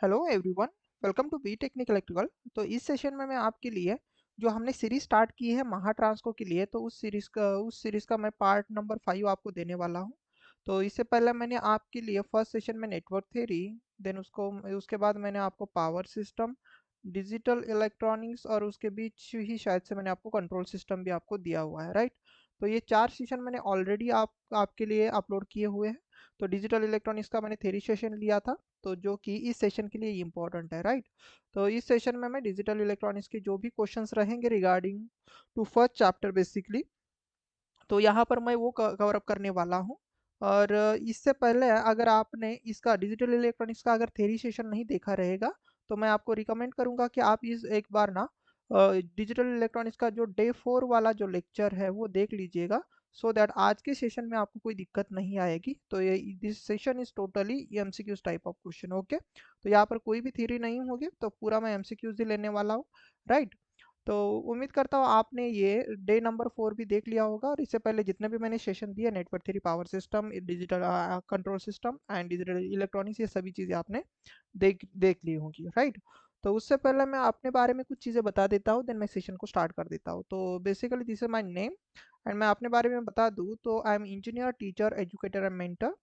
Hello everyone. Welcome to B technical electrical. तो इस session में मैं आपके लिए जो हमने सीरीज स्टार्ट की है महा ट्रांसको के लिए, तो उस सीरीज का मैं पार्ट नंबर 5 आपको देने वाला हूं। तो इससे पहले मैंने आपके लिए फर्स्ट सेशन में नेटवर्क थ्योरी, देन उसके बाद मैंने आपको पावर सिस्टम, डिजिटल इलेक्ट्रॉनिक्स और उसके बीच ही शायद से मैंने आपको कंट्रोल सिस्टम भी आपको दिया हुआ है, राइट। तो ये 4 सेशन मैंने ऑलरेडी आपके लिए अपलोड किए हुए हैं। तो डिजिटल इलेक्ट्रॉनिक्स का मैंने थ्योरी सेशन लिया था, तो जो कि इस सेशन के लिए इम्पोर्टेंट है, राइट। तो इस सेशन में मैं डिजिटल इलेक्ट्रॉनिक्स के जो भी क्वेश्चंस रहेंगे regarding to first chapter basically, तो यहाँ पर मैं वो कवर अप करने वाला हूँ। और इससे पहले अगर आपने इसका डिजिटल इलेक्ट्रॉनिक्स का अगर थ्योरी सेशन नहीं देखा रहेगा, तो मैं आपको रिकमेंड करूँगा कि आप इस एक बार ना डिजिटल इलेक्ट्रॉनिक्स का जो डे 4 वाला जो लेक्चर है वो देख लीजिएगा, सो दैट आज के सेशन में आपको कोई दिक्कत नहीं आएगी। तो ये this session is totally MCQs type of question, okay. तो यहाँ पर कोई भी थ्योरी नहीं होगी, तो पूरा मैं एमसीक्यूज ही लेने वाला हूँ, राइट। तो उम्मीद करता हूँ आपने ये डे नंबर 4 भी देख लिया होगा, और इससे पहले जितने भी मैंने सेशन दिए network theory, power system, digital control system and digital electronics, ये सभी चीज़ें आपने देख देख ली होंगी, राइट। तो उससे पहले मैं अपने बारे में कुछ चीज़ें बता देता हूँ, देन मैं सेशन को स्टार्ट कर देता हूँ। तो basically this is my name, and मैं अपने बारे में बता दूँ तो I am engineer, teacher, educator and mentor.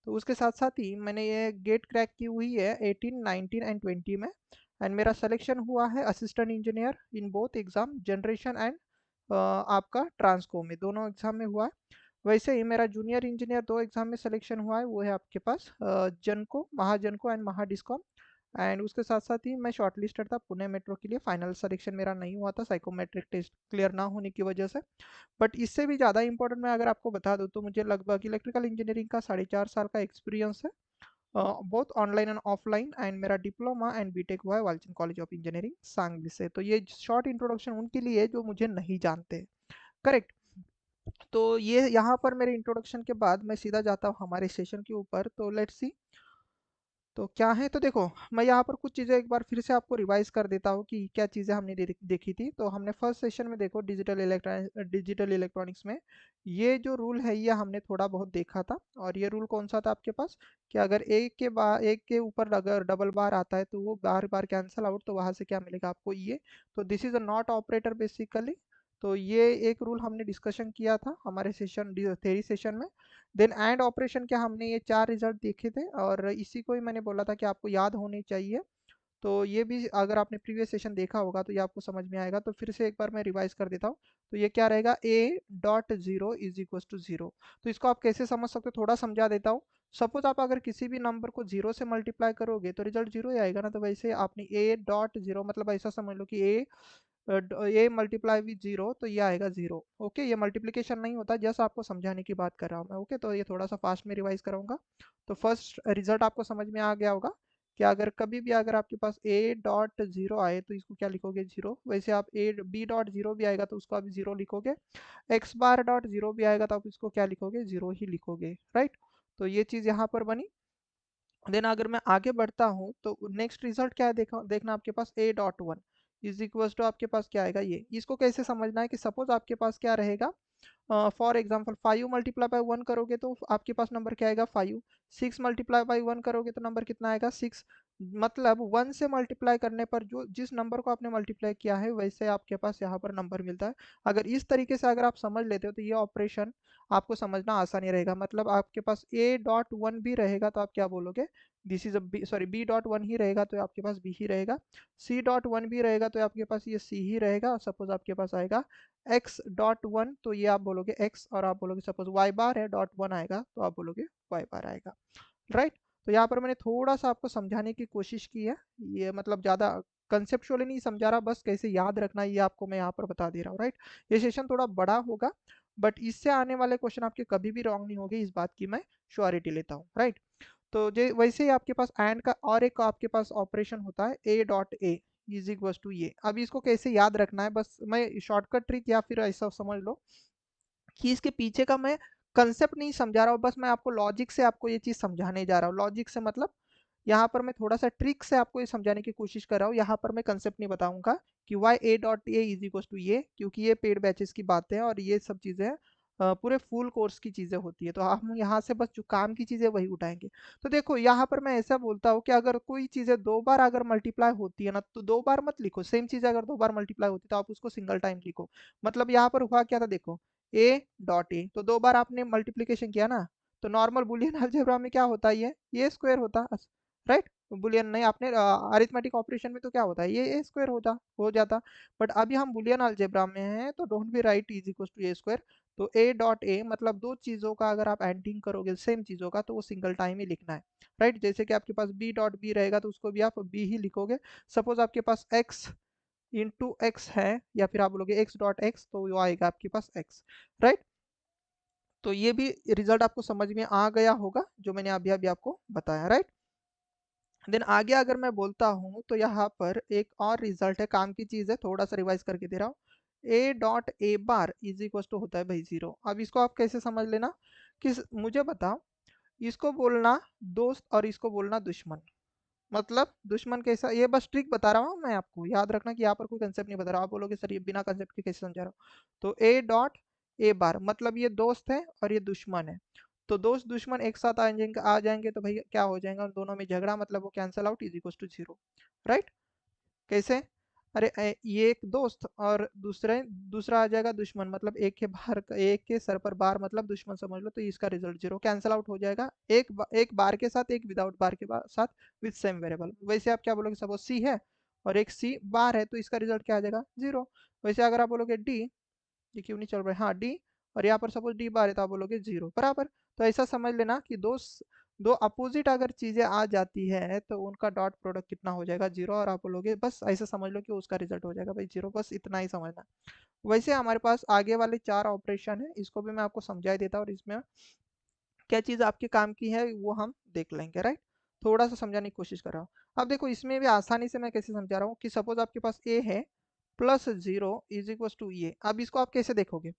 तो उसके साथ साथ ही मैंने ये गेट क्रैक की हुई है 18, 19 एंड 20 में। एंड मेरा सिलेक्शन हुआ है assistant engineer in both exam, generation and आपका ट्रांसको में, दोनों एग्जाम में हुआ है। वैसे ही मेरा जूनियर इंजीनियर 2 एग्जाम में सिलेक्शन हुआ है, वो है आपके पास जनको, महाजनको एंड महाडिस्कॉम। एंड उसके साथ साथ ही मैं शॉर्ट लिस्टेड था पुणे मेट्रो के लिए, फाइनल सिलेक्शन मेरा नहीं हुआ था साइकोमेट्रिक टेस्ट क्लियर ना होने की वजह से। बट इससे भी ज़्यादा इंपॉर्टेंट मैं अगर आपको बता दूँ, तो मुझे लगभग इलेक्ट्रिकल इंजीनियरिंग का 4.5 साल का एक्सपीरियंस है, both online and offline. And मेरा डिप्लोमा एंड बीटेक हुआ है Walchand college of engineering Sangli से। तो ये शॉर्ट इंट्रोडक्शन उनके लिए जो मुझे नहीं जानते, करेक्ट। तो ये यहाँ पर मेरे इंट्रोडक्शन के बाद मैं सीधा जाता हूँ हमारे सेशन के ऊपर। तो लेट्स सी तो क्या है। तो देखो, मैं यहाँ पर कुछ चीज़ें एक बार फिर से आपको रिवाइज कर देता हूँ कि क्या चीज़ें हमने देखी थी। तो हमने फर्स्ट सेशन में देखो डिजिटल इलेक्ट्रॉनिक्स में ये जो रूल है ये हमने थोड़ा बहुत देखा था। और ये रूल कौन सा था आपके पास, कि अगर एक के ऊपर अगर डबल बार आता है तो वो बार बार कैंसल आउट, तो वहाँ से क्या मिलेगा आपको, ये। तो this is a not operator basically. तो ये एक रूल हमने डिस्कशन किया था हमारे सेशन थ्योरी सेशन में। देन एंड ऑपरेशन के हमने ये 4 रिजल्ट देखे थे, और इसी को ही मैंने बोला था कि आपको याद होने चाहिए। तो ये भी अगर आपने प्रीवियस सेशन देखा होगा तो ये आपको समझ में आएगा। तो फिर से एक बार मैं रिवाइज कर देता हूँ। तो ये क्या रहेगा, a.0 इज इक्वल टू 0। तो इसको आप कैसे समझ सकते हो, थोड़ा समझा देता हूँ। सपोज आप अगर किसी भी नंबर को 0 से मल्टीप्लाई करोगे तो रिजल्ट 0 ही आएगा ना। तो वैसे आपने a.0 मतलब ऐसा समझ लो कि ए मल्टीप्लाई विथ 0, तो ये आएगा 0, ओके। ये मल्टीप्लिकेशन नहीं होता, जस्ट आपको समझाने की बात कर रहा हूँ मैं, ओके। तो ये थोड़ा सा फास्ट में रिवाइज कराऊंगा। तो फर्स्ट रिजल्ट आपको समझ में आ गया होगा कि अगर कभी भी अगर आपके पास a.0 आए तो इसको क्या लिखोगे, 0। वैसे आप b.0 भी आएगा तो उसको आप 0 लिखोगे। x बार.0 भी आएगा तो आप इसको क्या लिखोगे, 0 ही लिखोगे, राइट। तो ये चीज़ यहाँ पर बनी। देन अगर मैं आगे बढ़ता हूँ तो नेक्स्ट रिजल्ट क्या है, देखना आपके पास a.1 इज इक्वल टू आपके पास क्या आएगा, ये। इसको कैसे समझना है कि सपोज आपके पास क्या रहेगा, फॉर एग्जाम्पल 5 मल्टीप्लाई बाई 1 करोगे तो आपके पास नंबर क्या आएगा, 5। 6 मल्टीप्लाई बाई 1 करोगे तो नंबर कितना आएगा, 6। मतलब 1 से मल्टीप्लाई करने पर जो जिस नंबर को आपने मल्टीप्लाई किया है वैसे आपके पास यहाँ पर नंबर मिलता है। अगर इस तरीके से अगर आप समझ लेते हो तो ये ऑपरेशन आपको समझना आसानी रहेगा। मतलब आपके पास a.1 भी रहेगा तो आप क्या बोलोगे, this is a sorry b.1 ही रहेगा तो आपके पास b ही रहेगा। c.1 भी रहेगा तो आपके पास ये c ही रहेगा। सपोज आपके पास आएगा x.1 तो ये आप बोलोगे x, और आप बोलोगे सपोज y बार है .1 आएगा तो आप बोलोगे y बार आएगा, राइट। तो यहाँ पर मैंने थोड़ा सा आपको समझाने की कोशिश की है। ये मतलब ज़्यादा कंसेप्चुअली नहीं समझा रहा, बस कैसे याद रखना ये आपको मैं यहाँ पर बता दे रहा हूँ, राइट। ये सेशन थोड़ा बड़ा होगा, बट इससे आने वाले क्वेश्चन आपके कभी भी रॉन्ग नहीं होंगे, इस बात की मैं श्योरिटी लेता हूँ, राइट। तो जे वैसे ही आपके पास एंड का और एक आपके पास ऑपरेशन होता है a.a इज इक्वल टू ये। अभी इसको कैसे याद रखना है, बस मैं शॉर्टकट ट्रिक या फिर ऐसा समझ लो कि इसके पीछे का मैं कंसेप्ट नहीं समझा रहा हूँ, बस मैं आपको लॉजिक से आपको ये चीज़ समझाने जा रहा हूँ। लॉजिक से मतलब यहाँ पर मैं थोड़ा सा ट्रिक से आपको ये समझाने की कोशिश कर रहा हूँ। यहाँ पर मैं कंसेप्ट नहीं बताऊंगा कि Y a.a is equal to ये, क्योंकि ये पेड बैचेस की बातें हैं और ये सब चीज़ें पूरे फुल कोर्स की चीज़ें होती है, तो हम यहाँ से बस जो काम की चीज़ें वही उठाएंगे। तो देखो यहाँ पर मैं ऐसा बोलता हूँ कि अगर कोई चीज़ें दो बार अगर मल्टीप्लाई होती है ना, तो दो बार मत लिखो। सेम चीज़ अगर दो बार मल्टीप्लाई होती है तो आप उसको सिंगल टाइम लिखो। मतलब यहाँ पर हुआ क्या था, देखो ए डॉट ए, तो दो बार आपने मल्टीप्लीकेशन किया ना, तो नॉर्मल बुलियन अलजेब्रा में क्या होता है, ये स्क्वायर होता, राइट। बुलियन नहीं, आपने अरिथमेटिक ऑपरेशन में तो क्या होता है, ये ए स्क्वायर हो जाता। बट अभी हम बुलियन अलजेब्रा में हैं, तो don't be right is equal to A square. तो ए डॉट ए मतलब दो चीज़ों का अगर आप एंडिंग करोगे सेम चीज़ों का, तो वो सिंगल टाइम ही लिखना है, राइट। जैसे कि आपके पास बी डॉट बी रहेगा, तो उसको भी आप बी ही लिखोगे। सपोज आपके पास एक्स इंटू एक्स है, या फिर आप बोलोगे एक्स डॉट एक्स, तो वो आएगा आपके पास एक्स, राइट। तो ये भी रिजल्ट आपको समझ में आ गया होगा जो मैंने अभी अभी आपको बताया, राइट। देन आगे अगर मैं बोलता हूँ तो यहाँ पर एक और रिजल्ट है, काम की चीज़ है, थोड़ा सा रिवाइज करके दे रहा हूँ। A dot A bar is equal to होता है भाई जीरो। अब इसको आप कैसे समझ लेना, कि मुझे बताओ, इसको बोलना दोस्त और इसको बोलना दुश्मन। मतलब दुश्मन कैसा, ये बस ट्रिक बता रहा हूँ मैं आपको, याद रखना कि यहाँ पर कोई कंसेप्ट नहीं बता रहा। आप बोलोगे सर ये बिना कंसेप्ट के कैसे समझा रहा हूँ। तो ए डॉट ए बार मतलब ये दोस्त है और ये दुश्मन है। तो दोस्त दुश्मन एक साथ आ जाएंगे तो भाई क्या हो जाएगा, उन दोनों में झगड़ा, मतलब वो cancel out is equal to zero, right. कैसे, अरे ये एक दोस्त और दूसरा आ जाएगा दुश्मन, मतलब एक के सर पर बार मतलब दुश्मन समझ लो, तो इसका रिजल्ट जीरो कैंसल आउट हो जाएगा। एक बार के साथ, एक विदाउट बार के साथ विद सेम वेरिएबल। वैसे आप क्या बोलोगे, सपोज सी है और एक सी बार है, तो इसका रिजल्ट क्या आ जाएगा, जीरो। वैसे अगर आप बोलोगे डी, ये क्यों नहीं चल रहा है, हाँ डी, और यहाँ पर सपोज डी बार है, तो आप बोलोगे जीरो बराबर। तो ऐसा समझ लेना कि दो अपोजिट अगर चीजें आ जाती है तो उनका डॉट प्रोडक्ट कितना हो जाएगा, जीरो। और आप बोलोगे, बस ऐसा समझ लो कि उसका रिजल्ट हो जाएगा भाई जीरो, बस इतना ही समझना। वैसे हमारे पास आगे वाले चार ऑपरेशन है, इसको भी मैं आपको समझा देता हूँ, और इसमें क्या चीज़ आपके काम की है वो हम देख लेंगे, राइट। थोड़ा सा समझाने की कोशिश कर रहा हूँ। अब देखो इसमें भी आसानी से मैं कैसे समझा रहा हूँ, कि सपोज आपके पास ए है plus zero is equal to ये। अब इसको आप कैसे देखोगे,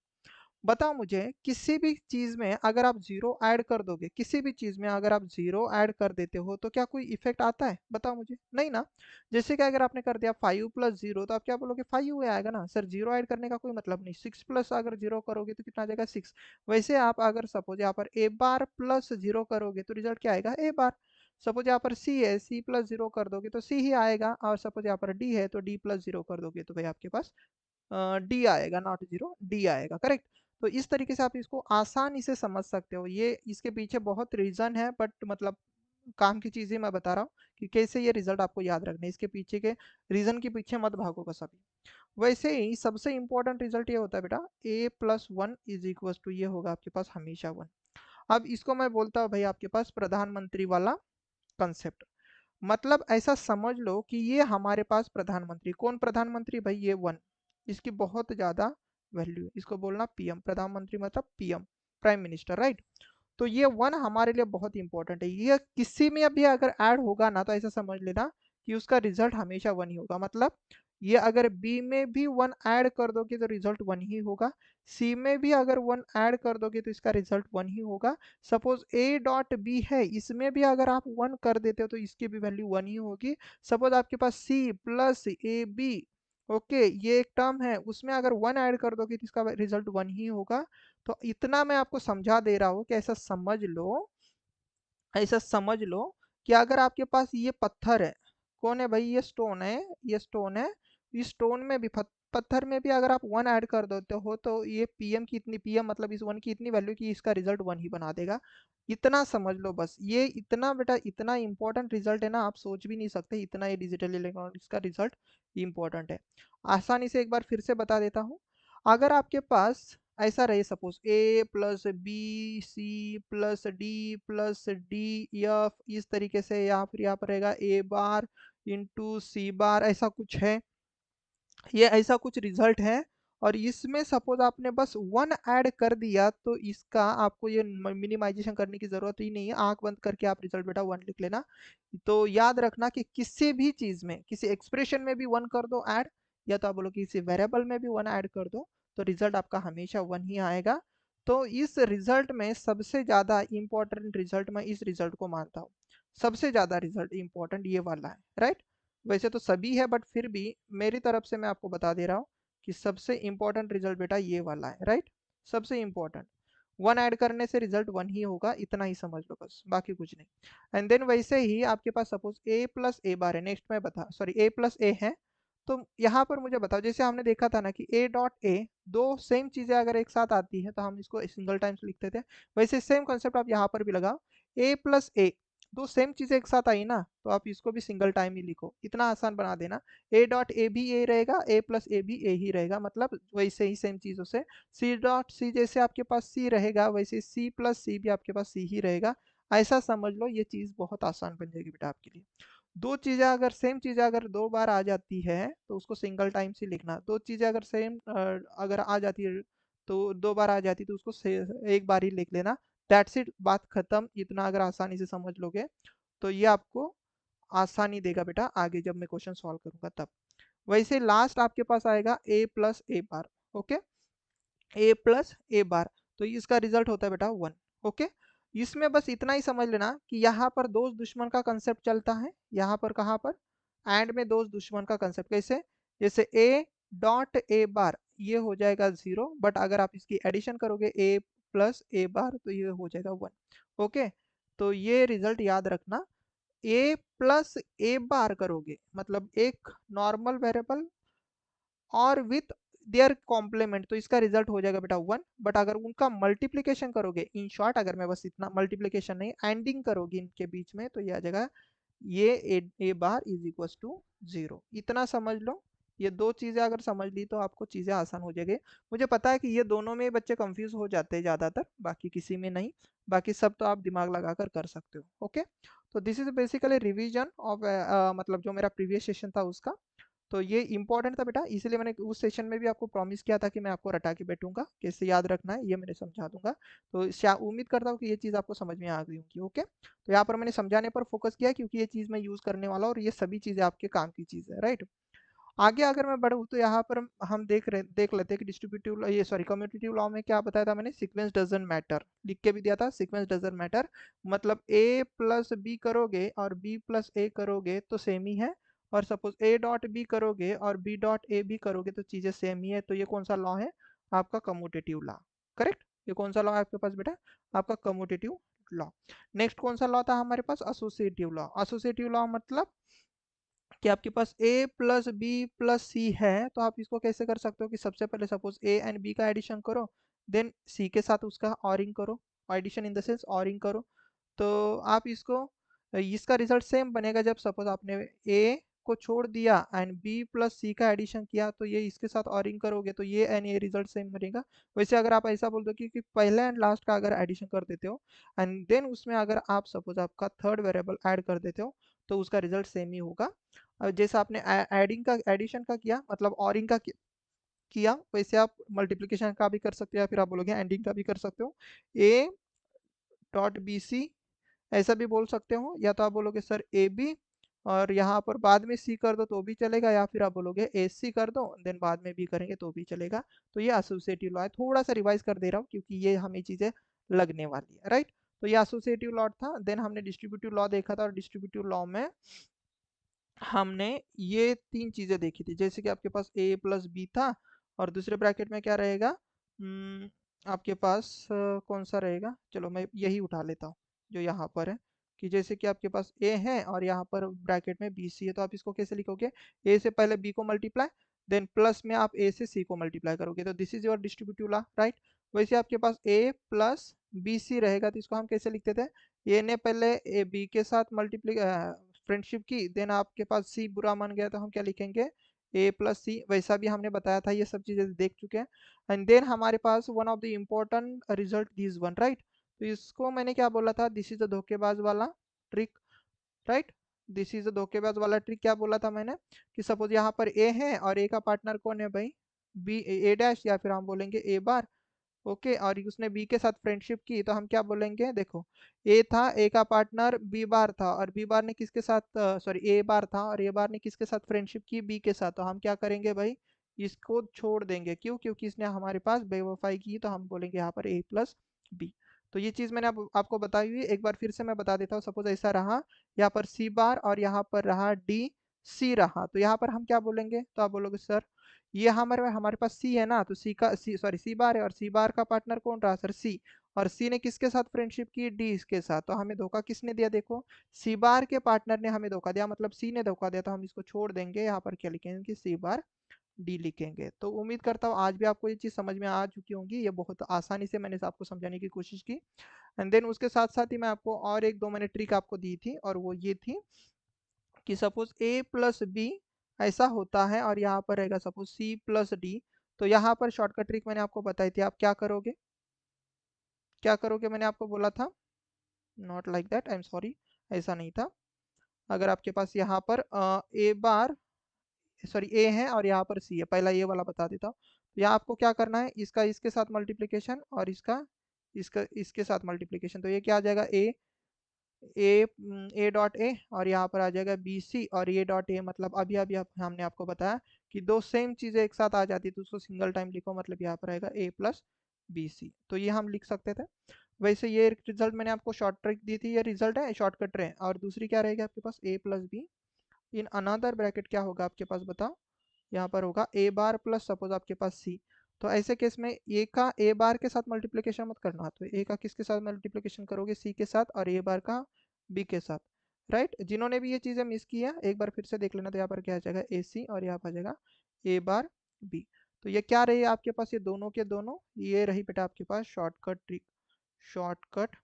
बताओ मुझे, किसी भी चीज में अगर आप जीरो ऐड कर दोगे, किसी भी चीज में अगर आप जीरो ऐड कर देते हो, तो क्या कोई इफेक्ट आता है, बताओ मुझे, नहीं ना। जैसे कि अगर आपने कर दिया 5 + 0, तो आप क्या बोलोगे, 5 ही आएगा ना सर, जीरो ऐड करने का कोई मतलब नहीं। 6 प्लस अगर जीरो करोगे तो कितना आ जाएगा, 6। वैसे आप अगर सपोज यहाँ पर ए बार प्लस जीरो करोगे, तो रिजल्ट क्या आएगा, ए बार। सपोज यहाँ पर सी है, सी प्लस जीरो कर दोगे तो सी ही आएगा। और सपोज यहाँ पर डी है, तो डी प्लस जीरो कर दोगे तो भाई आपके पास डी आएगा, नॉट जीरो, डी आएगा, करेक्ट। तो इस तरीके से आप इसको आसानी से समझ सकते हो। ये इसके पीछे बहुत रीजन है, बट मतलब काम की चीजें मैं बता रहा हूँ कि कैसे ये रिजल्ट आपको याद रखना है। इसके पीछे के रीजन के पीछे मत भागो बस अभी। वैसे ही सबसे इंपॉर्टेंट रिजल्ट ये होता है बेटा, a+1 इज इक्वल टू, ये होगा आपके पास हमेशा 1। अब इसको मैं बोलता हूँ भाई आपके पास प्रधानमंत्री वाला कंसेप्ट। मतलब ऐसा समझ लो कि ये हमारे पास प्रधानमंत्री, कौन प्रधानमंत्री भाई, ये 1। इसकी बहुत ज्यादा वैल्यू है, इसको बोलना पीएम। प्रधानमंत्री मतलब पीएम, प्राइम मिनिस्टर, राइट। तो ये 1 हमारे लिए बहुत इंपॉर्टेंट है। ये किसी में भी अगर ऐड होगा ना, तो ऐसा समझ लेना कि उसका रिजल्ट हमेशा 1 ही होगा। मतलब ये अगर बी में भी 1 ऐड कर दोगे तो रिजल्ट 1 ही होगा, सी में भी अगर 1 ऐड कर दोगे तो इसका रिजल्ट 1 ही होगा। सपोज ए डॉट बी है, इसमें भी अगर आप 1 कर देते हो तो इसकी भी वैल्यू 1 ही होगी। सपोज आपके पास C plus A B, okay, ये एक टर्म है, उसमें अगर 1 ऐड कर दोगे तो इसका रिजल्ट 1 ही होगा। तो इतना मैं आपको समझा दे रहा हूँ कि ऐसा समझ लो कि अगर आपके पास ये पत्थर है, कौन है भाई, ये स्टोन है, ये स्टोन है। इस स्टोन में भी पत्थर में भी अगर आप 1 ऐड कर देते हो, तो ये पीएम की इतनी, पीएम मतलब इस 1 की इतनी वैल्यू कि इसका रिजल्ट 1 ही बना देगा। इतना समझ लो बस, ये इतना बेटा, इतना इंपॉर्टेंट रिजल्ट है ना, आप सोच भी नहीं सकते, इतना ये डिजिटल इलेक्ट्रॉनिक्स का रिजल्ट इंपॉर्टेंट है। आसानी से एक बार फिर से बता देता हूँ। अगर आपके पास ऐसा रहे, सपोज a+b+c+d+d+e, इस तरीके से, या फिर यहाँ पर रहेगा a बार इंटू सी बार, ऐसा कुछ है, ये ऐसा कुछ रिजल्ट है। और इसमें सपोज आपने बस 1 ऐड कर दिया, तो इसका आपको ये मिनिमाइजेशन करने की जरूरत ही नहीं है, आंख बंद करके आप रिजल्ट बेटा 1 लिख लेना। तो याद रखना कि किसी भी चीज में, किसी एक्सप्रेशन में भी 1 कर दो ऐड, या तो आप बोलो किसी वेरिएबल में भी 1 ऐड कर दो, तो रिजल्ट आपका हमेशा 1 ही आएगा। तो इस रिजल्ट में सबसे ज्यादा इंपॉर्टेंट रिजल्ट मैं इस रिजल्ट को मानता हूँ। सबसे ज्यादा रिजल्ट इंपॉर्टेंट ये वाला है, राइट। वैसे तो सभी है, बट फिर भी मेरी तरफ से मैं आपको बता दे रहा हूँ कि सबसे इंपॉर्टेंट रिजल्ट बेटा ये वाला है, राइट। सबसे इंपॉर्टेंट। 1 ऐड करने से रिजल्ट 1 ही होगा, इतना ही समझ लो बस, बाकी कुछ नहीं। एंड देन वैसे ही आपके पास सपोज a प्लस ए बार है, नेक्स्ट में बता सॉरी a प्लस ए है, तो यहाँ पर मुझे बताओ, जैसे हमने देखा था ना कि a डॉट ए, दो सेम चीजें अगर एक साथ आती है तो हम इसको सिंगल टाइम्स लिखते थे, वैसे सेम कॉन्सेप्ट आप यहाँ पर भी लगाओ, a प्लस ए, दो सेम चीजें एक साथ आई ना तो आप इसको भी सिंगल टाइम ही लिखो, इतना आसान बना देना। a डॉट ए भी ए रहेगा, a प्लस ए भी ए ही रहेगा, मतलब वैसे ही सेम चीजों से सी डॉट सी, जैसे आपके पास सी रहेगा वैसे सी प्लस सी भी आपके पास सी ही रहेगा। ऐसा समझ लो, ये चीज़ बहुत आसान बन जाएगी बेटा आपके लिए। दो चीज़ें अगर सेम चीज़ें अगर दो बार आ जाती है तो उसको सिंगल टाइम से लिखना, दो चीज़ें अगर सेम अगर आ जाती है तो दो बार आ जाती है तो उसको एक बार ही लिख लेना। दैट्स इट, बात खत्म। इतना अगर आसानी से समझ लोगे तो ये आपको आसानी देगा बेटा आगे जब मैं क्वेश्चन सॉल्व करूंगा तब। वैसे लास्ट आपके पास आएगा a plus A bar, okay, A plus A bar, तो इसका रिजल्ट होता है बेटा 1, ओके। इसमें बस इतना ही समझ लेना कि यहाँ पर दोस्त दुश्मन का कंसेप्ट चलता है, यहाँ पर कहाँ पर एंड में दोस्त दुश्मन का कंसेप्ट कैसे, जैसे ए डॉट ए बार ये हो जाएगा 0, बट अगर आप इसकी एडिशन करोगे ए प्लस ए बार तो ये हो जाएगा 1, ओके। तो ये रिजल्ट याद रखना, ए प्लस ए बार करोगे मतलब एक नॉर्मल वेरिएबल और विथ देयर कॉम्प्लीमेंट, तो इसका रिजल्ट हो जाएगा बेटा 1, बट अगर उनका मल्टीप्लीकेशन करोगे, इन शॉर्ट अगर मैं बस इतना मल्टीप्लीकेशन नहीं एंडिंग करोगी इनके बीच में तो ये आ जाएगा ये ए बार इज इक्वल टू 0, इतना समझ लो। ये दो चीजें अगर समझ ली तो आपको चीजें आसान हो जाएगी। मुझे पता है कि ये दोनों में बच्चे कंफ्यूज हो जाते हैं ज्यादातर, बाकी किसी में नहीं, बाकी सब तो आप दिमाग लगाकर कर सकते हो, ओके। तो this is basically revision of मतलब जो मेरा प्रीवियस सेशन था उसका, तो ये इंपॉर्टेंट था बेटा, इसलिए मैंने उस सेशन में भी आपको प्रॉमिस किया था कि मैं आपको रटा के बैठूंगा, कैसे याद रखना है ये मैंने समझा दूंगा। तो उम्मीद करता हूँ कि ये चीज़ आपको समझ में आ गई होगी, ओके। तो यहाँ पर मैंने समझाने पर फोकस किया क्योंकि ये चीज़ मैं यूज़ करने वाला हूँ और ये सभी चीज़ें आपके काम की चीज़ है, राइट। आगे अगर मैं बढ़ूँ तो यहाँ पर हम देख लेते हैं कि डिस्ट्रीब्यूटिव ये सॉरी कम्यूटेटिव लॉ में क्या बताया था मैंने, सीक्वेंस डजंट मैटर, लिख के भी दिया था, सीक्वेंस डजंट मैटर मतलब ए प्लस बी करोगे और बी प्लस ए करोगे तो सेम ही है, और सपोज ए डॉट बी करोगे और बी डॉट ए भी करोगे तो चीज़ें सेम ही है, तो ये कौन सा लॉ है, आपका कम्यूटेटिव लॉ, करेक्ट। ये कौन सा लॉ है आपके पास बेटा, आपका कम्यूटेटिव लॉ। नेक्स्ट कौन सा लॉ था हमारे पास, एसोसिएटिव लॉ। एसोसिएटिव लॉ मतलब कि आपके पास a प्लस बी प्लस सी है तो आप इसको कैसे कर सकते हो कि सबसे पहले सपोज a एंड b का एडिशन करो, देन c के साथ उसका ऑरिंग करो, addition in the sense ORing करो, तो आप इसको इसका रिजल्ट सेम बनेगा जब सपोज आपने a को छोड़ दिया एंड b प्लस सी का एडिशन किया तो ये इसके साथ ऑरिंग करोगे तो ये एंड ये रिजल्ट सेम बनेगा। वैसे अगर आप ऐसा बोल दो कि पहले एंड लास्ट का अगर एडिशन कर देते हो एंड देन उसमें अगर आप सपोज आपका थर्ड वेरिएबल ऐड कर देते हो तो उसका रिजल्ट सेम ही होगा। जैसा आपने एडिंग का एडिशन का किया मतलब ऑरिंग का किया वैसे आप मल्टीप्लिकेशन का भी कर सकते हो या फिर आप बोलोगे एंडिंग का भी कर सकते हो, ए डॉट बी सी ऐसा भी बोल सकते हो, या तो आप बोलोगे सर ए बी और यहाँ पर बाद में सी कर दो तो भी चलेगा, या फिर आप बोलोगे ए सी कर दो देन बाद में बी करेंगे तो भी चलेगा। तो ये एसोसिएटिव लॉ है, थोड़ा सा रिवाइज कर दे रहा हूँ क्योंकि ये हमें चीज़ें लगने वाली है, राइट। तो ये एसोसिएटिव लॉ था, देन हमने डिस्ट्रीब्यूटिव लॉ देखा था और डिस्ट्रीब्यूटिव लॉ में हमने ये तीन चीजें देखी थी, जैसे कि आपके पास a प्लस बी था और दूसरे ब्रैकेट में क्या रहेगा, आपके पास कौन सा रहेगा, चलो मैं यही उठा लेता हूँ जो यहाँ पर है, कि जैसे कि आपके पास a है और यहाँ पर ब्रैकेट में बी सी है, तो आप इसको कैसे लिखोगे, a से पहले b को मल्टीप्लाई देन प्लस में आप a से c को मल्टीप्लाई करोगे, तो this is your distributive law, right. वैसे आपके पास a प्लस बी सी रहेगा तो इसको हम कैसे लिखते थे, a ने पहले ए बी के साथ मल्टीप्लाई फ्रेंडशिप की, देन आपके पास सी बुरा मान गया तो हम क्या लिखेंगे ए प्लस सी, वैसा भी हमने बताया था, ये सब चीजें देख चुके हैं। एंड देन हमारे पास one of the important result this one, right. तो इसको मैंने क्या बोला था, दिस इज द धोखेबाज वाला trick, right. This is the धोखेबाज वाला ट्रिक, क्या बोला था मैंने कि सपोज यहाँ पर ए है और ए का पार्टनर कौन है भाई, बी ए डैश या फिर हम बोलेंगे ए बार, ओके और उसने बी के साथ फ्रेंडशिप की तो हम क्या बोलेंगे, देखो ए था, ए का पार्टनर बी बार था और बी बार ने किसके साथ सॉरी ए बार था और ए बार ने किसके साथ फ्रेंडशिप की, बी के साथ, तो हम क्या करेंगे भाई इसको छोड़ देंगे, क्यों, क्योंकि इसने हमारे पास बेवफाई की, तो हम बोलेंगे यहाँ पर ए प्लस बी। तो ये चीज़ मैंने आपको बताई हुई है, एक बार फिर से मैं बता देता हूँ, सपोज ऐसा रहा यहाँ पर सी बार और यहाँ पर रहा डी सी रहा, तो यहाँ पर हम क्या बोलेंगे, तो आप बोलोगे सर ये हमारे हमारे पास सी है ना, तो सी का सी सॉरी सी बार है, और सी बार का पार्टनर कौन रहा सर, सी। और सी ने किसके साथ फ्रेंडशिप की, डी के साथ। तो हमें धोखा किसने दिया, देखो सी बार के पार्टनर ने हमें धोखा दिया, मतलब सी ने धोखा दिया, तो हम इसको छोड़ देंगे, यहाँ पर क्या लिखेंगे कि सी बार डी लिखेंगे। तो उम्मीद करता हूँ आज भी आपको ये चीज़ समझ में आ चुकी होंगी, ये बहुत आसानी से मैंने आपको समझाने की कोशिश की। एंड देन उसके साथ साथ ही मैं आपको और एक दो मैंने ट्रिक आपको दी थी, और वो ये थी कि सपोज ए प्लस बी ऐसा होता है, और यहाँ पर रहेगा सपोज सी प्लस डी। तो यहाँ पर शॉर्टकट ट्रिक मैंने आपको बताई थी, आप क्या करोगे, क्या करोगे, मैंने आपको बोला था, not like that, I am sorry, ऐसा नहीं था। अगर आपके पास यहाँ पर ए बार सॉरी ए है और यहाँ पर सी है, पहला ये वाला बता देता हूँ। तो यहाँ आपको क्या करना है, इसका इसके साथ मल्टीप्लिकेशन, और इसका इसका इसके साथ मल्टीप्लिकेशन, तो ये क्या आ जाएगा, ए डॉट ए, और यहाँ पर आ जाएगा बी सी और ए डॉट ए, मतलब अभी अभी हमने आपको बताया कि दो सेम चीज़ें एक साथ आ जाती है तो उसको सिंगल टाइम लिखो, मतलब यहाँ पर आएगा ए प्लस बी सी, तो ये हम लिख सकते थे। वैसे ये रिजल्ट मैंने आपको शॉर्ट ट्रिक दी थी, ये रिजल्ट है, शॉर्टकट है। और दूसरी क्या रहेगी आपके पास, A plus B in another bracket क्या होगा आपके पास बताओ, यहाँ पर होगा ए बार प्लस सपोज आपके पास सी। तो ऐसे केस में ए का ए बार के साथ मल्टीप्लिकेशन मत करना, तो ए का किसके साथ मल्टीप्लिकेशन करोगे, सी के साथ, और ए बार का बी के साथ। राइट, जिन्होंने भी ये चीज़ें मिस की है एक बार फिर से देख लेना, तो यहाँ पर क्या आ जाएगा ए सी, और यहाँ पर आ जाएगा ए बार बी। तो ये क्या रही आपके पास, ये दोनों के दोनों, ये रही बेटा आपके पास शॉर्टकट ट्रिक, शॉर्टकट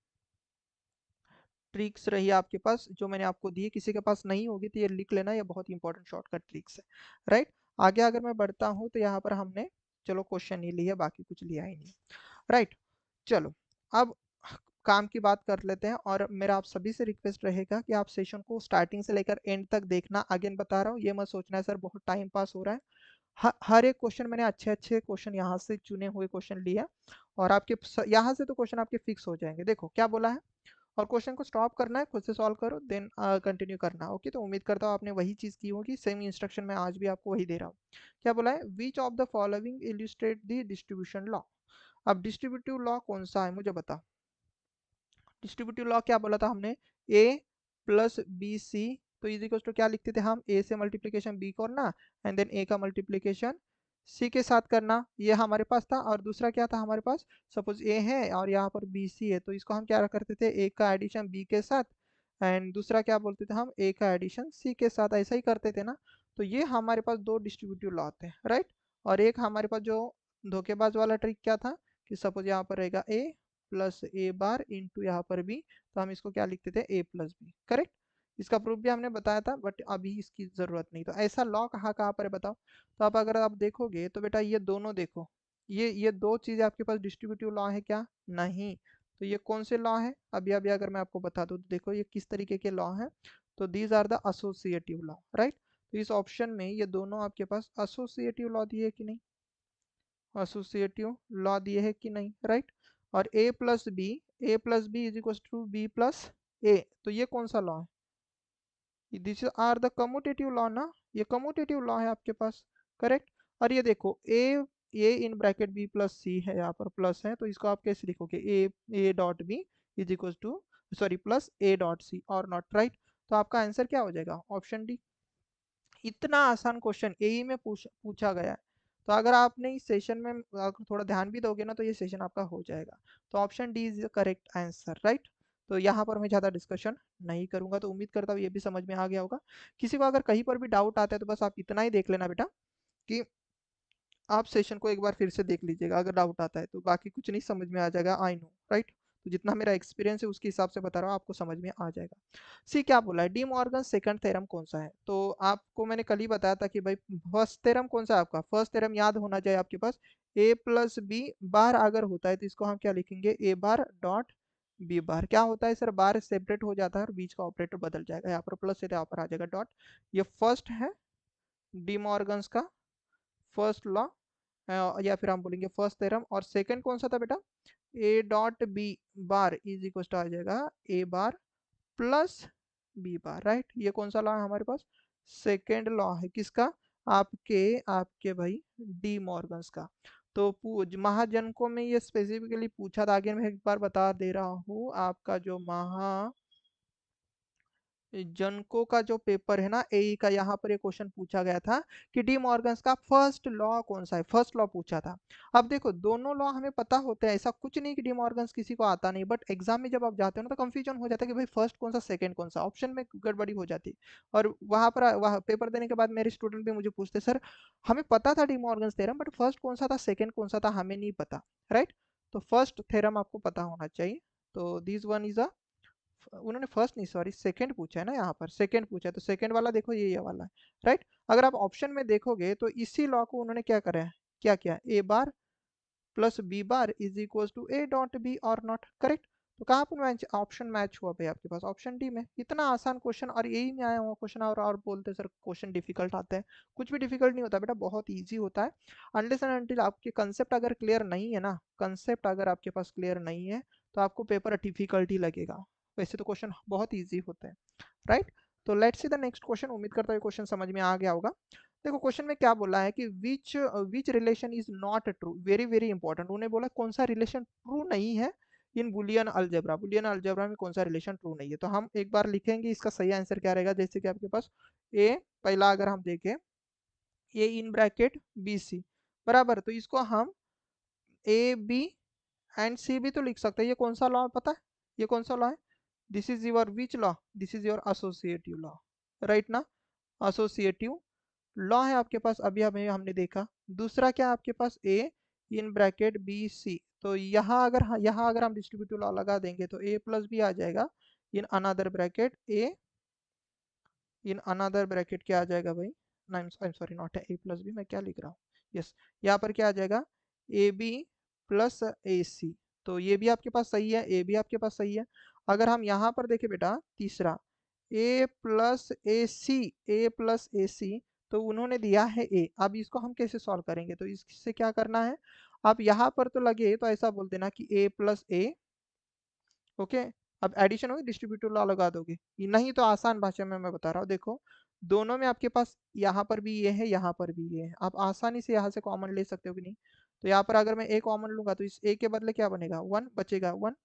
ट्रिक्स रही आपके पास जो मैंने आपको दी है। किसी के पास नहीं होगी तो ये लिख लेना, ये बहुत इंपॉर्टेंट शॉर्टकट ट्रिक्स है। राइट, आगे अगर मैं बढ़ता हूँ तो यहाँ पर हमने चलो क्वेश्चन नहीं लिया, बाकी कुछ लिया ही नहीं। राइट, चलो अब काम की बात कर लेते हैं, और मेरा आप सभी से रिक्वेस्ट रहेगा कि आप सेशन को स्टार्टिंग से लेकर एंड तक देखना। अगेन बता रहा हूँ, ये मत सोचना है सर बहुत टाइम पास हो रहा है। हर एक क्वेश्चन मैंने अच्छे अच्छे क्वेश्चन यहाँ से चुने हुए क्वेश्चन लिया, और आपके यहाँ से तो क्वेश्चन आपके फिक्स हो जाएंगे। देखो क्या बोला है, और क्वेश्चन को स्टॉप करना है, खुद से सॉल्व करो, देन कंटिन्यू करना। ओके, तो उम्मीद करता हूँ आपने वही चीज़ की होगी, सेम इंस्ट्रक्शन मैं आज भी आपको वही दे रहा हूँ। क्या बोला है, विच of the following illustrate the distribution law. अब डिस्ट्रीब्यूटिव लॉ कौन सा है मुझे बता। डिस्ट्रीब्यूटिव लॉ क्या बोला था हमने, ए प्लस बी सी, तो इज इक्वल टू क्या लिखते थे हम, ए से मल्टीप्लीकेशन बी करना, एंड देन ए का मल्टीप्लीकेशन सी के साथ करना, ये हमारे पास था। और दूसरा क्या था हमारे पास, सपोज ए है और यहाँ पर बी सी है, तो इसको हम क्या करते थे, ए का एडिशन बी के साथ, एंड दूसरा क्या बोलते थे हम, ए का एडिशन सी के साथ, ऐसा ही करते थे ना। तो ये हमारे पास दो डिस्ट्रीब्यूटिव लॉ थे, राइट। और एक हमारे पास जो धोखेबाज वाला ट्रिक क्या था, कि सपोज यहाँ पर रहेगा ए प्लस ए बार इंटू यहाँ पर बी, तो हम इसको क्या लिखते थे, ए प्लस बी, करेक्ट। इसका प्रूफ भी हमने बताया था, बट अभी इसकी ज़रूरत नहीं। तो ऐसा लॉ कहाँ कहाँ पर है बताओ। तो आप अगर आप देखोगे तो बेटा ये दोनों देखो, ये दो चीज़ें आपके पास डिस्ट्रीब्यूटिव लॉ है क्या, नहीं। तो ये कौन से लॉ है, अभी अभी अगर मैं आपको बता दूँ तो देखो ये किस तरीके के लॉ हैं। तो these are the associative law, right. तो इस ऑप्शन में ये दोनों आपके पास एसोसिएटिव लॉ दिए कि नहीं, एसोसिएटिव लॉ दिए है कि नहीं, राइट। और A plus B is equal to B plus A, तो ये कौन सा लॉ है, this are the commutative law ना, ये कम्यूटेटिव लॉ है आपके पास, करेक्ट। और ये देखो ए इन ब्रैकेट बी प्लस सी है, यहाँ पर प्लस है, तो इसको आप कैसे लिखोगे, A dot B is equal to sorry plus A dot C और नॉट, राइट। तो आपका आंसर क्या हो जाएगा, ऑप्शन डी। इतना आसान क्वेश्चन एई में पूछा गया है, तो अगर आपने इस सेशन में अगर थोड़ा ध्यान भी दोगे ना तो ये सेशन आपका हो जाएगा। तो option D is the correct answer, right. तो यहाँ पर मैं ज़्यादा डिस्कशन नहीं करूंगा, तो उम्मीद करता हूँ ये भी समझ में आ गया होगा। किसी को अगर कहीं पर भी डाउट आता है तो बस आप इतना ही देख लेना बेटा, कि आप सेशन को एक बार फिर से देख लीजिएगा, अगर डाउट आता है तो बाकी कुछ नहीं समझ में आ जाएगा, आई नो, राइट। तो जितना मेरा एक्सपीरियंस है उसके हिसाब से बता रहा हूँ, आपको समझ में आ जाएगा। सी क्या बोला है, डी मॉर्गन सेकंड थ्योरम कौन सा है, तो आपको मैंने कल ही बताया था कि भाई फर्स्ट थ्योरम कौन सा है आपका, फर्स्ट थ्योरम याद होना चाहिए आपके पास, ए प्लस बी बार अगर होता है तो इसको हम क्या लिखेंगे, ए बार डॉट बी बार। क्या होता है सर, बार सेपरेट हो जाता है और बीच का ऑपरेटर बदल जाएगा, यहाँ पर प्लस है यहाँ पर आ जाएगा डॉट। ये फर्स्ट है डी मॉर्गन्स का फर्स्ट लॉ, या फिर हम बोलेंगे फर्स्ट थ्योरम। और सेकंड कौन सा था बेटा, A dot B bar is equal to आ जाएगा A bar plus B bar, right. ये कौन सा लॉ है हमारे पास, सेकंड लॉ है किसका, आपके आपके भाई डी मॉर्गन्स का। तो महाजनकों में ये स्पेसिफिकली पूछा था, आगे मैं एक बार बता दे रहा हूँ, आपका जो जनको का जो पेपर है ना एई का, यहाँ पर ये क्वेश्चन पूछा गया था कि डी मॉर्गन्स का फर्स्ट लॉ कौन सा है, फर्स्ट लॉ पूछा था। अब देखो दोनों लॉ हमें पता होते हैं, ऐसा कुछ नहीं कि डी मॉर्गन्स किसी को आता नहीं, बट एग्जाम में जब आप जाते हो ना तो कंफ्यूजन हो जाता है कि भाई फर्स्ट कौन सा सेकंड कौन सा, ऑप्शन में गड़बड़ी हो जाती। और वहां पर वहाँ पेपर देने के बाद मेरे स्टूडेंट भी मुझे पूछते सर हमें पता था D Morgan's theorem but first कौन सा था सेकेंड कौन सा था हमें नहीं पता, राइट। तो फर्स्ट थ्योरम आपको पता होना चाहिए। तो दिस वन इज अ, उन्होंने फर्स्ट नहीं सॉरी सेकंड पूछा है ना, यहाँ पर सेकंड पूछा है तो सेकंड वाला देखो ये वाला है, राइट। अगर आप ऑप्शन में देखोगे तो इसी लॉ को उन्होंने क्या करा है, क्या किया, A bar plus B bar is equal to A dot B और नॉट, करेक्ट। तो कहाँ पर मैच ऑप्शन मैच हुआ भाई आपके पास, ऑप्शन डी में। इतना आसान क्वेश्चन और यही में आया हुआ क्वेश्चन, और बोलते सर क्वेश्चन डिफिकल्ट आते हैं, कुछ भी डिफिकल्ट नहीं होता बेटा, बहुत इजी होता है। अनलेस एंड अनटिल आपके कंसेप्ट अगर क्लियर नहीं है ना, कंसेप्ट अगर आपके पास क्लियर नहीं है तो आपको पेपर डिफिकल्ट ही लगेगा। वैसे तो क्वेश्चन बहुत ईजी होते हैं, राइट। तो let's see the next question, उम्मीद करता हूँ क्वेश्चन समझ में आ गया होगा। देखो क्वेश्चन में क्या बोला है कि which relation is not true, very very important. उन्हें बोला कौन सा रिलेशन ट्रू नहीं है in Boolean algebra, Boolean algebra में कौन सा रिलेशन ट्रू नहीं है। तो हम एक बार लिखेंगे इसका सही आंसर क्या रहेगा, जैसे कि आपके पास ए, पहला अगर हम देखें ए इन ब्रैकेट बी सी बराबर, तो इसको हम ए बी एंड सी भी तो लिख सकते हैं। ये कौन सा लॉ है पता है, ये कौन सा लॉ है, this is your which law, this is your associative law, right ना। एसोसिएटिव लॉ है आपके पास, अभी हमें हमने देखा। दूसरा क्या है आपके पास, ए इन ब्रैकेट बी सी, तो यहाँ अगर हम डिस्ट्रीब्यूटिव लॉ लगा देंगे तो ए प्लस बी आ जाएगा in another bracket A, in another bracket क्या आ जाएगा भाई, I am sorry not A plus B, मैं क्या लिख रहा हूँ, यस, यहाँ पर क्या आ जाएगा ए बी प्लस ए सी। तो ये भी आपके पास सही है, ए भी आपके पास सही है। अगर हम यहाँ पर देखें बेटा तीसरा ए plus A C, A plus A सी, तो उन्होंने दिया है ए। अब इसको हम कैसे सॉल्व करेंगे, तो इससे क्या करना है, आप यहाँ पर तो लगे तो ऐसा बोल देना कि ए प्लस ए, ओके। अब एडिशन होगी डिस्ट्रीब्यूटिव लॉ लगा दोगे, ये नहीं तो आसान भाषा में मैं बता रहा हूँ, देखो दोनों में आपके पास यहाँ पर भी ये है यहाँ पर भी ये है, आप आसानी से यहाँ से कॉमन ले सकते हो कि नहीं। तो यहाँ पर अगर मैं ए कॉमन लूंगा तो इस ए के बदले क्या बनेगा, वन बचेगा वन,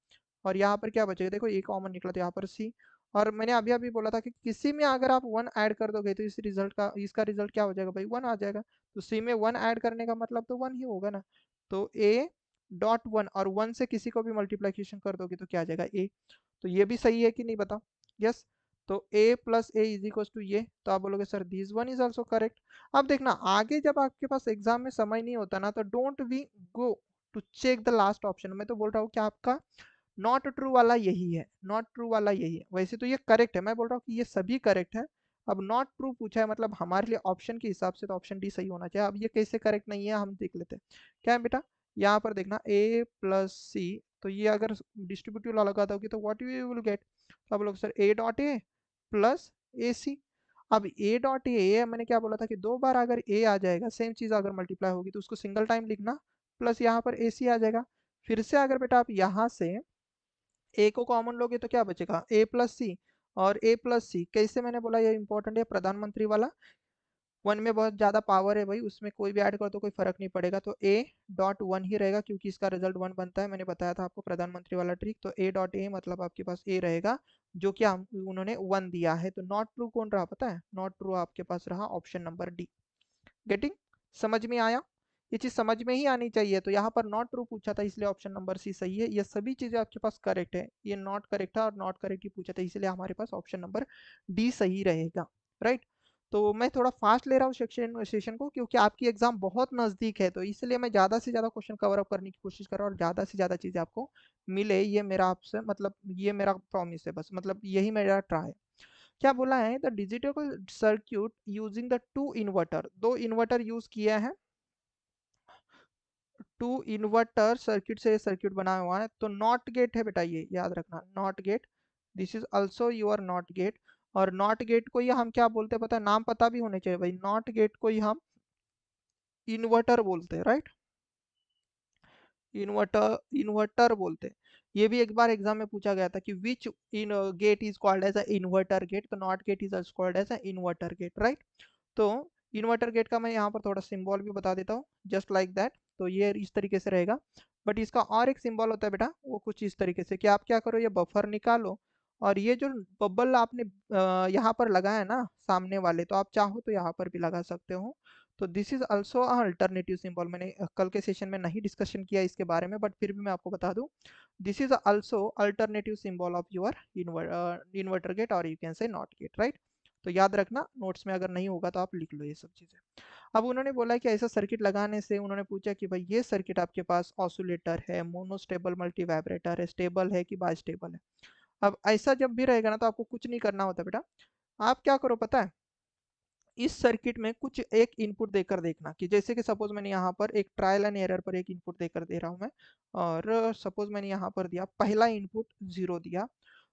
और यहाँ पर क्या बचेगा, देखो ए कॉमन निकला तो यहाँ पर सी। और मैंने अभी अभी बोला था कि किसी में अगर आप वन ऐड कर दोगे तो इस रिजल्ट का, इसका रिजल्ट क्या हो जाएगा भाई, वन आ जाएगा। तो सी में वन ऐड करने का मतलब तो वन ही होगा ना। तो ए डॉट वन, और वन से किसी को भी मल्टीप्लीकेशन कर दोगे तो क्या आ जाएगा ए। तो ये भी सही है कि नहीं बताओ, यस। तो A plus A is equal to ये, तो आप बोलोगे sir this one is also correct. अब देखना आगे जब आपके पास एग्जाम में समय नहीं होता ना, तो don't we go to check the last option. मैं तो बोल रहा हूँ कि आपका नॉट ट्रू वाला यही है, नॉट ट्रू वाला यही है। वैसे तो ये करेक्ट है, मैं बोल रहा हूँ कि ये सभी करेक्ट है। अब नॉट ट्रू पूछा है मतलब हमारे लिए ऑप्शन के हिसाब से तो ऑप्शन डी सही होना चाहिए। अब ये कैसे करेक्ट नहीं है हम देख लेते हैं। क्या है बेटा, यहाँ पर देखना ए प्लस सी, तो ये अगर डिस्ट्रीब्यूटिव लॉ लगा दोगे तो व्हाट यू विल गेट, तो आप लोग sir A dot A plus A C. अब ए डॉट ए, मैंने क्या बोला था कि दो बार अगर ए आ जाएगा सेम चीज अगर मल्टीप्लाई होगी तो उसको सिंगल टाइम लिखना, प्लस यहाँ पर ए सी आ जाएगा। फिर से अगर बेटा आप यहाँ से ए को कॉमन लोगे तो क्या बचेगा, ए प्लस सी, और ए प्लस सी कैसे, मैंने बोला ये इंपॉर्टेंट है प्रधानमंत्री वाला, वन में बहुत ज्यादा पावर है भाई, उसमें कोई भी ऐड कर तो कोई फर्क नहीं पड़ेगा। तो ए डॉट वन ही रहेगा क्योंकि इसका रिजल्ट वन बनता है, मैंने बताया था आपको प्रधानमंत्री वाला ट्रिक। तो ए डॉट ए मतलब आपके पास ए रहेगा जो कि हम उन्होंने वन दिया है। तो नॉट ट्रू कौन रहा पता है, नॉट ट्रू आपके पास रहा ऑप्शन नंबर डी। गेटिंग, समझ में आया, ये चीज समझ में ही आनी चाहिए। तो यहाँ पर नॉट ट्रू पूछा था इसलिए ऑप्शन नंबर सी सही है। ये सभी चीजें आपके पास करेक्ट है, ये नॉट करेक्ट था और नॉट करेक्ट ही पूछा था, इसलिए हमारे पास ऑप्शन नंबर डी सही रहेगा, राइट। तो मैं थोड़ा फास्ट ले रहा हूँ सेशन को क्योंकि आपकी एग्जाम बहुत नजदीक है, तो इसलिए मैं ज्यादा से ज्यादा क्वेश्चन कवर अप करने की कोशिश कर रहा हूँ और ज्यादा से ज्यादा चीजें आपको मिले, ये मेरा आपसे मतलब ये मेरा प्रॉमिस है, बस मतलब यही मेरा ट्राई है। क्या बोला है, the digital circuit using the two inverter, दो इन्वर्टर यूज किया है, टू इन्वर्टर सर्किट से सर्किट बनाया हुआ है। तो नॉट गेट है बेटा, ये याद रखना not gate, this is also your not gate. और नॉट गेट को ही हम क्या बोलते हैं पता है, नाम पता भी होने चाहिए भाई, नॉट गेट को ही हम इन्वर्टर बोलते हैं, राइट, इन्वर्टर इन्वर्टर बोलते हैं। ये भी एक बार एग्जाम में पूछा गया था कि which in gate is called as a inverter gate, तो not gate is also called as a inverter gate, right. तो इन्वर्टर गेट का मैं यहाँ पर थोड़ा सिंबल भी बता देता हूँ, जस्ट लाइक दैट। तो ये इस तरीके से रहेगा, बट इसका और एक सिंबल होता है बेटा, वो कुछ इस तरीके से कि आप क्या करो, ये बफर निकालो और ये जो बबल आपने यहाँ पर लगाया ना सामने वाले, तो आप चाहो तो यहाँ पर भी लगा सकते हो। तो this is also alternative symbol. मैंने कल के सेशन में नहीं डिस्कशन किया इसके बारे में, बट फिर भी मैं आपको बता दूं, this is also alternative symbol of your inverter gate, और you can say not gate, right. तो याद रखना, नोट्स में अगर नहीं होगा तो आप लिख लो ये सब चीज़ें। अब उन्होंने बोला कि ऐसा सर्किट लगाने से, उन्होंने पूछा कि भाई ये सर्किट आपके पास ऑसिलेटर है, मोनोस्टेबल मल्टी वाइब्रेटर है, स्टेबल है कि बाइस्टेबल है। अब ऐसा जब भी रहेगा ना, तो आपको कुछ नहीं करना होता बेटा। आप क्या करो पता है, इस सर्किट में कुछ एक इनपुट देकर देखना, कि जैसे कि सपोज मैंने यहाँ पर एक ट्रायल एंड एरर पर एक इनपुट देकर दे रहा हूँ मैं, और सपोज मैंने यहाँ पर दिया पहला इनपुट 0 दिया।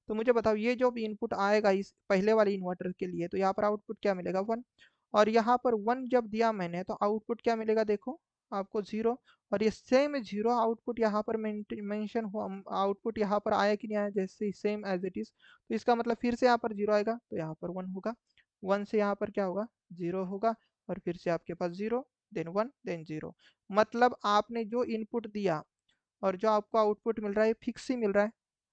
तो मुझे बताओ, ये जो भी इनपुट आएगा इस पहले वाले इन्वर्टर के लिए, तो यहाँ पर आउटपुट क्या मिलेगा, 1। और यहाँ पर 1 जब दिया मैंने, तो आउटपुट क्या मिलेगा देखो आपको, 0। और ये सेम 0 आउटपुट यहाँ पर मेंशन हुआ, आउटपुट यहाँ पर आया कि नहीं आया, जैसे सेम एज इट इज। तो इसका मतलब फिर से यहाँ पर 0 आएगा, तो यहाँ पर 1 होगा। 1 से यहाँ पर क्या होगा, 0 होगा। और फिर से आपके पास 0, देन 1, देन 0। मतलब आपने जो इनपुट दिया और जो आपको आउटपुट मिल रहा है फिक्स ही मिल रहा है।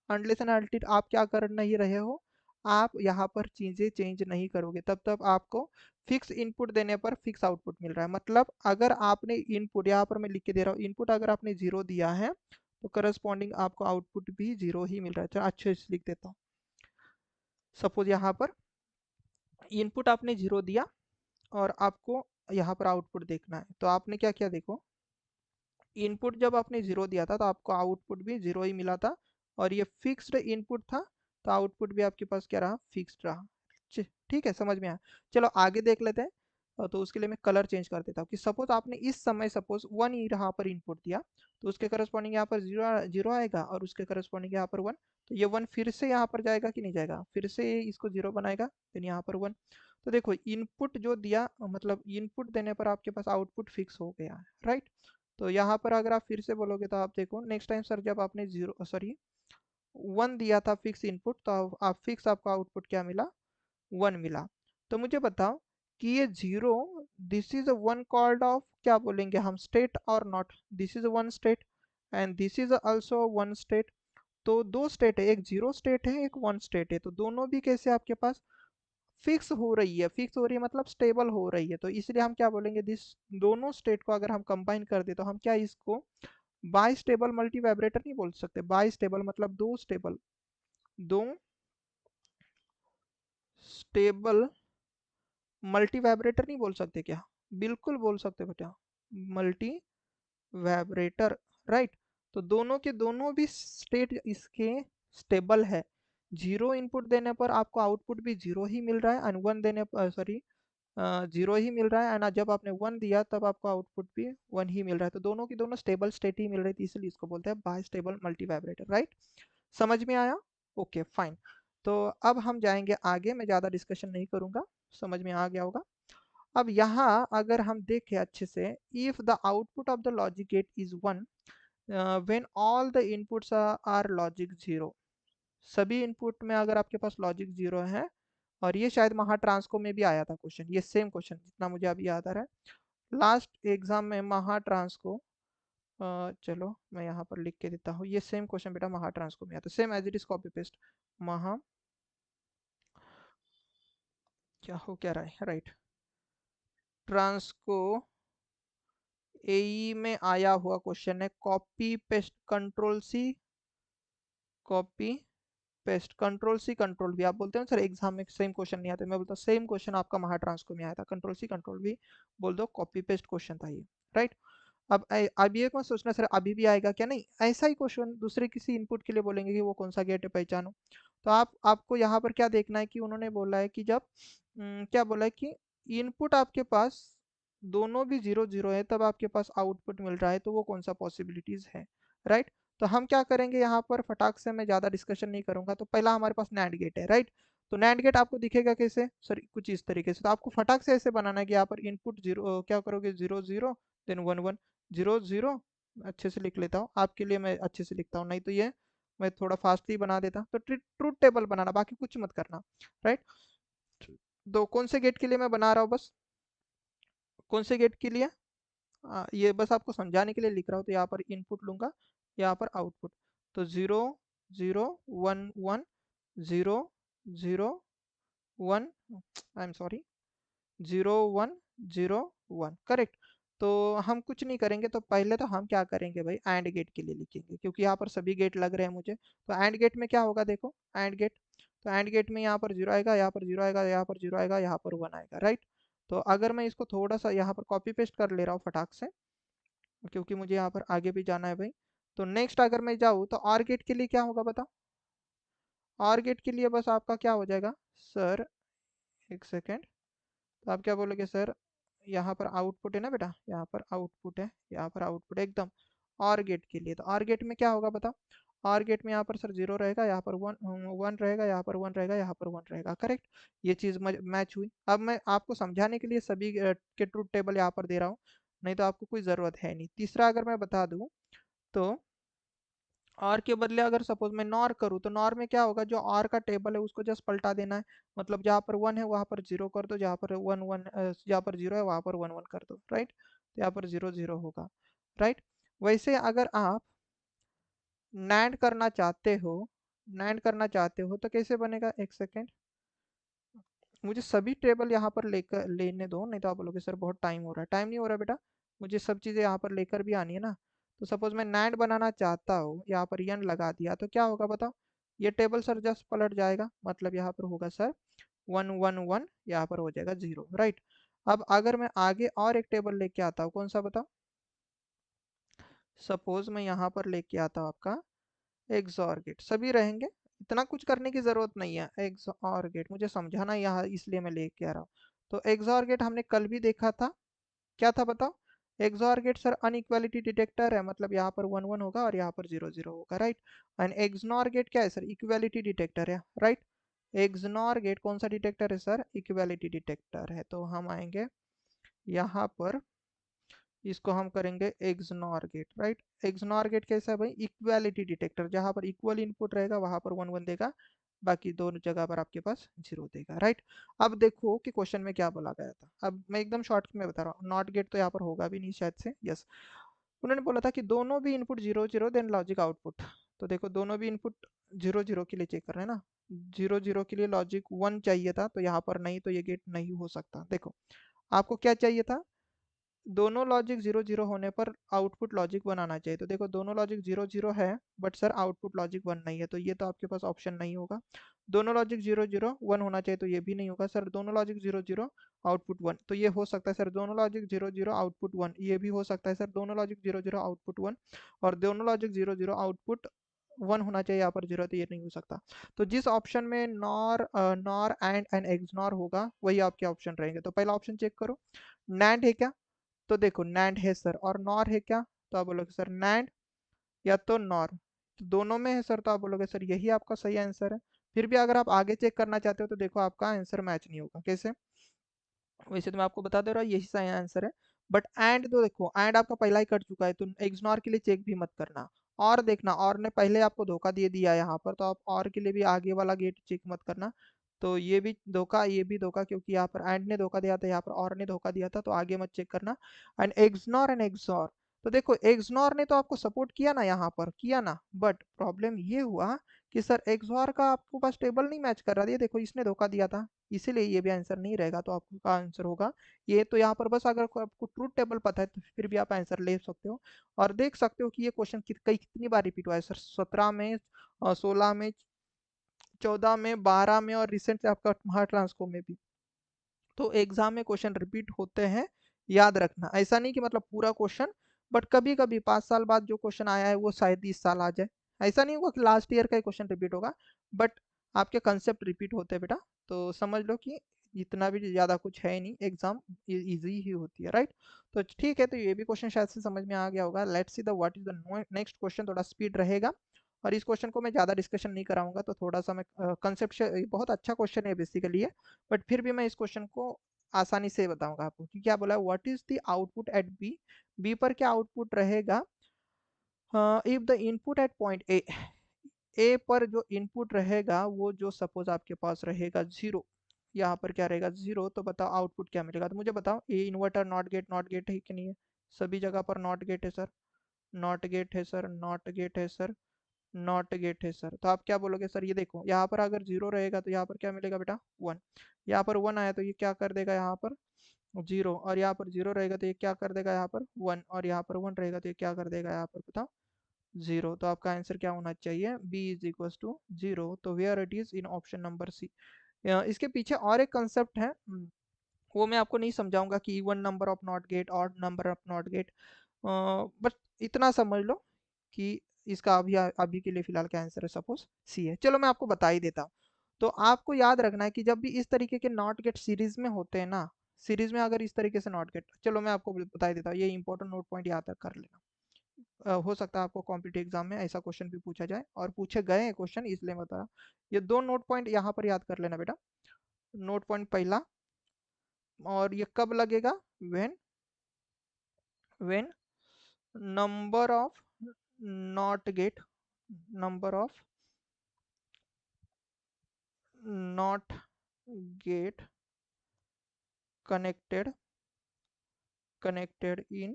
अनलेस एंड अनटिल आप क्या कर नहीं रहे हो, आप यहाँ पर चीज़ें चेंज नहीं करोगे, तब तक आपको फिक्स इनपुट देने पर फिक्स आउटपुट मिल रहा है। मतलब अगर आपने इनपुट, यहाँ पर मैं लिख के दे रहा हूँ, इनपुट अगर आपने 0 दिया है, तो करस्पॉन्डिंग आपको आउटपुट भी 0 ही मिल रहा है। चलो अच्छे से लिख देता हूँ। सपोज यहाँ पर इनपुट आपने 0 दिया और आपको यहाँ पर आउटपुट देखना है, तो आपने क्या किया देखो, इनपुट जब आपने 0 दिया था तो आपको आउटपुट भी 0 ही मिला था। और ये फिक्स्ड इनपुट था, तो आउटपुट भी आपके पास क्या रहा, फिक्स्ड रहा। ठीक है, समझ में आया। चलो आगे देख लेते हैं। तो उसके लिए मैं कलर चेंज कर देता हूँ, कि सपोज आपने इस समय सपोज 1 यहाँ पर इनपुट दिया, तो उसके करस्पॉन्डिंग यहाँ पर 0 आएगा, और उसके करस्पॉन्डिंग यहाँ पर 1। तो ये 1 फिर से यहाँ पर जाएगा कि नहीं जाएगा, फिर से इसको 0 बनाएगा, देन यहाँ पर 1। तो देखो इनपुट जो दिया, मतलब इनपुट देने पर आपके पास आउटपुट फिक्स हो गया है, राइट। तो यहाँ पर अगर आप फिर से बोलोगे, तो आप देखो नेक्स्ट टाइम सर जब आपने 1 दिया था फिक्स इनपुट, तो आप फिक्स आपको आउटपुट क्या मिला, 1 मिला। तो मुझे बताओ कि ये 0, this is one called off, क्या बोलेंगे हम, स्टेट और not. This is one state and this is also one state. तो दो स्टेट है, एक 0 स्टेट है, एक 1 स्टेट है। तो दोनों भी कैसे आपके पास फिक्स हो रही है, फिक्स हो रही है मतलब स्टेबल हो रही है। तो इसलिए हम क्या बोलेंगे, दिस दोनों स्टेट को अगर हम कंबाइन कर दे, तो हम क्या इसको बाई स्टेबल मल्टी वाइब्रेटर नहीं बोल सकते। बाई स्टेबल मतलब दो स्टेबल, दो स्टेबल मल्टी वाइब्रेटर नहीं बोल सकते क्या, बिल्कुल बोल सकते बेटा, मल्टी वाइब्रेटर, राइट। तो दोनों के दोनों भी स्टेट इसके स्टेबल है। 0 इनपुट देने पर आपको आउटपुट भी 0 ही मिल रहा है, एंड 1 देने पर, सॉरी, 0 ही मिल रहा है, एंड जब आपने 1 दिया तब आपको आउटपुट भी 1 ही मिल रहा है। तो दोनों की दोनों स्टेबल स्टेट ही मिल रही थी, इसलिए इसको बोलते हैं by stable multi vibrator, right. समझ में आया, ओके फाइन। तो अब हम जाएंगे आगे, मैं ज़्यादा डिस्कशन नहीं करूंगा, समझ में आ गया होगा। अब यहाँ अगर हम देखें अच्छे से, if the output of the logic gate is 1 when all the inputs are logic 0। सभी इनपुट में अगर आपके पास लॉजिक 0 है, और ये शायद महाट्रांसको में भी आया था क्वेश्चन, ये सेम क्वेश्चन जितना मुझे अभी याद आ रहा है, लास्ट एग्जाम में महाट्रांसको, चलो मैं यहाँ पर लिख के देता हूँ, ये सेम क्वेश्चन बेटा महाट्रांसको में आता है, same as it is copy paste. महा क्या हो क्या रहा है, राइट, ट्रांसको एई में आया हुआ क्वेश्चन है, copy paste control C, copy paste control C control V. आप बोलते हैं सर एग्जाम में सेम क्वेश्चन नहीं आता, मैं बोलता हूँ सेम क्वेश्चन आपका महाट्रांसको में आया था, कंट्रोल सी कंट्रोल वी बोल दो, कॉपी पेस्ट क्वेश्चन था ये, राइट। अब ये मत सोचना सर अभी भी आएगा क्या, नहीं, ऐसा ही क्वेश्चन दूसरे किसी इनपुट के लिए बोलेंगे कि वो कौन सा गेट है पहचानो। तो आपको यहाँ पर क्या देखना है, कि उन्होंने बोला है कि जब क्या बोला है कि इनपुट आपके पास दोनों भी 0 0 है, तब आपके पास आउटपुट मिल रहा है, तो वो कौन सा पॉसिबिलिटीज है, राइट। तो हम क्या करेंगे यहाँ पर, फटाक से, मैं ज़्यादा डिस्कशन नहीं करूंगा। तो पहला हमारे पास नैंड गेट है, राइट। तो नैंड गेट आपको दिखेगा कैसे सर, कुछ इस तरीके से। तो आपको फटाक से ऐसे बनाना है कि यहाँ पर इनपुट 0, क्या करोगे, 0 0 देन 1 1, 0 0। अच्छे से लिख लेता हूँ आपके लिए, मैं अच्छे से लिखता हूँ, नहीं तो ये मैं थोड़ा फास्ट ही बना देता। तो ट्रूथ टेबल बनाना, बाकी कुछ मत करना, राइट। दो कौन से गेट के लिए मैं बना रहा हूँ, बस कौन से गेट के लिए, ये बस आपको समझाने के लिए लिख रहा हूँ। तो यहाँ पर इनपुट लूंगा, यहाँ पर आउटपुट। तो 0 0 1 1, 0 0 1, आई एम सॉरी, 0 1 0 1, करेक्ट। तो हम कुछ नहीं करेंगे, तो पहले तो हम क्या करेंगे भाई, एंड गेट के लिए लिखेंगे, क्योंकि यहाँ पर सभी गेट लग रहे हैं मुझे। तो एंड गेट में क्या होगा, देखो एंड गेट, तो एंड गेट में यहाँ पर जीरो आएगा, यहाँ पर जीरो आएगा, यहाँ पर जीरो आएगा, यहाँ पर वन आएगा, राइट। तो अगर मैं इसको थोड़ा सा यहाँ पर कॉपी पेस्ट कर ले रहा हूँ फटाक से, क्योंकि मुझे यहाँ पर आगे भी जाना है भाई। तो नेक्स्ट अगर मैं जाऊँ तो आर गेट के लिए क्या होगा बताओ। आर गेट के लिए बस आपका क्या हो जाएगा सर, एक सेकेंड। तो आप क्या बोलोगे सर, यहाँ पर आउटपुट है ना बेटा, यहाँ पर आउटपुट है, यहाँ पर आउटपुट है एकदम। और गेट के लिए तो और गेट में क्या होगा बताओ। और गेट में यहाँ पर सर जीरो रहेगा, यहाँ पर वन वन रहेगा, यहाँ पर वन रहेगा, यहाँ पर वन रहेगा, करेक्ट। ये चीज़ मैच हुई। अब मैं आपको समझाने के लिए सभी के ट्रूथ टेबल यहाँ पर दे रहा हूँ, नहीं तो आपको कोई ज़रूरत है नहीं। तीसरा अगर मैं बता दूँ तो और के बदले अगर सपोज मैं नॉर करूँ, तो नॉर में क्या होगा, जो और का टेबल है उसको जस्ट पलटा देना है। मतलब जहाँ पर वन है वहाँ पर जीरो कर दो, जहाँ पर वन वन जहाँ पर जीरो है वहाँ पर वन वन कर दो, राइट। तो यहाँ पर जीरो जीरो होगा, राइट। वैसे अगर आप नैंड करना चाहते हो, नैंड करना चाहते हो तो कैसे बनेगा, एक सेकेंड। मुझे सभी टेबल यहाँ पर लेकर लेने दो, नहीं तो आप बोलोगे सर बहुत टाइम हो रहा है। टाइम नहीं हो रहा बेटा, मुझे सब चीज़ें यहाँ पर लेकर भी आनी है ना। तो सपोज मैं नैंड बनाना चाहता हूँ, यहाँ पर यन लगा दिया तो क्या होगा बताओ। ये टेबल सर जस्ट पलट जाएगा, मतलब यहाँ पर होगा सर वन वन वन, यहाँ पर हो जाएगा जीरो, राइट। अब अगर मैं आगे और एक टेबल लेके आता हूँ, कौन सा बताओ। सपोज मैं यहाँ पर लेके आता हूँ आपका एक्सॉर गेट, सभी रहेंगे, इतना कुछ करने की जरूरत नहीं है। एक्सॉर गेट मुझे समझाना यहाँ इसलिए मैं लेके आ रहा हूँ। तो एक्सॉर गेट हमने कल भी देखा था, क्या था बताओ। XOR gate sir inequality detector है, मतलब यहाँ पर वन वन होगा और यहाँ पर जीरो जीरो होगा, राइट। एंड एक्सनॉर गेट क्या है सर, इक्वालिटी डिटेक्टर है, राइट। एक्सनॉर गेट कौन सा डिटेक्टर है सर, इक्वालिटी डिटेक्टर है। तो हम आएंगे यहाँ पर, इसको हम करेंगे XNOR gate, right. XNOR gate कैसा है भाई, इक्वालिटी डिटेक्टर, जहां पर इक्वल इनपुट रहेगा वहां पर वन वन देगा, बाकी दोनों जगह पर आपके पास जीरो देगा, राइट। अब देखो कि क्वेश्चन में क्या बोला गया था, अब मैं एकदम शॉर्ट में बता रहा हूँ। नॉट गेट तो यहाँ पर होगा भी नहीं शायद से, यस। उन्होंने बोला था कि दोनों भी input zero zero then logic output. तो देखो दोनों भी इनपुट जीरो जीरो के लिए चेक कर रहे हैं ना, जीरो जीरो के लिए लॉजिक वन चाहिए था, तो यहाँ पर नहीं, तो ये गेट नहीं हो सकता। देखो आपको क्या चाहिए था, दोनों लॉजिक जीरो जीरो होने पर आउटपुट लॉजिक वन आना चाहिए। तो देखो दोनों लॉजिक जीरो जीरो है, but sir output logic one नहीं है, तो ये तो आपके पास ऑप्शन नहीं होगा। दोनों लॉजिक जीरो जीरो वन होना चाहिए, तो ये भी नहीं होगा सर। दोनों logic zero zero output one, तो ये हो सकता है सर। दोनों logic zero zero output one, ये भी हो सकता है सर। दोनों logic zero zero output one, और दोनों logic zero zero output one होना चाहिए, यहाँ पर जीरो, तो ये नहीं हो सकता। तो जिस ऑप्शन में नॉर नॉर एंड एक्सनॉर होगा वही आपके ऑप्शन रहेंगे। तो पहला ऑप्शन चेक करो, नैंड है क्या। तो देखो नैंड है सर, और नॉर है क्या, तो आप बोलोगे सर नैंड या तो नॉर, तो दोनों में है सर, तो आप बोलोगे सर यही आपका सही आंसर है। फिर भी अगर आप आगे चेक करना चाहते हो तो देखो आपका आंसर मैच नहीं होगा, कैसे। वैसे तो मैं आपको बता दे रहा हूँ यही सही आंसर है, बट एंड तो देखो एंड आपका पहला ही कट चुका है, तो एक्सनॉर के लिए चेक भी मत करना। और देखना, और ने पहले आपको धोखा दे दिया यहाँ पर, तो आप और के लिए भी आगे वाला गेट चेक मत करना। तो ये भी धोखा, ये भी धोखा, क्योंकि यहाँ पर एंड ने धोखा दिया था, यहाँ पर और ने धोखा दिया था, तो आगे मत चेक करना। एंड एक्सनॉर, तो देखो एक्सनॉर ने तो आपको सपोर्ट किया ना, यहाँ पर किया ना, बट प्रॉब्लम ये हुआ कि सर एक्सनॉर का आपको पास टेबल नहीं मैच कर रहा था। ये देखो इसने धोखा दिया था, इसीलिए ये भी आंसर नहीं रहेगा, तो आपका आंसर होगा ये। तो यहाँ पर बस अगर आपको ट्रूथ टेबल पता है तो फिर भी आप आंसर ले सकते हो। और देख सकते हो कि ये क्वेश्चन कितनी बार रिपीट हुआ है सर, 17 में, 16 में, 14 में, 12 में, और रिसेंट आपका महाट्रांसको में भी। तो एग्जाम में क्वेश्चन रिपीट होते हैं, याद रखना। ऐसा नहीं कि मतलब पूरा क्वेश्चन, बट कभी कभी 5 साल बाद जो क्वेश्चन आया है वो शायद इस साल आ जाए। ऐसा नहीं होगा कि लास्ट ईयर का ही क्वेश्चन रिपीट होगा, बट आपके कंसेप्ट रिपीट होते हैं बेटा। तो समझ लो कि इतना भी ज़्यादा कुछ है नहीं, एग्जाम इजी ही होती है, राइट। तो ठीक है, तो ये भी क्वेश्चन शायद से समझ में आ गया होगा। Let's see the what is the next question, थोड़ा स्पीड रहेगा। और इस क्वेश्चन को मैं ज़्यादा डिस्कशन नहीं कराऊंगा, तो थोड़ा सा मैं कंसेप्ट, बहुत अच्छा क्वेश्चन है बेसिकली है, बट फिर भी मैं इस क्वेश्चन को आसानी से बताऊंगा आपको कि क्या बोला है, what is the output at B. B पर क्या आउटपुट रहेगा, if the input at point A, A पर जो इनपुट रहेगा वो जो सपोज आपके पास रहेगा जीरो, यहाँ पर क्या रहेगा जीरो, तो बताओ आउटपुट क्या मिलेगा। तो मुझे बताओ ए इन्वर्टर नॉट गेट है कि नहीं है, सभी जगह पर नॉट गेट है सर, नॉट गेट है सर, नॉट गेट है सर, नॉट गेट है सर। तो आप क्या बोलोगे सर, ये देखो यहाँ पर अगर जीरो रहेगा तो यहाँ पर क्या मिलेगा बेटा, वन। यहाँ पर वन आया तो ये क्या कर देगा यहाँ पर जीरो, और यहाँ पर जीरो रहेगा तो ये क्या कर देगा यहाँ पर वन, और यहाँ पर वन रहेगा तो ये क्या कर देगा यहाँ पर बताओ जीरो। तो आपका आंसर क्या होना चाहिए, B is equal to zero. तो where it is in option number C. इसके पीछे और एक कंसेप्ट है, वो मैं आपको नहीं समझाऊंगा कि even number of not gate, odd number of not gate, but इतना समझ लो कि इसका अभी अभी के लिए फिलहाल क्या आंसर है, सपोज सी है। चलो मैं आपको बता ही देता हूँ। तो आपको याद रखना है कि जब भी इस तरीके के नॉट गेट सीरीज में होते हैं ना, सीरीज में अगर इस तरीके से नॉट गेट, चलो मैं आपको बता ही देता हूँ, ये इंपॉर्टेंट नोट पॉइंट याद तक कर लेना। हो सकता है आपको कॉम्पिटिटिव एग्जाम में ऐसा क्वेश्चन भी पूछा जाए, और पूछे गए हैं क्वेश्चन, इसलिए बता रहा हूँ। ये दो नोट पॉइंट यहाँ पर याद कर लेना बेटा। नोट पॉइंट पहला, और ये कब लगेगा, when when number of not gate, number of not gate connected connected in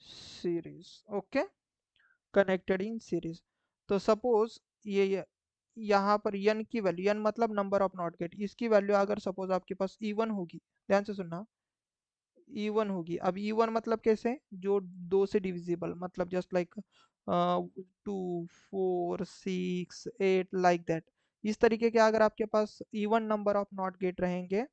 series, okay, connected in series. तो सपोज ये यहाँ पर n की वैल्यू, n मतलब नंबर ऑफ नॉट गेट, इसकी वैल्यू अगर सपोज आपके पास E1 होगी, ध्यान से सुनना, E1 होगी। अब E1 मतलब कैसे, जो दो से डिविजिबल, मतलब जस्ट लाइक 2 4 6 8 लाइक दैट। इस तरीके के अगर आपके पास even number of not gate रहेंगे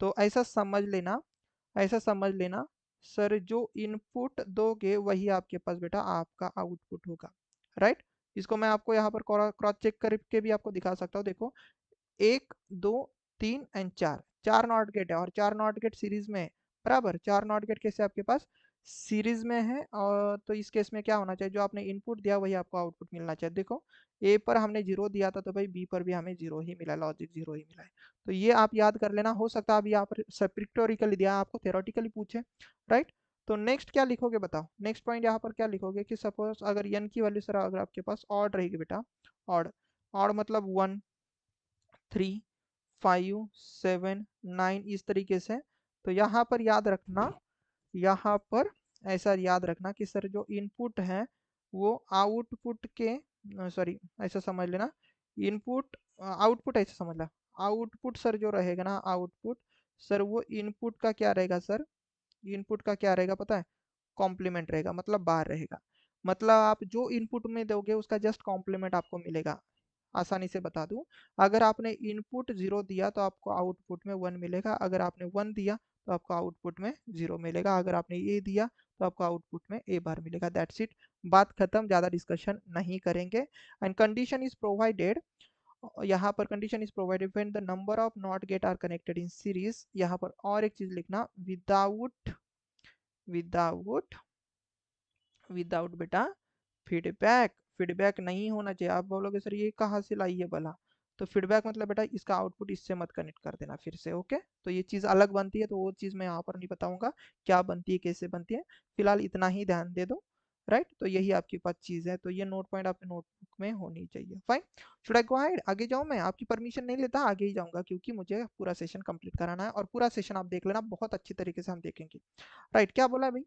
तो ऐसा समझ लेना सर, जो इनपुट दोगे वही आपके पास बेटा आपका आउटपुट होगा, राइट। इसको मैं आपको यहाँ पर क्रॉस चेक करके भी आपको दिखा सकता हूँ। देखो, एक, दो, तीन एंड चार, चार नॉट गेट है, और चार नॉट गेट सीरीज में है, बराबर। चार नॉट गेट कैसे आपके पास सीरीज में है, और तो इस केस में क्या होना चाहिए, जो आपने इनपुट दिया वही आपको आउटपुट मिलना चाहिए। देखो, ए पर हमने जीरो दिया था तो भाई बी पर भी हमें जीरो ही मिला, लॉजिक जीरो ही मिला है। तो ये आप याद कर लेना। हो सकता है अभी यहाँ पर प्रेक्टिकली दिया, आपको थ्योरेटिकली पूछे, राइट। तो नेक्स्ट क्या लिखोगे बताओ, नेक्स्ट पॉइंट यहाँ पर क्या लिखोगे कि सपोज अगर एन की वैल्यू सर अगर आपके पास ऑड रहेगी बेटा, ऑड, ऑड मतलब 1 3 5 7 9 इस तरीके से। तो यहाँ पर याद रखना, यहाँ पर ऐसा याद रखना कि सर जो इनपुट है वो आउटपुट के, सॉरी ऐसा समझ लेना, इनपुट आउटपुट ऐसा समझ ला, आउटपुट सर जो रहेगा ना, आउटपुट सर वो इनपुट का क्या रहेगा सर, इनपुट का क्या रहेगा पता है, कॉम्प्लीमेंट रहेगा, मतलब बाहर रहेगा। मतलब आप जो इनपुट में दोगे उसका जस्ट कॉम्प्लीमेंट आपको मिलेगा। आसानी से बता दूं, अगर आपने इनपुट जीरो दिया तो आपको आउटपुट में वन मिलेगा, अगर आपने वन दिया तो आपको आउटपुट में जीरो मिलेगा, अगर आपने ए दिया तो आपको आउटपुट में ए बार मिलेगा। दैट्स इट, बात खत्म, ज़्यादा डिस्कशन नहीं करेंगे। एंड कंडीशन इज प्रोवाइडेड, यहाँ पर condition is provided when the number of not gate are connected in series. यहाँ पर और एक चीज लिखना, विदाउट विदाउट विदाउट बेटा फीडबैक, फीडबैक नहीं होना चाहिए। आप बोलोगे सर ये कहाँ से लाई है भला, तो फीडबैक मतलब बेटा इसका आउटपुट इससे मत कनेक्ट कर देना फिर से, ओके। तो ये चीज़ अलग बनती है, तो वो चीज़ मैं यहाँ पर नहीं बताऊंगा क्या बनती है कैसे बनती है, फिलहाल इतना ही ध्यान दे दो, राइट। तो यही आपके पास चीज़ है, तो ये नोट पॉइंट आपके नोटबुक में होनी चाहिए। Fine, should I go ahead, आगे जाऊँ, मैं आपकी परमिशन नहीं लेता, आगे ही जाऊंगा क्योंकि मुझे पूरा सेशन कंप्लीट कराना है, और पूरा सेशन आप देख लेना, बहुत अच्छी तरीके से हम देखेंगे, राइट। क्या बोला है भाई,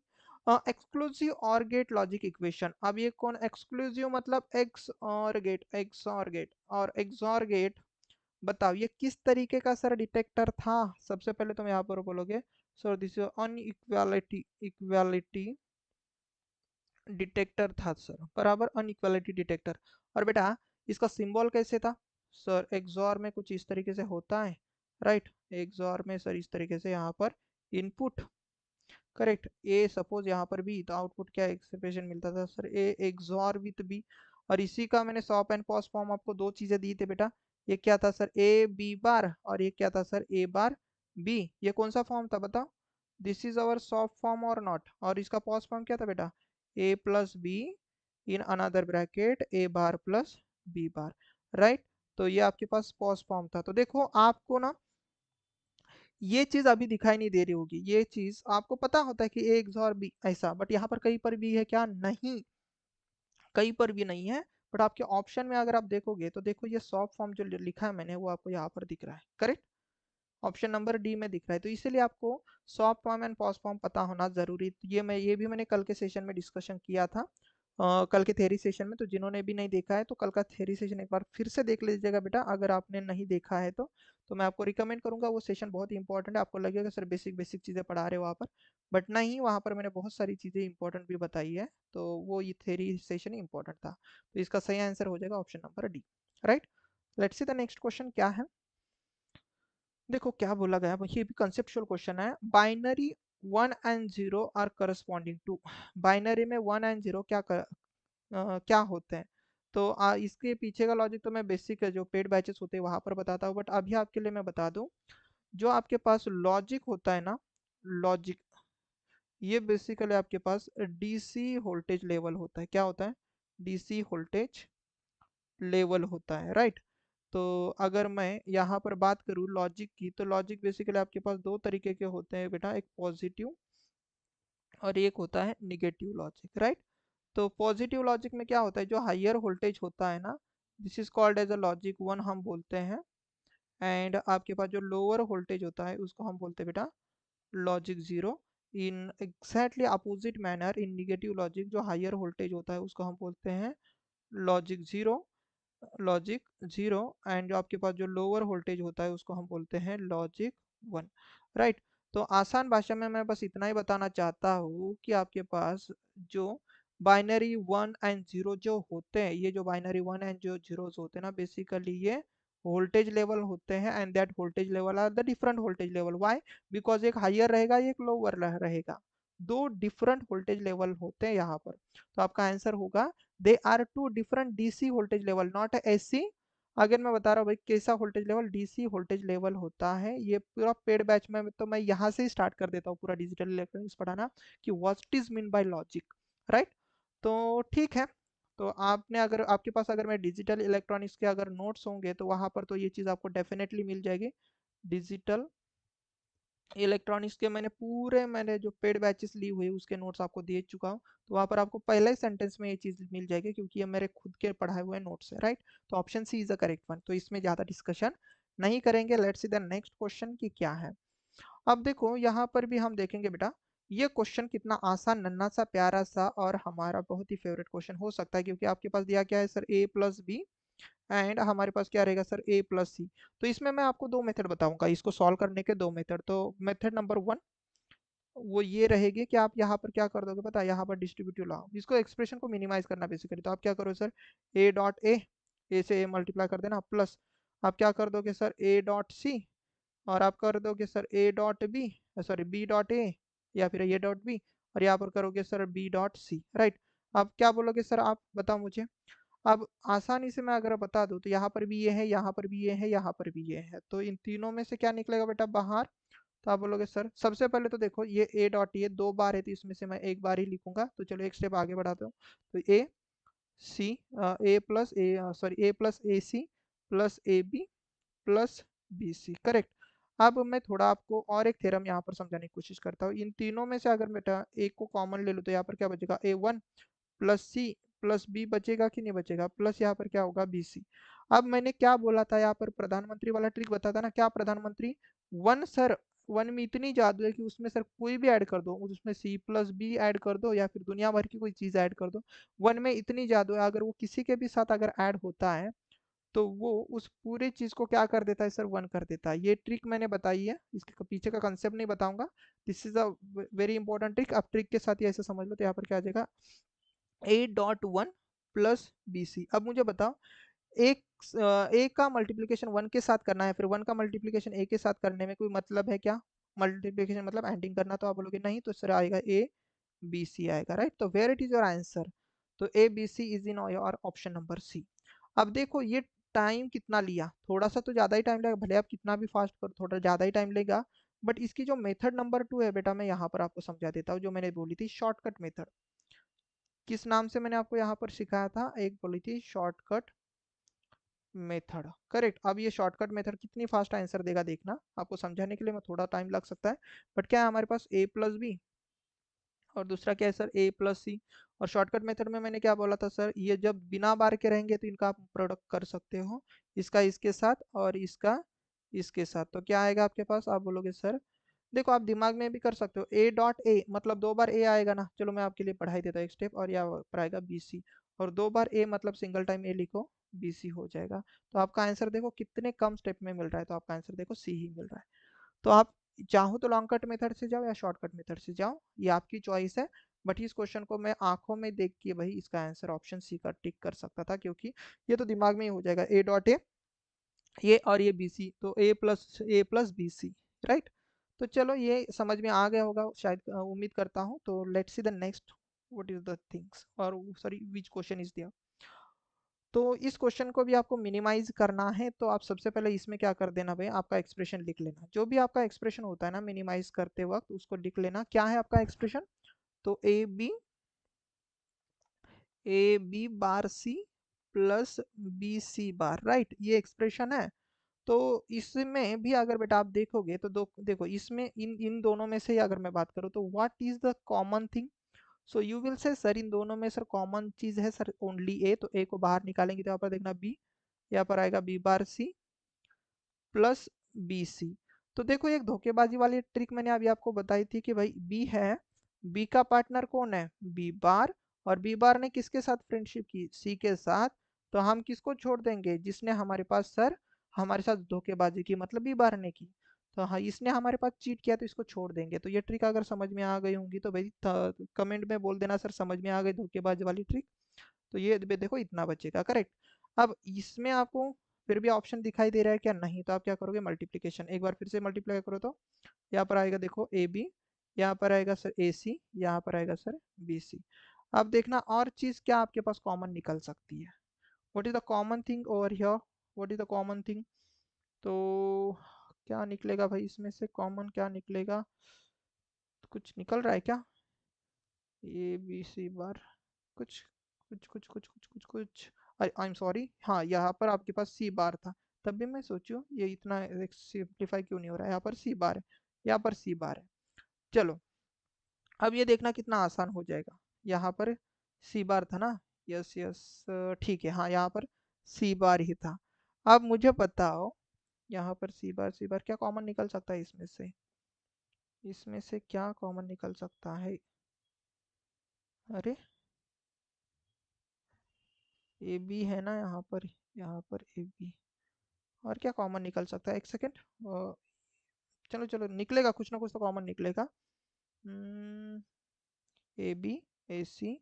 एक्सक्लूसिव और गेट लॉजिक इक्वेशन। अब ये कौन, एक्सक्लूसिव मतलब एक्स और गेट, एक्स और गेट, और एक्सॉर गेट, बताओ ये किस तरीके का सर डिटेक्टर था। सबसे पहले तुम यहाँ पर बोलोगे sir this inequality, equality detector था सर, बराबर, अनइक्वालिटी डिटेक्टर। और बेटा इसका सिंबल कैसे था सर, एक्सॉर में कुछ इस तरीके से होता है, राइट। एक्सॉर में सर इस तरीके से यहाँ पर इनपुट, करेक्ट, ए सपोज यहाँ पर बी, तो आउटपुट क्या एक्सप्रेशन मिलता था sir, A XOR with B. और इसी का मैंने सॉप एंड पॉस फॉर्म आपको दो चीजें दी थी बेटा, ये क्या था सर ए बी बार, और ये क्या था सर ए बार बी। ये कौन सा फॉर्म था बताओ, this is our SOP form और नॉट। और इसका पॉस फॉर्म क्या था बेटा, A plus B in another bracket A bar plus B bar, right. तो ये आपके पास पॉस फॉर्म था। तो देखो आपको ना ये चीज अभी दिखाई नहीं दे रही होगी, ये चीज आपको पता होता है कि ए एक्सॉर बी ऐसा, बट यहाँ पर कहीं पर भी है क्या, नहीं, कहीं पर भी नहीं है। बट आपके ऑप्शन में अगर आप देखोगे तो देखो ये सॉफ्ट फॉर्म जो लिखा है मैंने वो आपको यहाँ पर दिख रहा है, करेक्ट, ऑप्शन नंबर डी में दिख रहा है। तो इसीलिए आपको soft form and post form पता होना जरूरी, ये भी मैंने कल के सेशन में डिस्कशन किया था। कल के थ्योरी सेशन में। तो जिन्होंने भी नहीं देखा है तो कल का थ्योरी सेशन एक बार फिर से देख लीजिएगा बेटा, अगर आपने नहीं देखा है तो मैं आपको रिकमेंड करूंगा। वो सेशन बहुत ही इंपॉर्टेंट है। आपको लगेगा सर बेसिक बेसिक चीज़ें पढ़ा रहे हो वहाँ पर, बट नहीं, वहाँ पर मैंने बहुत सारी चीज़ें इंपॉर्टेंट भी बताई है। तो वो ये थ्योरी सेशन इंपॉर्टेंट था। तो इसका सही आंसर हो जाएगा option number D. Right, let's see the next question क्या है। देखो क्या बोला गया, ये भी कंसेप्चुअल क्वेश्चन है। Binary 1 and 0 are corresponding to. Binary में 1 and 0 क्या होते हैं। तो इसके पीछे का लॉजिक तो मैं बेसिक है जो पेड बैचेस होते हैं वहां पर बताता हूँ, बट अभी आपके लिए मैं बता दूं। जो आपके पास लॉजिक होता है ना, लॉजिक, ये बेसिकली आपके पास डीसी वोल्टेज लेवल होता है। क्या होता है? डीसी वोल्टेज लेवल होता है। राइट। तो अगर मैं यहाँ पर बात करूँ लॉजिक की, तो लॉजिक बेसिकली आपके पास दो तरीके के होते हैं बेटा, एक पॉजिटिव और एक होता है निगेटिव लॉजिक। राइट। तो पॉजिटिव लॉजिक में क्या होता है, जो हायर वोल्टेज होता है ना, this is called as a logic 1 हम बोलते हैं। एंड आपके पास जो लोअर वोल्टेज होता है उसको हम बोलते हैं बेटा logic 0। In exactly opposite manner in negative logic, जो हायर वोल्टेज होता है उसको हम बोलते हैं लॉजिक 0। लॉजिक 0 एंड जो आपके पास जो लोअर वोल्टेज होता है उसको हम बोलते हैं लॉजिक 1। राइट। तो आसान भाषा में मैं बस इतना ही बताना चाहता हूँ कि आपके पास जो बाइनरी 1 and 0 जो होते हैं, ये जो बाइनरी 1 and 0 होते हैं ना, बेसिकली ये वोल्टेज लेवल होते हैं। And that voltage level are the different voltage level. Why? Because एक हायर रहेगा एक लोअर रहेगा, दो डिफरेंट वोल्टेज लेवल होते हैं यहाँ पर। तो आपका आंसर होगा they are two different DC voltage level, not AC. अगर मैं बता रहा हूँ भाई कैसा voltage level, DC voltage level होता है। ये पूरा पेड बैच में तो मैं यहाँ से ही स्टार्ट कर देता हूँ पूरा डिजिटल इलेक्ट्रॉनिक्स पढ़ाना कि what is mean by logic. Right. तो ठीक है। तो आपने अगर आपके पास अगर मैं डिजिटल इलेक्ट्रॉनिक्स के अगर नोट्स होंगे तो वहां पर तो ये चीज़ आपको डेफिनेटली मिल जाएगी। डिजिटल इलेक्ट्रॉनिक्स के मैंने जो पेड बैचेस ली हुई है उसके नोट्स आपको दे चुका हूँ। तो वहाँ पर आपको पहले ही सेंटेंस में ये चीज़ मिल जाएगी क्योंकि ये मेरे खुद के पढ़ाए हुए नोट्स है। राइट। तो option C is the correct one. तो इसमें ज़्यादा डिस्कशन नहीं करेंगे। Let's see the next question की क्या है। अब देखो यहाँ पर भी हम देखेंगे बेटा, ये क्वेश्चन कितना आसान, नन्हा सा, प्यारा सा और हमारा बहुत ही फेवरेट क्वेश्चन हो सकता है। क्योंकि आपके पास दिया क्या है सर, a+b एंड हमारे पास क्या रहेगा सर, a+c। तो इसमें मैं आपको दो मेथड बताऊंगा इसको सॉल्व करने के, दो मेथड। तो मेथड नंबर 1 वो ये रहेगी कि आप यहाँ पर क्या कर दोगे पता है, यहाँ पर डिस्ट्रीब्यूटिव लाओ, इसको एक्सप्रेशन को मिनिमाइज करना बेसिकली। तो आप क्या करो सर, ए से ए मल्टीप्लाई कर देना, प्लस आप क्या कर दोगे सर, a.c और आप कर दोगे सर a.b, सॉरी b.a या फिर a.b और यहाँ पर करोगे सर b.c। राइट। अब क्या बोलोगे सर, आप बताओ मुझे। अब आसानी से मैं अगर बता दूं तो यहाँ पर भी ये है, यहाँ पर भी ये है, यहाँ पर भी ये है। तो इन तीनों में से क्या निकलेगा बेटा बाहर। तो आप बोलोगे सर सबसे पहले तो देखो ये a.e दो बार है तो इसमें से मैं एक बार ही लिखूंगा। तो चलो एक स्टेप आगे बढ़ाता हूँ। तो सी a+a+c plus ab plus bc, correct. अब मैं थोड़ा आपको और एक थ्योरम यहाँ पर समझाने की कोशिश करता हूँ। इन तीनों में से अगर बेटा एक को कॉमन ले लो तो यहाँ पर क्या बचेगा, a1 प्लस सी प्लस बी बचेगा कि नहीं बचेगा, प्लस यहाँ पर क्या होगा bc। अब मैंने क्या बोला था यहाँ पर, प्रधानमंत्री वाला ट्रिक बताता ना, क्या प्रधानमंत्री वन सर, वन में इतनी जादू है कि उसमें सर कोई भी ऐड कर दो, उसमें c+b ऐड कर दो या फिर दुनिया भर की कोई चीज ऐड कर दो। वन में इतनी जादू है, अगर वो किसी के भी साथ अगर ऐड होता है तो वो उस पूरे चीज को क्या कर देता है सर, वन कर देता है। ये ट्रिक मैंने बताई है, इसके पीछे का कंसेप्ट नहीं बताऊंगा। This is a very important trick. आप ट्रिक के साथ ही ऐसे समझ लो। तो यहाँ पर क्या आ जाएगा, a.1 प्लस bc। अब मुझे बताओ, एक ए का मल्टीप्लीकेशन वन के साथ करना है, फिर वन का मल्टीप्लीकेशन ए के साथ करने में कोई मतलब है क्या? मल्टीप्लीकेशन मतलब एंडिंग करना। तो आप बोलोगे नहीं, तो सर आएगा ए बी सी आएगा। राइट। तो where it is your answer. तो A B C is in your option number C. अब देखो ये टाइम कितना लिया, थोड़ा सा तो ज़्यादा ही टाइम लगेगा, भले आप कितना भी फास्ट करो थोड़ा ज़्यादा ही टाइम लेगा। बट इसकी जो मेथड नंबर 2 है बेटा, मैं यहाँ पर आपको समझा देता हूँ, जो मैंने बोली थी शॉर्टकट मेथड। किस नाम से मैंने आपको यहाँ पर सिखाया था, एक बोली थी शॉर्टकट मेथड। करेक्ट। अब ये शॉर्टकट मेथड कितनी फास्ट आंसर देगा देखना, आपको समझाने के लिए मैं थोड़ा टाइम लग सकता है। बट क्या है हमारे पास a+b और दूसरा क्या है सर a+c। और शॉर्टकट मेथड में मैंने क्या बोला था सर, ये जब बिना बार के रहेंगे तो इनका आप प्रोडक्ट कर सकते हो, इसका इसके साथ और इसका इसके साथ। तो क्या आएगा आपके पास, आप बोलोगे सर देखो आप दिमाग में भी कर सकते हो, ए डॉट ए मतलब 2 बार ए आएगा ना, चलो मैं आपके लिए पढ़ाई देता हूँ एक स्टेप, और यहाँ पर आएगा बी सी, और 2 बार ए मतलब सिंगल टाइम ए लिखो, बी सी हो जाएगा। तो आपका आंसर देखो कितने कम स्टेप में मिल रहा है, तो आपका आंसर देखो सी ही मिल रहा है। तो आप चाहो तो लॉन्ग कट मेथड से जाओ या शॉर्टकट मेथड से जाओ, ये आपकी चॉइस है। बट इस क्वेश्चन को मैं आंखों में देख के भाई इसका आंसर ऑप्शन सी का टिक कर सकता था, क्योंकि ये तो दिमाग में ही हो जाएगा, ए डॉट ए, ये और ये बी सी, तो A plus B C, right. तो चलो ये समझ में आ गया होगा शायद, उम्मीद करता हूँ। तो let's see the next, what is the things, और सॉरी विच क्वेश्चन इज दिया। तो इस क्वेश्चन को भी आपको मिनिमाइज करना है, तो आप सबसे पहले इसमें क्या कर देना भाई, आपका एक्सप्रेशन लिख लेना, जो भी आपका एक्सप्रेशन होता है ना मिनिमाइज करते वक्त उसको लिख लेना। क्या है आपका एक्सप्रेशन, तो A B bar C plus B C bar, right, ये एक्सप्रेशन है। तो इसमें भी अगर बेटा आप देखोगे तो देखो इसमें इन इन दोनों में से अगर मैं बात करूँ तो what is the common thing, so you will say sir in दोनों में सर कॉमन चीज है सर ओनली ए, तो ए को बाहर निकालेंगे तो यहाँ पर देखना बी, यहाँ पर आएगा B bar C plus B C. तो देखो एक धोखेबाजी वाली ट्रिक मैंने अभी आपको बताई थी कि भाई बी है, बी का पार्टनर कौन है, बी बार, और बी बार ने किसके साथ फ्रेंडशिप की, सी के साथ। तो हम किसको छोड़ देंगे, जिसने हमारे पास सर हमारे साथ धोखेबाजी की, मतलब बी बार ने की। तो हाँ इसने हमारे पास चीट किया तो इसको छोड़ देंगे। तो ये ट्रिक अगर समझ में आ गई होंगी तो भाई कमेंट में बोल देना सर समझ में आ गई धोखेबाजी वाली ट्रिक। तो ये देखो इतना बचेगा, करेक्ट। अब इसमें आपको फिर भी ऑप्शन दिखाई दे रहा है क्या, नहीं, तो आप क्या करोगे, मल्टीप्लिकेशन, एक बार फिर से मल्टीप्लाई करो तो यहाँ पर आएगा देखो ए बी, यहाँ पर आएगा सर ए सी, यहाँ पर आएगा सर बी सी। अब देखना और चीज क्या आपके पास कॉमन निकल सकती है, what is the common thing over here, what is the common thing. तो क्या निकलेगा भाई इसमें से कॉमन क्या निकलेगा, कुछ निकल रहा है क्या, ए बी सी बार, कुछ कुछ कुछ कुछ कुछ कुछ कुछ, आई एम सॉरी, हाँ यहाँ पर आपके पास सी बार था, तब भी मैं सोचूं ये इतना सिंप्लीफाई क्यों नहीं हो रहा है, यहाँ पर सी बार है, यहाँ पर सी बार है। चलो अब ये देखना कितना आसान हो जाएगा, यहाँ पर सी बार था ना, यस यस, ठीक है, हाँ यहाँ पर सी बार ही था। अब मुझे बताओ यहाँ पर सी बार क्या कॉमन निकल सकता है इसमें से, इसमें से क्या कॉमन निकल सकता है, अरे ए बी है ना यहाँ पर ए बी, और क्या कॉमन निकल सकता है, एक सेकेंड, चलो चलो निकलेगा कुछ ना कुछ तो कॉमन निकलेगा, ए बी ए सी,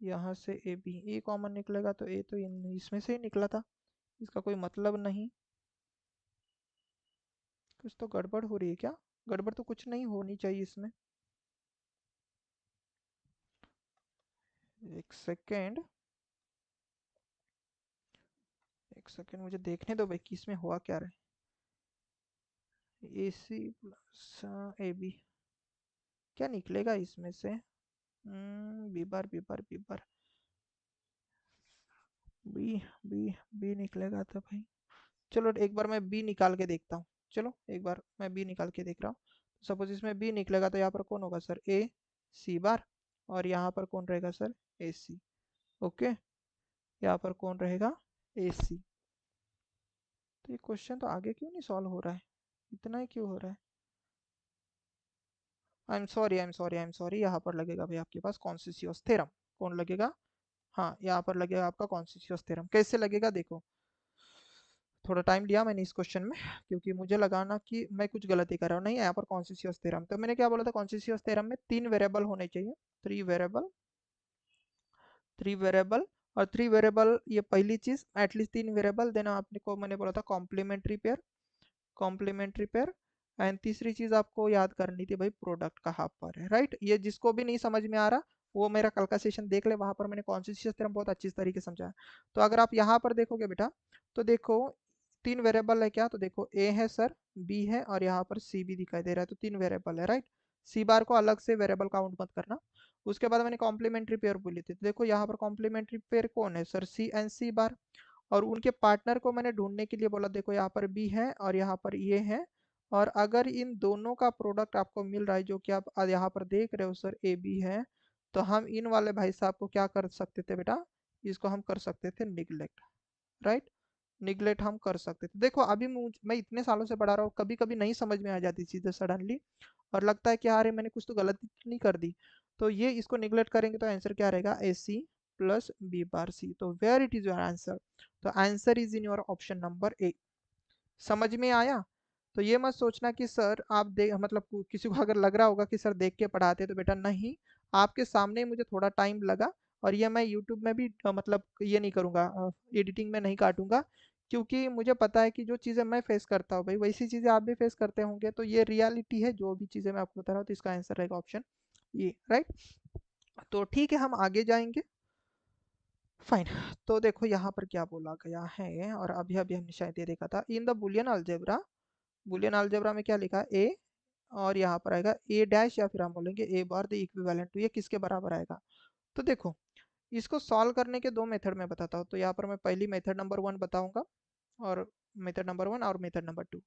यहाँ से ए बी, ए कॉमन निकलेगा तो ए तो इसमें से ही निकला था, इसका कोई मतलब नहीं, कुछ तो गड़बड़ हो रही है क्या, गड़बड़ तो कुछ नहीं होनी चाहिए इसमें, एक सेकेंड, एक सेकेंड मुझे देखने दो भाई कि इसमें हुआ क्या रहा है, ए सी प्लस ए बी, क्या निकलेगा इसमें से, B bar B bar B bar, B B B निकलेगा तो भाई, चलो एक बार मैं बी निकाल के देखता हूँ, चलो एक बार मैं बी निकाल के देख रहा हूँ। सपोज इसमें बी निकलेगा तो यहाँ पर कौन होगा सर, ए सी बार, और यहाँ पर कौन रहेगा सर, ए सी, ओके, यहाँ पर कौन रहेगा, ए सी। तो ये क्वेश्चन तो आगे क्यों नहीं सॉल्व हो रहा है, इतना ही क्यों हो रहा है, आई एम सॉरी, यहाँ पर लगेगा भाई आपके पास कॉन्सिशियस थ्योरम, कौन लगेगा, हाँ यहाँ पर लगेगा आपका कॉन्सिशियस थ्योरम। कैसे लगेगा देखो, थोड़ा टाइम लिया मैंने इस क्वेश्चन में, क्योंकि मुझे लगा ना कि मैं कुछ गलती कर रहा हूँ, नहीं यहाँ पर कॉन्सिशियस थ्योरम, तो मैंने क्या बोला था, कॉन्सिशियस थ्योरम में 3 वेरिएबल होने चाहिए, 3 वेरिएबल, 3 वेरिएबल, और 3 वेरिएबल ये पहली चीज, एटलीस्ट 3 वेरिएबल देना आपने को, मैंने बोला था complementary pair, complementary pair, and तीसरी चीज आपको याद करनी थी भाई प्रोडक्ट कहाँ पर है, राइट। ये जिसको भी नहीं समझ में आ रहा वो मेरा कल का सेशन देख ले, वहां पर मैंने कॉन्सिस्टेंस थ्योरम बहुत अच्छी तरीके से समझाया। तो अगर आप यहाँ पर देखोगे बेटा, तो देखो 3 वेरिएबल है क्या, तो देखो ए है सर, बी है, और यहाँ पर सी भी दिखाई दे रहा है, तो 3 वेरिएबल है, राइट। सी बार को अलग से वेरिएबल काउंट मत करना। उसके बाद मैंने कॉम्प्लीमेंट्री पेयर बोली थी, तो देखो यहाँ पर कॉम्प्लीमेंट्री पेयर कौन है सर, सी एंड सी बार, और उनके पार्टनर को मैंने ढूंढने के लिए बोला, देखो यहाँ पर बी है और यहाँ पर ये है, और अगर इन दोनों का प्रोडक्ट आपको मिल रहा है जो कि आप यहाँ पर देख रहे हो सर ए बी है, तो हम इन वाले भाई साहब को क्या कर सकते थे बेटा, इसको हम कर सकते थे निग्लेक्ट, राइट। निगलेक्ट हम कर सकते थे। देखो अभी मैं इतने सालों से पढ़ा रहा हूँ, कभी कभी नहीं समझ में आ जाती चीज़ें सडनली, और लगता है कि अरे मैंने कुछ तो गलती नहीं कर दी, तो ये इसको निगलेक्ट करेंगे तो आंसर क्या रहेगा, ए सी प्लस बी बार सी। तो where it is your answer, तो answer is in your option number A. समझ में आया? तो ये मत सोचना कि सर आप देख, मतलब किसी को अगर लग रहा होगा कि सर देख के पढ़ाते, तो बेटा नहीं, आपके सामने मुझे थोड़ा टाइम लगा, और ये मैं यूट्यूब में भी मतलब ये नहीं करूँगा, एडिटिंग में नहीं काटूंगा, क्योंकि मुझे पता है कि जो चीज़ें मैं फेस करता हूँ भाई वैसी चीज़ें आप भी फेस करते होंगे, तो ये रियलिटी है जो भी चीज़ें मैं आपको बता रहा हूँ, तो इसका आंसर रहेगा ऑप्शन ये, राइट। तो ठीक है, हम आगे जाएंगे। फाइन। तो देखो यहाँ पर क्या बोला गया है, और अभी अभी हमने शायद ये देखा था, in the Boolean algebra, Boolean algebra में क्या लिखा है, ए, और यहाँ पर आएगा ए डैश, या फिर हम बोलेंगे ए बार द इक्विवेलेंट टू, ये किसके बराबर आएगा। तो देखो इसको सॉल्व करने के दो मेथड में बताता हूँ, तो यहाँ पर मैं पहली मेथड नंबर 1 बताऊंगा, और मेथड नंबर 1 और मेथड नंबर 2।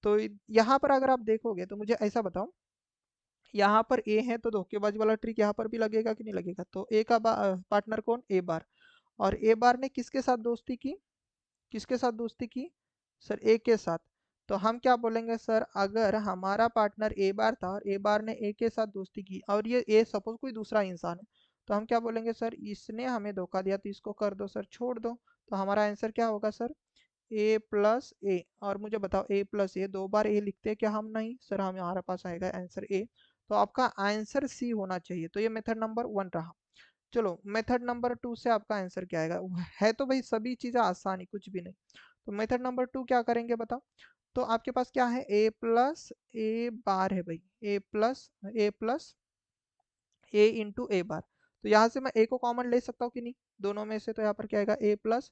तो यहाँ पर अगर आप देखोगे तो मुझे ऐसा बताओ, यहाँ पर ए है तो धोखेबाजी वाला ट्रिक यहाँ पर भी लगेगा कि नहीं लगेगा, तो ए का पार्टनर कौन, ए बार, और ए बार ने किसके साथ दोस्ती की, किसके साथ दोस्ती की, सर ए के साथ। तो हम क्या बोलेंगे सर, अगर हमारा पार्टनर ए बार था और ए बार ने ए के साथ दोस्ती की, और ये ए सपोज कोई दूसरा इंसान है, तो हम क्या बोलेंगे सर, इसने हमें धोखा दिया तो इसको कर दो सर, छोड़ दो। तो हमारा आंसर क्या होगा सर, ए प्लस ए। और मुझे बताओ ए प्लस ए, दो बार ए लिखते हैं क्या हम, नहीं सर, हमारे पास आएगा आंसर ए। तो आपका आंसर सी होना चाहिए। तो ये मेथड नंबर 1 रहा। चलो मेथड नंबर 2 से आपका आंसर क्या आएगा, है तो भाई सभी चीजें आसान ही, कुछ भी नहीं। तो मेथड नंबर 2 क्या करेंगे बताओ, तो आपके पास क्या है, ए प्लस ए बार है भाई, ए प्लस ए इंटू ए बार। तो यहाँ से मैं ए को कॉमन ले सकता हूँ कि नहीं, दोनों में से, तो यहाँ पर क्या आएगा, ए प्लस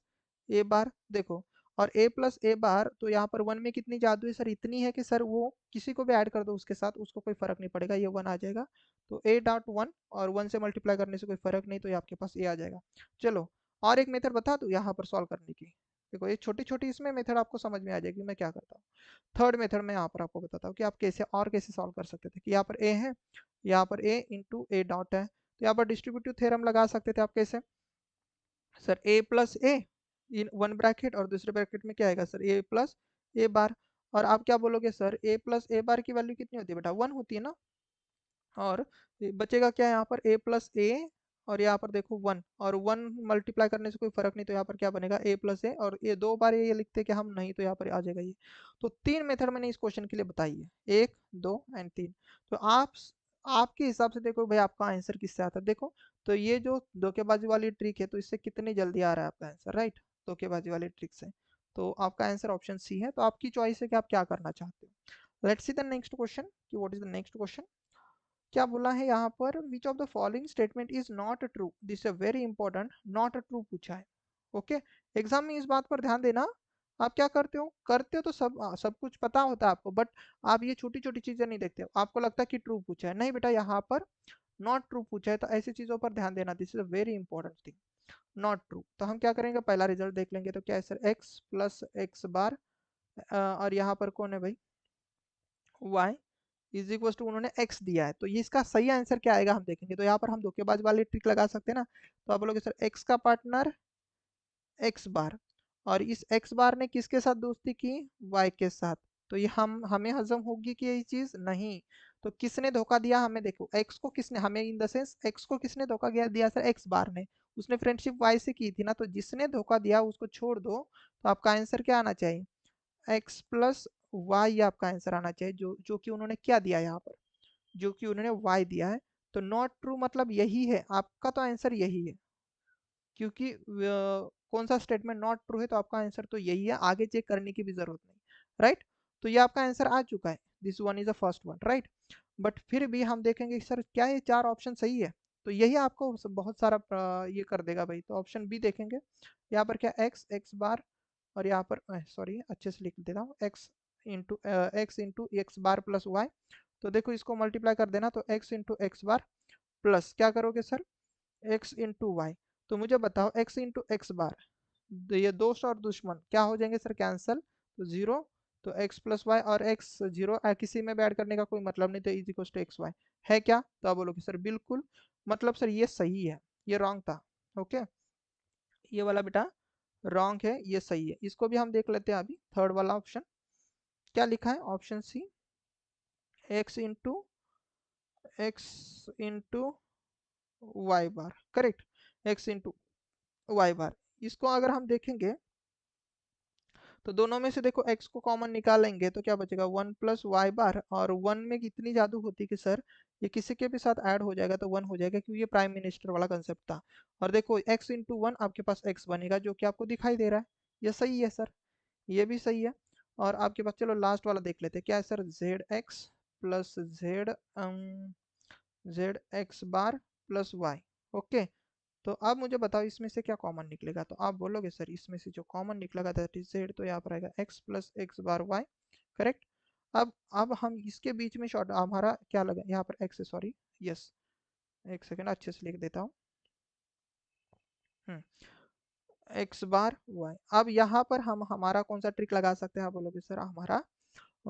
ए बार, देखो, और ए प्लस ए बार, तो यहाँ पर 1 में कितनी जादू है सर, इतनी है कि सर वो किसी को भी ऐड कर दो उसके साथ, उसको कोई फर्क नहीं पड़ेगा, ये 1 आ जाएगा। तो ए डॉट 1, और 1 से मल्टीप्लाई करने से कोई फर्क नहीं, तो ये आपके पास ए आ जाएगा। चलो और एक मेथड बता दूँ यहाँ पर सॉल्व करने की, देखो ये छोटी छोटी इसमें मेथड आपको समझ में आ जाएगी मैं क्या करता हूँ। थर्ड मेथड में यहाँ पर आपको बताता हूँ कि आप कैसे और कैसे सॉल्व कर सकते थे, कि यहाँ पर ए है, यहाँ पर ए इंटू ए डॉट है, तो यहाँ पर डिस्ट्रीब्यूटिव थ्योरम लगा सकते थे आप, कैसे sir, A plus A in one bracket, और दूसरे ब्रैकेट में क्या आएगा सर, ए प्लस ए बार। और आप क्या बोलोगे सर, ए प्लस ए बार की वैल्यू कितनी होती है बेटा, 1 होती है ना, और बचेगा क्या यहाँ पर, ए प्लस ए, और यहाँ पर देखो 1, और 1 मल्टीप्लाई करने से कोई फर्क नहीं, तो यहाँ पर क्या बनेगा, ए प्लस ए, और ये दो बार ये लिखते क्या हम, नहीं, तो यहाँ पर आ जाएगा ये। तो 3 मेथड मैंने इस क्वेश्चन के लिए बताई है, 1 2 एंड 3। तो आप आपके हिसाब से देखो भाई आपका आंसर किससे आता है, देखो, तो ये जो धोखेबाजी वाली ट्रिक है, तो इससे कितनी जल्दी आ रहा है आपका आंसर, राइट, धोखेबाजी वाली ट्रिक से। तो आपका आंसर ऑप्शन सी है, तो आपकी चॉइस है कि आप क्या करना चाहते हो। Let's see the next question, कि what is the next question. क्या बोला है यहाँ पर, which of the following statement is not true, this is very important, not true पूछा है। ओके, एग्जाम में इस बात पर ध्यान देना। आप क्या करते हो तो सब कुछ पता होता है आपको, बट आप ये छोटी छोटी चीजें नहीं देखते हो, आपको लगता है कि ट्रू पूछा है, नहीं बेटा, यहाँ पर नॉट ट्रू पूछा है, तो ऐसी चीजों पर ध्यान देना, this is a very important thing, not true. तो हम क्या करेंगे, पहला रिजल्ट देख लेंगे, तो क्या है सर, एक्स प्लस एक्स बार, और यहाँ पर कौन है भाई, वाई इज इक्वल टू, उन्होंने x दिया है, तो ये इसका सही आंसर क्या आएगा हम देखेंगे। तो यहाँ पर हम धोखेबाज वाली ट्रिक लगा सकते हैं ना, तो आप बोलोगे सर x का पार्टनर x बार, और इस x बार ने किसके साथ दोस्ती की, y के साथ। तो ये हमें हजम होगी कि ये चीज नहीं, तो किसने धोखा दिया हमें, देखो x को किसने, हमें इन द सेंस x को किसने धोखा दिया सर, x बार ने, उसने फ्रेंडशिप y से की थी ना, तो जिसने धोखा दिया उसको छोड़ दो, तो आपका आंसर क्या आना चाहिए, एक्स प्लस वाई आपका आंसर आना चाहिए, जो जो कि उन्होंने क्या दिया यहाँ पर, जो कि उन्होंने वाई दिया है। तो नॉट ट्रू मतलब यही है आपका, तो आंसर यही है, क्योंकि कौन सा स्टेटमेंट नॉट ट्रू है, तो आपका आंसर तो यही है, आगे चेक करने की भी जरूरत नहीं, राइट। तो ये आपका आंसर आ चुका है, this one is the first one, right. But फिर भी हम देखेंगे कि सर क्या ये 4 ऑप्शन सही है, तो यही आपको बहुत सारा ये कर देगा भाई। तो ऑप्शन बी देखेंगे, यहाँ पर क्या, एक्स बार, और यहाँ पर सॉरी अच्छे से लिख देता हूँ, x into x bar plus Y. तो देखो इसको मल्टीप्लाई कर देना, तो x into x bar plus क्या करोगे सर, एक्स इंटू वाई। तो मुझे बताओ एक्स इंटू एक्स बार, ये दोस्त और दुश्मन क्या हो जाएंगे सर, कैंसल, तो जीरो। तो एक्स प्लस वाई और एक्स जीरो, किसी में भी ऐड करने का कोई मतलब नहीं, तो is equal to X Y है क्या, तो आप बोलोगे सर बिल्कुल, मतलब सर ये सही है, ये रॉन्ग था। ओके, ये वाला बेटा रॉन्ग है, ये सही है। इसको भी हम देख लेते हैं अभी। थर्ड वाला ऑप्शन क्या लिखा है, option C, x into Y bar, correct, x into Y bar. इसको अगर हम देखेंगे तो दोनों में से देखो x को कॉमन निकालेंगे तो क्या बचेगा, 1 + y बार, और 1 में कितनी जादू होती कि सर ये किसी के भी साथ ऐड हो जाएगा तो 1 हो जाएगा, क्योंकि ये प्राइम मिनिस्टर वाला कंसेप्ट था। और देखो x इंटू 1 आपके पास x बनेगा, जो कि आपको दिखाई दे रहा है। ये सही है सर, ये भी सही है। और आपके पास चलो लास्ट वाला देख लेते हैं, क्या है sir, z x + z x बार + y। ओके, तो अब मुझे बताओ इसमें से क्या कॉमन निकलेगा, तो आप बोलोगे सर इसमें से जो कॉमन निकलेगा दैट इज जेड, तो यहाँ पर आएगा x + x बार y, करेक्ट। अब हम इसके बीच में शॉर्ट हमारा क्या लगा, यहाँ पर x है, सॉरी, यस, एक सेकेंड अच्छे से लिख देता हूँ। x बार y। अब यहाँ पर हम हमारा कौन सा ट्रिक लगा सकते हैं, आप बोलोगे सर हमारा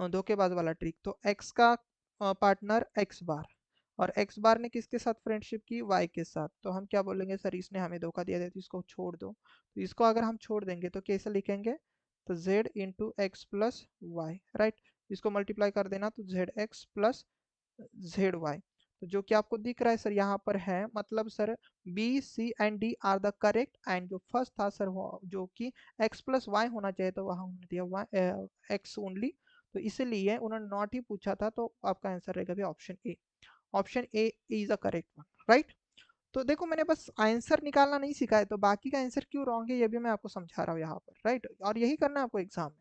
धोखेबाज वाला ट्रिक। तो x का पार्टनर x बार, और x बार ने किसके साथ फ्रेंडशिप की, y के साथ। तो हम क्या बोलेंगे, सर इसने हमें धोखा दिया था तो इसको छोड़ दो। तो इसको अगर हम छोड़ देंगे तो कैसे लिखेंगे, तो z × x + y, राइट। इसको मल्टीप्लाई कर देना तो zx + zy। तो जो कि आपको दिख रहा है सर यहाँ पर है, मतलब sir B C and D are the correct, एंड जो फर्स्ट था सर वो जो कि x + y होना चाहिए, तो वहाँ उन्होंने दिया y x ओनली, तो इसीलिए उन्होंने नॉट ही पूछा था, तो आपका आंसर रहेगा भी option A. Option A is a correct one, right. तो देखो मैंने बस आंसर निकालना नहीं सिखाया, तो बाकी का आंसर क्यों रॉन्ग है ये भी मैं आपको समझा रहा हूँ यहाँ पर, राइट। और यही करना है आपको एग्जाम में।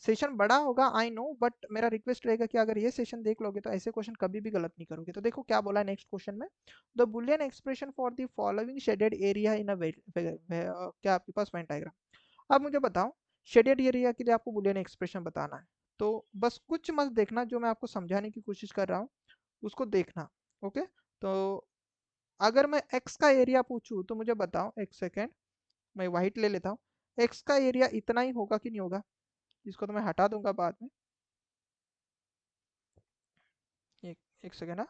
सेशन बड़ा होगा आई नो, बट मेरा रिक्वेस्ट रहेगा कि अगर ये सेशन देख लोगे तो ऐसे क्वेश्चन कभी भी गलत नहीं करोगे। तो देखो क्या बोला है नेक्स्ट क्वेश्चन में, the Boolean expression for the following shaded area in a क्या आपके पास वेन डायग्राम। अब मुझे बताओ, शेडेड एरिया के लिए आपको बुलियन एक्सप्रेशन बताना है, तो बस कुछ मत देखना, जो मैं आपको समझाने की कोशिश कर रहा हूँ उसको देखना। ओके, तो अगर मैं x का एरिया पूछूं तो मुझे बताओ, एक सेकेंड मैं वाइट ले लेता हूँ, x का एरिया इतना ही होगा कि नहीं होगा, इसको तो मैं हटा दूंगा बाद में, एक एक सेकेंड। हाँ,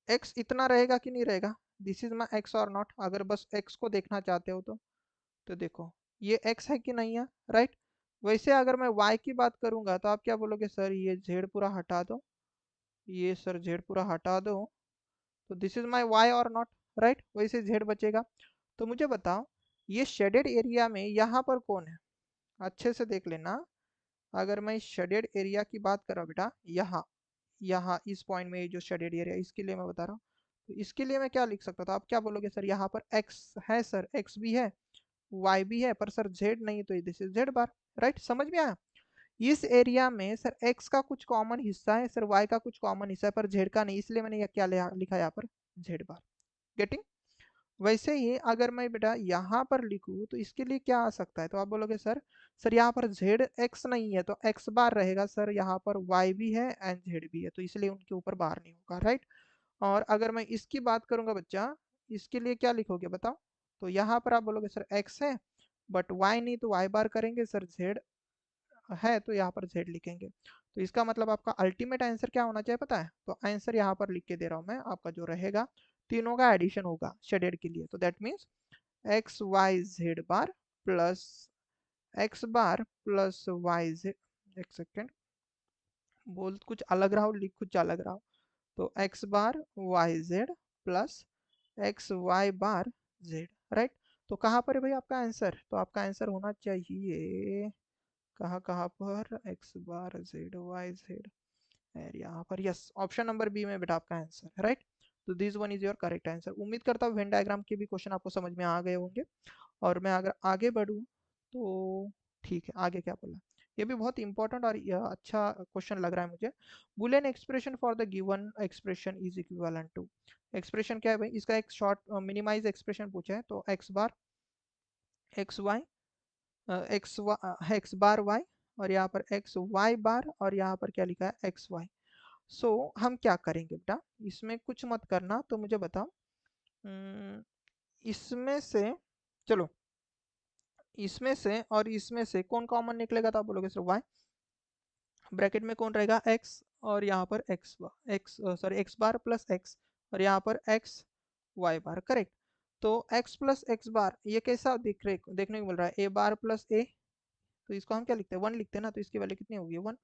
x इतना रहेगा कि नहीं रहेगा, दिस इज माई x और नॉट, अगर बस x को देखना चाहते हो तो देखो ये x है कि नहीं है, राइट। वैसे अगर मैं y की बात करूंगा तो आप क्या बोलोगे, सर ये z पूरा हटा दो, ये सर z पूरा हटा दो, तो दिस इज माई y और नॉट, राइट, वैसे z बचेगा। तो मुझे बताओ ये शेडेड एरिया में यहाँ पर कौन है, अच्छे से देख लेना। अगर मैं शेडेड एरिया की बात करूँ बेटा, यहाँ यहाँ इस पॉइंट में ये जो शेडेड एरिया, इसके लिए मैं बता रहा हूँ, तो इसके लिए मैं क्या लिख सकता था, आप क्या बोलोगे, सर यहाँ पर x है, सर x भी है, y भी है, पर सर z नहीं, तो this is z bar, right. समझ में आया। इस एरिया में सर x का कुछ कॉमन हिस्सा है, सर y का कुछ कॉमन हिस्सा है, पर z का नहीं, इसलिए मैंने क्या लिखा यहाँ पर, z बार। गेटिंग। वैसे ही अगर मैं बेटा यहाँ पर लिखूँ तो इसके लिए क्या आ सकता है, तो आप बोलोगे सर यहाँ पर जेड एक्स नहीं है तो एक्स बार रहेगा, सर यहाँ पर वाई भी है एंड जेड भी है, तो इसलिए उनके ऊपर बार नहीं होगा, राइट। और अगर मैं इसकी बात करूंगा बच्चा, इसके लिए क्या लिखोगे बताओ, तो यहाँ पर आप बोलोगे सर एक्स है बट वाई नहीं, तो वाई बार करेंगे, सर जेड है तो यहाँ पर जेड लिखेंगे। तो इसका मतलब आपका अल्टीमेट आंसर क्या होना चाहिए पता है, तो आंसर यहाँ पर लिख के दे रहा हूँ मैं, आपका जो रहेगा तीनों का एडिशन होगा शेडेड के लिए, तो that means X Y Z bar plus X bar plus Y Z, एक सेकेंड, बोल कुछ अलग रहा हो लिख कुछ अलग रहा हो, तो X bar Y Z plus X Y bar Z, right. तो कहाँ पर है भाई आपका आंसर, तो आपका आंसर होना चाहिए कहाँ कहाँ पर, एक्स बार जेड वाई जेड, और यहाँ पर यस, ऑप्शन नंबर बी में बेटा आपका आंसर है, राइट। तो this one is your correct answer. उम्मीद करता हूँ वेन डायग्राम के भी क्वेश्चन आपको समझ में आ गए होंगे। और मैं अगर आगे बढ़ूँ तो ठीक है, आगे क्या बोला, ये भी बहुत इंपॉर्टेंट और अच्छा क्वेश्चन लग रहा है मुझे। Boolean expression for the given expression is equivalent to, expression क्या है भाई, इसका एक शॉर्ट मिनिमाइज एक्सप्रेशन पूछा है, तो एक्स बार x Y x bar Y, और यहाँ पर एक्स वाई बार, और यहाँ पर क्या लिखा है एक्स वाई। सो हम क्या करेंगे बेटा, इसमें कुछ मत करना, तो मुझे बताओ इसमें से, चलो इसमें से और इसमें से कौन कॉमन निकलेगा, तो आप बोलोगे सर वाई, ब्रैकेट में कौन रहेगा एक्स, और यहाँ पर x x sorry x bar plus x, और यहाँ पर एक्स वाई बार, करेक्ट। तो x प्लस एक्स बार ये कैसा देखने को मिल रहा है, ए बार प्लस ए, तो इसको हम क्या लिखते हैं, 1 लिखते हैं ना, तो इसकी वैल्यू कितनी होगी 1।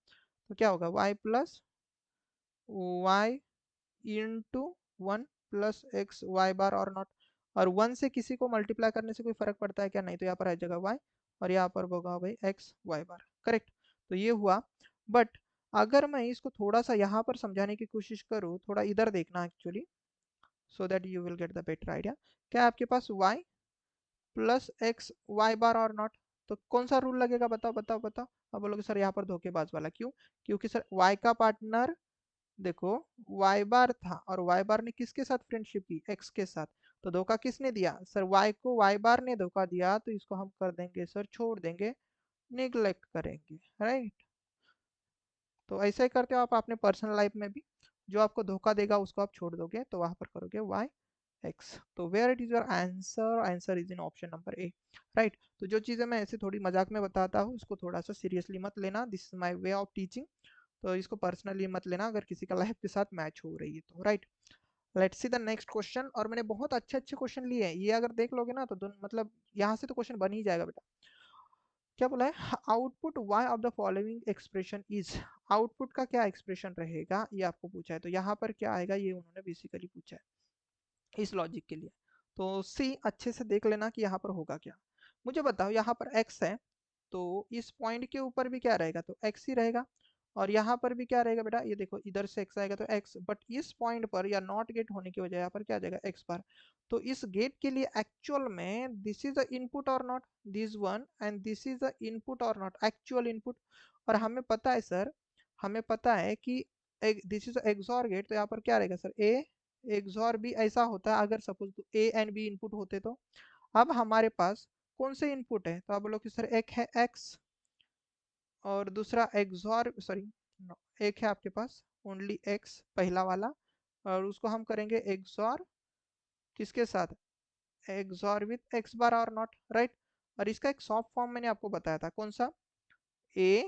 तो क्या होगा y plus Y into 1 plus X Y bar और नॉट। और 1 से किसी को मल्टीप्लाई करने से कोई फर्क पड़ता है क्या, नहीं, तो यहाँ पर आ जाएगा y और यहाँ पर होगा भाई एक्स वाई बार, करेक्ट। तो ये हुआ। बट अगर मैं इसको थोड़ा सा यहाँ पर समझाने की कोशिश करूँ, थोड़ा इधर देखना actually, so that you will get the better idea. क्या है आपके पास y plus X Y bar और नॉट, तो कौन सा रूल लगेगा, बताओ बताओ बताओ। अब बोलोगे सर यहाँ पर धोखेबाज वाला क्यों, क्योंकि सर y का पार्टनर देखो वाई बार था और वाई बार ने किसके साथ फ्रेंडशिप की, एक्स के साथ। तो धोखा किसने दिया सर, वाई को वाई बार ने धोखा दिया, तो इसको हम कर देंगे सर, छोड़ देंगे, निग्लेक्ट करेंगे, राइट। तो ऐसा ही करते हो आप अपने पर्सनल लाइफ में भी, जो आपको धोखा देगा उसको आप छोड़ दोगे, तो वहां पर करोगे वाई एक्स। तो where it is your answer, answer is in option number A, right. तो जो चीज़ें मैं ऐसे थोड़ी मजाक में बताता हूँ, उसको थोड़ा सा सीरियसली मत लेना, this is my way of teaching. तो इसको पर्सनली मत लेना अगर किसी का लाइफ के साथ मैच हो रही है तो, right. Let's see the next question. और मैंने बहुत अच्छे अच्छे क्वेश्चन लिए हैं, ये अगर देख लोगे ना तो मतलब यहाँ से तो क्वेश्चन बन ही जाएगा बेटा। क्या बोला है, output y of the following expression is, output का क्या एक्सप्रेशन रहेगा ये आपको पूछा है, तो यहाँ पर क्या आएगा ये उन्होंने बेसिकली पूछा है इस लॉजिक के लिए। तो सी अच्छे से देख लेना कि यहाँ पर होगा क्या। मुझे बताओ यहाँ पर x है, तो इस पॉइंट के ऊपर भी क्या रहेगा, तो x ही रहेगा। और यहाँ पर भी क्या रहेगा बेटा, ये देखो इधर से x आएगा तो x, बट इस पॉइंट पर या नॉट गेट होने की वजह यहाँ पर क्या आ जाएगा x बार। तो इस गेट के लिए एक्चुअल में दिस इज द इनपुट और not, this one and this is the input और नॉट, एक्चुअल इनपुट। और हमें पता है सर, हमें पता है कि दिस इज एक्सॉर गेट, तो यहाँ पर क्या रहेगा सर, ए एक्सॉर बी ऐसा होता है अगर suppose A and B input होते तो। अब हमारे पास कौन से इनपुट है, तो आप बोलो कि सर एक है x और दूसरा एक्सॉर सॉरी एक है आपके पास ओनली x पहला वाला, और उसको हम करेंगे एक्सॉर किसके साथ, एक्सॉर विथ x बार और नॉट, राइट। और इसका एक सॉफ्ट फॉर्म मैंने आपको बताया था, कौन सा, a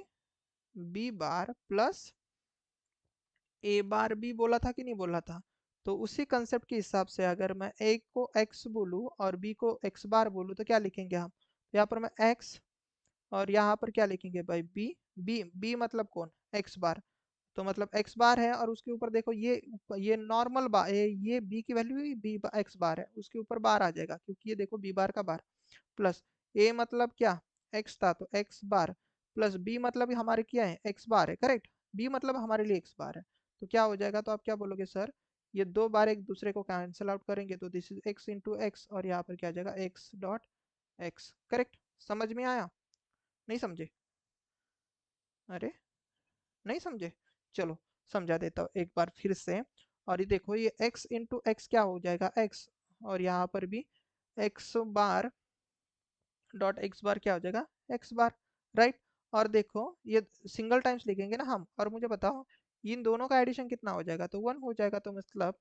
b bar plus A bar B बोला था कि नहीं बोला था। तो उसी कंसेप्ट के हिसाब से अगर मैं ए को x बोलूँ और b को x बार बोलूँ तो क्या लिखेंगे हम, यहाँ पर मैं x और यहाँ पर क्या लिखेंगे भाई बी, बी मतलब कौन, एक्स बार। तो मतलब एक्स बार है और उसके ऊपर देखो ये नॉर्मल बार, ये बी की वैल्यू ही बी एक्स बार है, उसके ऊपर बार आ जाएगा क्योंकि ये देखो बी बार का बार, प्लस ए मतलब क्या, एक्स था तो एक्स बार, प्लस बी मतलब हमारे क्या है, एक्स बार है, करेक्ट। बी मतलब हमारे लिए एक्स बार है। तो क्या हो जाएगा, तो आप क्या बोलोगे सर, ये दो बार एक दूसरे को कैंसिल आउट करेंगे, तो this is x into x और यहाँ पर क्या आ जाएगा एक्स डॉट एक्स, करेक्ट। समझ में आया, नहीं समझे, अरे नहीं समझे, चलो समझा देता हूँ एक बार फिर से। और ये देखो ये x इंटू एक्स क्या हो जाएगा x, और यहाँ पर भी x बार डॉट एक्स बार क्या हो जाएगा एक्स बार, राइट। और देखो ये सिंगल टाइम्स लिखेंगे ना हम, और मुझे बताओ इन दोनों का एडिशन कितना हो जाएगा, तो 1 हो जाएगा। तो मतलब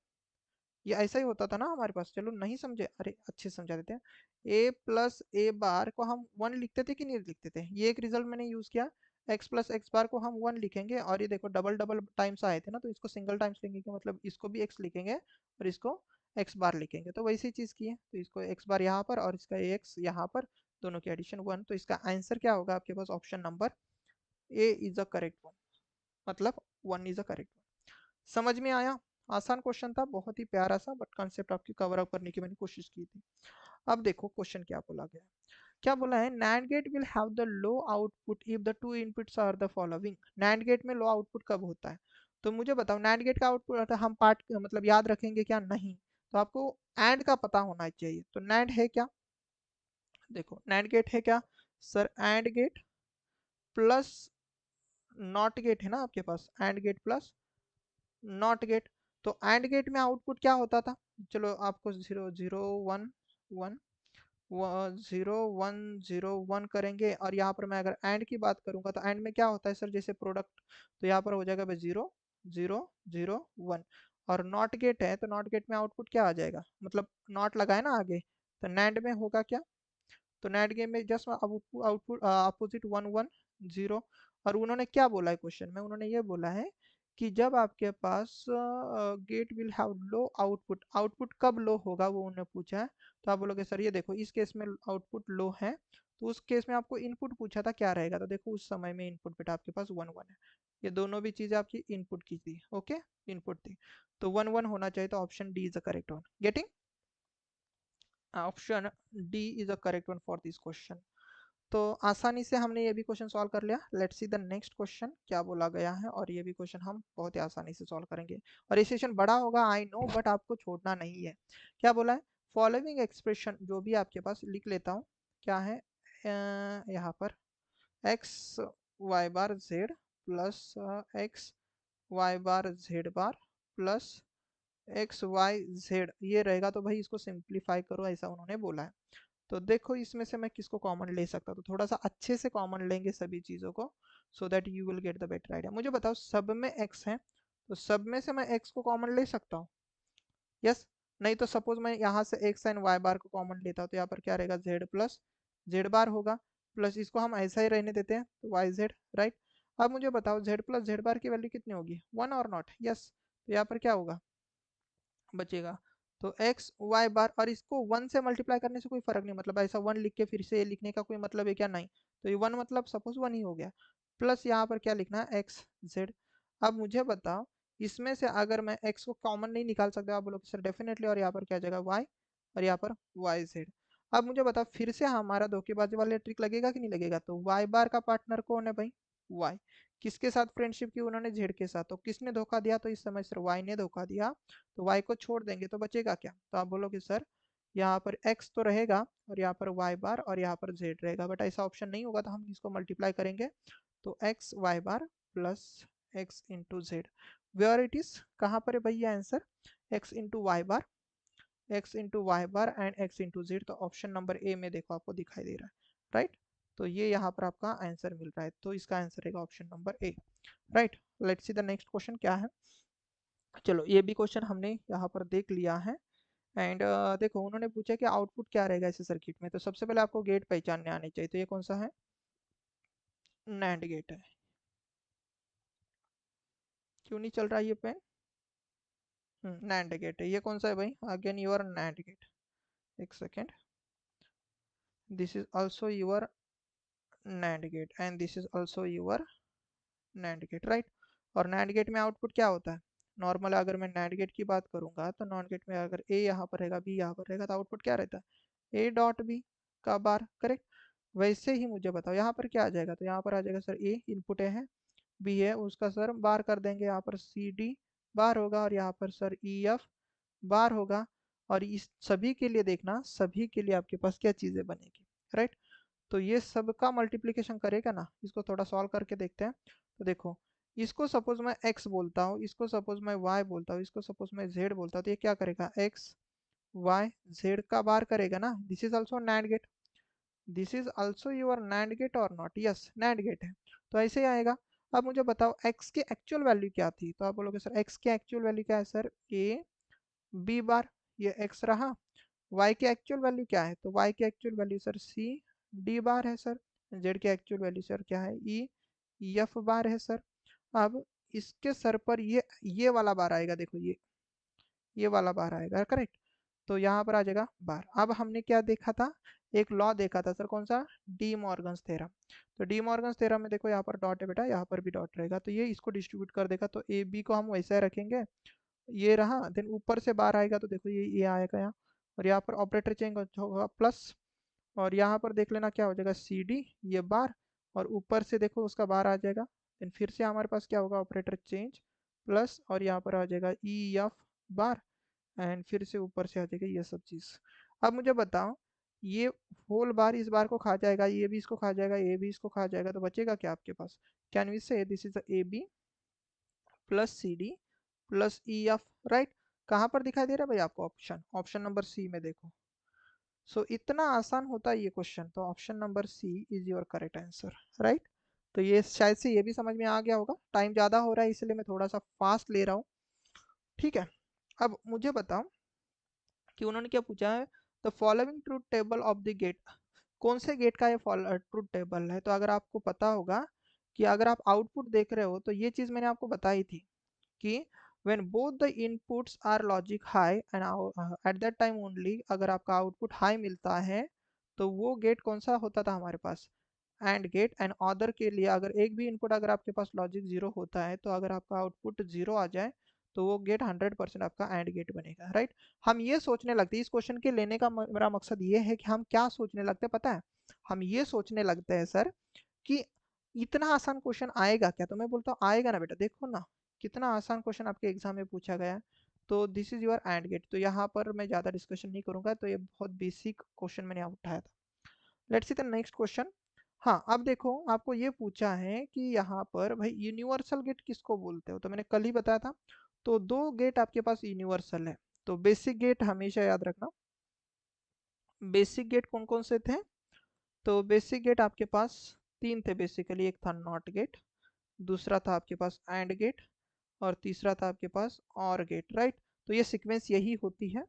ये ऐसा ही होता था ना हमारे पास, चलो नहीं समझे, अरे अच्छे से समझा देते हैं। ए प्लस ए बार को हम 1 लिखते थे कि नहीं लिखते थे, ये एक रिजल्ट मैंने यूज किया। एक्स प्लस एक्स बार को हम 1 लिखेंगे, और ये देखो डबल डबल टाइम्स आए थे ना, तो इसको सिंगल टाइम्स लिखेंगे, मतलब इसको भी एक्स लिखेंगे और इसको एक्स बार लिखेंगे, तो वैसी चीज़ की है। तो इसको एक्स बार यहाँ पर और इसका एक्स यहाँ पर, दोनों की एडिशन 1। तो इसका आंसर क्या होगा आपके पास, option number A is a correct one, मतलब 1 इज अ करेक्ट वन। समझ में आया, आसान क्वेश्चन था, बहुत ही प्यारा सा, बट कॉन्सेप्ट आपकी कवर अप करने की मैंने कोशिश की थी। अब देखो क्वेश्चन क्या बोला गया है। क्या बोला है, NAND gate will have the low output if the two inputs are the following. NAND gate में लो आउटपुट कब होता है, तो मुझे बताओ NAND गेट का आउटपुट हम पार्ट मतलब याद रखेंगे क्या, नहीं। तो आपको AND का पता होना चाहिए। तो NAND है क्या, देखो NAND गेट है क्या sir, AND gate plus not gate है ना आपके पास, AND gate plus not gate. तो एंड गेट में आउटपुट क्या होता था, चलो आपको 0 0 1 1 0 1 0 1 करेंगे, और यहाँ पर मैं अगर एंड की बात करूंगा तो एंड में क्या होता है सर, जैसे प्रोडक्ट, तो यहाँ पर हो जाएगा भाई 0 0 0 1। और नॉट गेट है तो नॉट गेट में आउटपुट क्या आ जाएगा, मतलब नॉट लगा है ना आगे, तो नैंड में होगा क्या, तो नैंड गेम में जस्ट आउटपुट अपोजिट 1 1 0। और उन्होंने क्या बोला है क्वेश्चन में, उन्होंने ये बोला है कि जब आपके पास gate will have low output, output कब लो होगा वो उन्होंने पूछा है। तो आप बोलोगे सर ये देखो इस केस में आउटपुट लो है, तो उस केस में आपको इनपुट पूछा था क्या रहेगा, तो देखो उस समय में इनपुट बेटा आपके पास 1 1 है। ये दोनों भी चीजें आपकी इनपुट की थी, ओके, इनपुट थी, तो 1 1 होना चाहिए, तो option D is the correct one. Getting? Option D is the correct one for this question. तो आसानी से हमने ये भी क्वेश्चन सॉल्व कर लिया। Let's see the next question क्या बोला गया है, और ये भी क्वेश्चन हम बहुत ही आसानी से सॉल्व करेंगे। और ये सेशन बड़ा होगा आई नो, बट आपको छोड़ना नहीं है। क्या बोला है? फॉलोइंग एक्सप्रेशन, जो भी आपके पास लिख लेता हूँ, क्या है यहाँ पर x Y bar Z plus X Y bar Z bar plus X Y Z, ये रहेगा। तो भाई इसको सिंप्लीफाई करो, ऐसा उन्होंने बोला है। तो देखो इसमें से मैं किसको कॉमन ले सकता हूँ, तो थोड़ा सा अच्छे से कॉमन लेंगे सभी चीज़ों को, so that you will get the better idea. मुझे बताओ सब में एक्स है, तो सब में से मैं एक्स को कॉमन ले सकता हूँ? यस। नहीं तो सपोज मैं यहाँ से एक्स एंड वाई बार को कॉमन लेता हूँ, तो यहाँ पर क्या रहेगा, जेड प्लस जेड बार होगा, प्लस इसको हम ऐसा ही रहने देते हैं, तो वाई जेड, राइट। अब मुझे बताओ जेड प्लस जेड बार की वैल्यू कितनी होगी, 1 और नॉट? यस। तो यहाँ पर क्या होगा, बचेगा तो एक्स वाई बार, और इसको 1 से मल्टीप्लाई करने से कोई फर्क नहीं, मतलब ऐसा 1 लिख के फिर से ये लिखने का कोई मतलब है क्या? नहीं। तो ये 1 मतलब सपोज 1 ही हो गया, प्लस यहाँ पर क्या लिखना है, एक्स जेड। अब मुझे बताओ इसमें से अगर मैं एक्स को कॉमन नहीं निकाल सकता, आप बोलोगे सर डेफिनेटली, और यहाँ पर क्या जाएगा वाई, और यहाँ पर वाई जेड। अब मुझे बताओ फिर से हमारा धोखेबाजी वाले ट्रिक लगेगा कि नहीं लगेगा? तो वाई बार का पार्टनर कौन है भाई? वाई। किसके साथ फ्रेंडशिप की उन्होंने? जेड के साथ। तो किसने धोखा दिया? तो इस समय सर वाई ने धोखा दिया। तो y को छोड़ देंगे तो बचेगा क्या? तो आप बोलोगे सर यहाँ पर x तो रहेगा, और यहाँ पर y बार, और यहाँ पर z रहेगा, बट ऐसा ऑप्शन नहीं होगा, तो हम इसको मल्टीप्लाई करेंगे, तो x y bar plus x into z. Where it is, कहाँ पर है भैया answer? x into Y bar, x into Y bar and x into z, तो ऑप्शन नंबर ए में देखो आपको दिखाई दे रहा है, राइट। तो ये यहाँ पर आपका आंसर मिल रहा है, तो इसका आंसर रहेगा option number A, right. Let's see the next question क्या है। चलो ये भी क्वेश्चन हमने यहाँ पर देख लिया है। एंड देखो उन्होंने पूछा कि आउटपुट क्या रहेगा इस सर्किट में, तो सबसे पहले आपको गेट पहचानने आने चाहिए, तो ये कौन सा है? नैंड गेट है। क्यों नहीं चल रहा ये पेन? नैंड गेट है, ये कौन सा है भाई? अगेन योर नैंड गेट, एक second, this is also your NAND gate and this is also your NAND gate, right. और नैंड गेट में आउटपुट क्या होता है? नॉर्मल अगर मैं नैंड गेट की बात करूंगा, तो नॉन गेट में अगर ए यहाँ पर रहेगा, बी यहाँ पर रहेगा, तो आउटपुट क्या रहता है? ए डॉट बी का बार, करेक्ट। वैसे ही मुझे बताओ यहाँ पर क्या आ जाएगा, तो यहाँ पर आ जाएगा सर ए इनपुट है, बी है उसका सर बार कर देंगे, यहाँ पर सी डी बार होगा, और यहाँ पर सर ई एफ बार होगा। और इस सभी के लिए देखना, सभी के लिए आपके पास क्या चीज़ें बनेगी, राइट। तो ये सबका मल्टीप्लिकेशन करेगा ना, इसको थोड़ा सॉल्व करके देखते हैं। तो देखो इसको सपोज मैं x बोलता हूँ, इसको सपोज मैं y बोलता हूँ, इसको सपोज मैं z बोलता हूँ, तो ये क्या करेगा, x y z का बार करेगा ना। This is also NAND gate, this is also your NAND gate और नॉट? यस नैंड गेट है, तो ऐसे ही आएगा। अब मुझे बताओ x की एक्चुअल वैल्यू क्या थी, तो आप बोलोगे सर x की एक्चुअल वैल्यू क्या है? सर a b बार, ये x रहा। y की एक्चुअल वैल्यू क्या है? तो y की actual value sir c d बार है सर। z की एक्चुअल वैल्यू सर क्या है? e f बार है सर। अब इसके सर पर ये वाला बार आएगा, देखो ये वाला बार आएगा, करेक्ट। तो यहाँ पर आ जाएगा बार। अब हमने क्या देखा था? एक लॉ देखा था सर, कौन सा? D Morgan's theorem. तो डी मॉर्गन्स थ्योरम में देखो यहाँ पर डॉट है बेटा, यहाँ पर भी डॉट रहेगा, तो ये इसको डिस्ट्रीब्यूट कर देगा, तो ए बी को हम वैसा ही रखेंगे, ये रहा। देन ऊपर से बार आएगा, तो देखो ये आएगा यहाँ, और यहाँ पर ऑपरेटर चेंज होगा प्लस, और यहाँ पर देख लेना क्या हो जाएगा, सी डी ये बार, और ऊपर से देखो उसका बार आ जाएगा। देन फिर से हमारे पास क्या होगा, ऑपरेटर चेंज प्लस, और यहाँ पर आ जाएगा ई एफ बार, एंड फिर से ऊपर से आ जाएगा ये सब चीज़। अब मुझे बताओ ये होल बार इस बार को खा जाएगा, ये भी इसको खा जाएगा, ये भी इसको खा जाएगा, तो बचेगा क्या आपके पास? Can we say this is A B plus C D plus E F, right. कहाँ पर दिखाई दे रहा है भाई आपको? ऑप्शन, ऑप्शन नंबर सी में देखो। सो इतना आसान होता है ये क्वेश्चन, तो option number C is your correct answer, right. तो ये शायद से ये भी समझ में आ गया होगा, टाइम ज़्यादा हो रहा है इसलिए मैं थोड़ा सा फास्ट ले रहा हूँ, ठीक है। अब मुझे बताओ कि उन्होंने क्या पूछा है, the following truth table of the gate, कौन से गेट का ये ट्रूथ टेबल है? तो अगर आपको पता होगा कि अगर आप आउटपुट देख रहे हो, तो ये चीज़ मैंने आपको बताई थी कि when both the inputs are logic high and at that time only अगर आपका आउटपुट हाई मिलता है तो वो गेट कौन सा होता था हमारे पास, एंड गेट। एंड अदर के लिए अगर एक भी इनपुट अगर आपके पास लॉजिक जीरो होता है तो अगर आपका आउटपुट जीरो आ जाए तो वो गेट 100% आपका एंड गेट बनेगा, राइट। हम ये सोचने लगते हैं, इस क्वेश्चन के लेने का मेरा मकसद ये है कि हम क्या सोचने लगते हैं पता है, हम ये सोचने लगते हैं सर कि इतना आसान क्वेश्चन आएगा क्या, तो मैं बोलता हूँ आएगा ना बेटा, देखो ना कितना आसान क्वेश्चन आपके एग्जाम में पूछा गया है। तो this is your AND gate. तो यहाँ पर मैं ज़्यादा डिस्कशन नहीं करूंगा, तो ये बहुत बेसिक क्वेश्चन मैंने उठाया था। Let's see the next question. हाँ अब देखो आपको ये पूछा है कि यहाँ पर भाई यूनिवर्सल गेट किसको बोलते हो, तो मैंने कल ही बताया था। तो दो गेट आपके पास यूनिवर्सल है। तो बेसिक गेट हमेशा याद रखना, बेसिक गेट कौन कौन से थे, तो बेसिक गेट आपके पास तीन थे बेसिकली, एक था नॉट गेट, दूसरा था आपके पास एंड गेट, और तीसरा था आपके पास और गेट, राइट। तो ये सीक्वेंस यही होती है।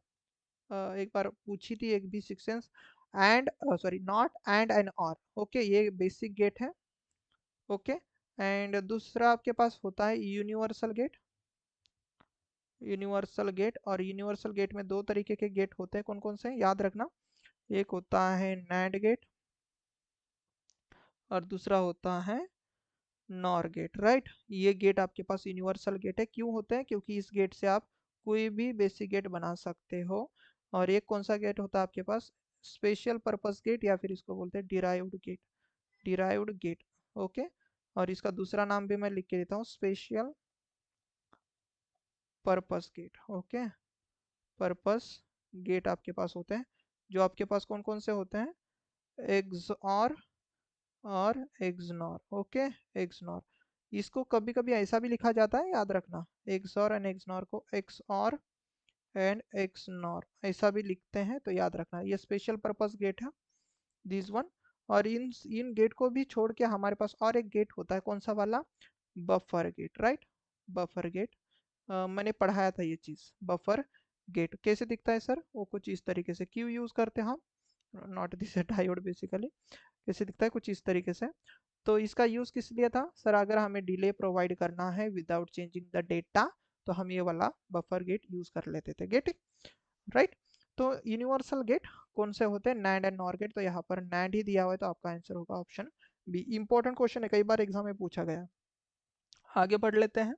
एक बार पूछी थी एक भी sequence, and sorry not and and और, ओके ये बेसिक गेट है, ओके। एंड दूसरा आपके पास होता है यूनिवर्सल गेट, यूनिवर्सल गेट। और यूनिवर्सल गेट में दो तरीके के गेट होते हैं, कौन कौन से याद रखना, एक होता है नैंड गेट और दूसरा होता है नॉर गेट, राइट। ये गेट आपके पास यूनिवर्सल गेट है, क्यों होते हैं, क्योंकि इस गेट से आप कोई भी बेसिक गेट बना सकते हो। और एक कौन सा गेट होता है आपके पास, स्पेशल पर्पस गेट, या फिर इसको बोलते हैं derived gate, derived gate, okay. और इसका दूसरा नाम भी मैं लिख के देता हूँ, special purpose gate, okay. Purpose gate आपके पास होते हैं, जो आपके पास कौन कौन से होते हैं, एक्स और एक्सनॉर, ओके। एक्सनॉर, इसको कभी कभी ऐसा भी लिखा जाता है, याद रखना, एक्सॉर एंड एक्सनॉर को एक्स और एंड एक्सनॉर ऐसा भी लिखते हैं, तो याद रखना ये स्पेशल पर्पस गेट है, दिस वन। और इन इन गेट को भी छोड़ के हमारे पास और एक गेट होता है, कौन सा वाला, buffer gate, right. Buffer gate, मैंने पढ़ाया था ये चीज़। बफर गेट कैसे दिखता है सर, वो कुछ इस तरीके से, क्यों यूज़ करते हैं हम, नॉट दिस डायोड बेसिकली, कैसे दिखता है कुछ इस तरीके से। तो इसका यूज़ किस लिए था सर, अगर हमें डिले प्रोवाइड करना है विदाउट चेंजिंग द डेटा तो हम ये वाला बफर गेट यूज़ कर लेते थे, गेट राइट। तो यूनिवर्सल गेट कौन से होते हैं, नैंड एंड नॉर गेट। तो यहाँ पर नैंड ही दिया हुआ है तो आपका आंसर होगा ऑप्शन बी। इंपॉर्टेंट क्वेश्चन है, कई बार एग्जाम में पूछा गया। आगे बढ़ लेते हैं।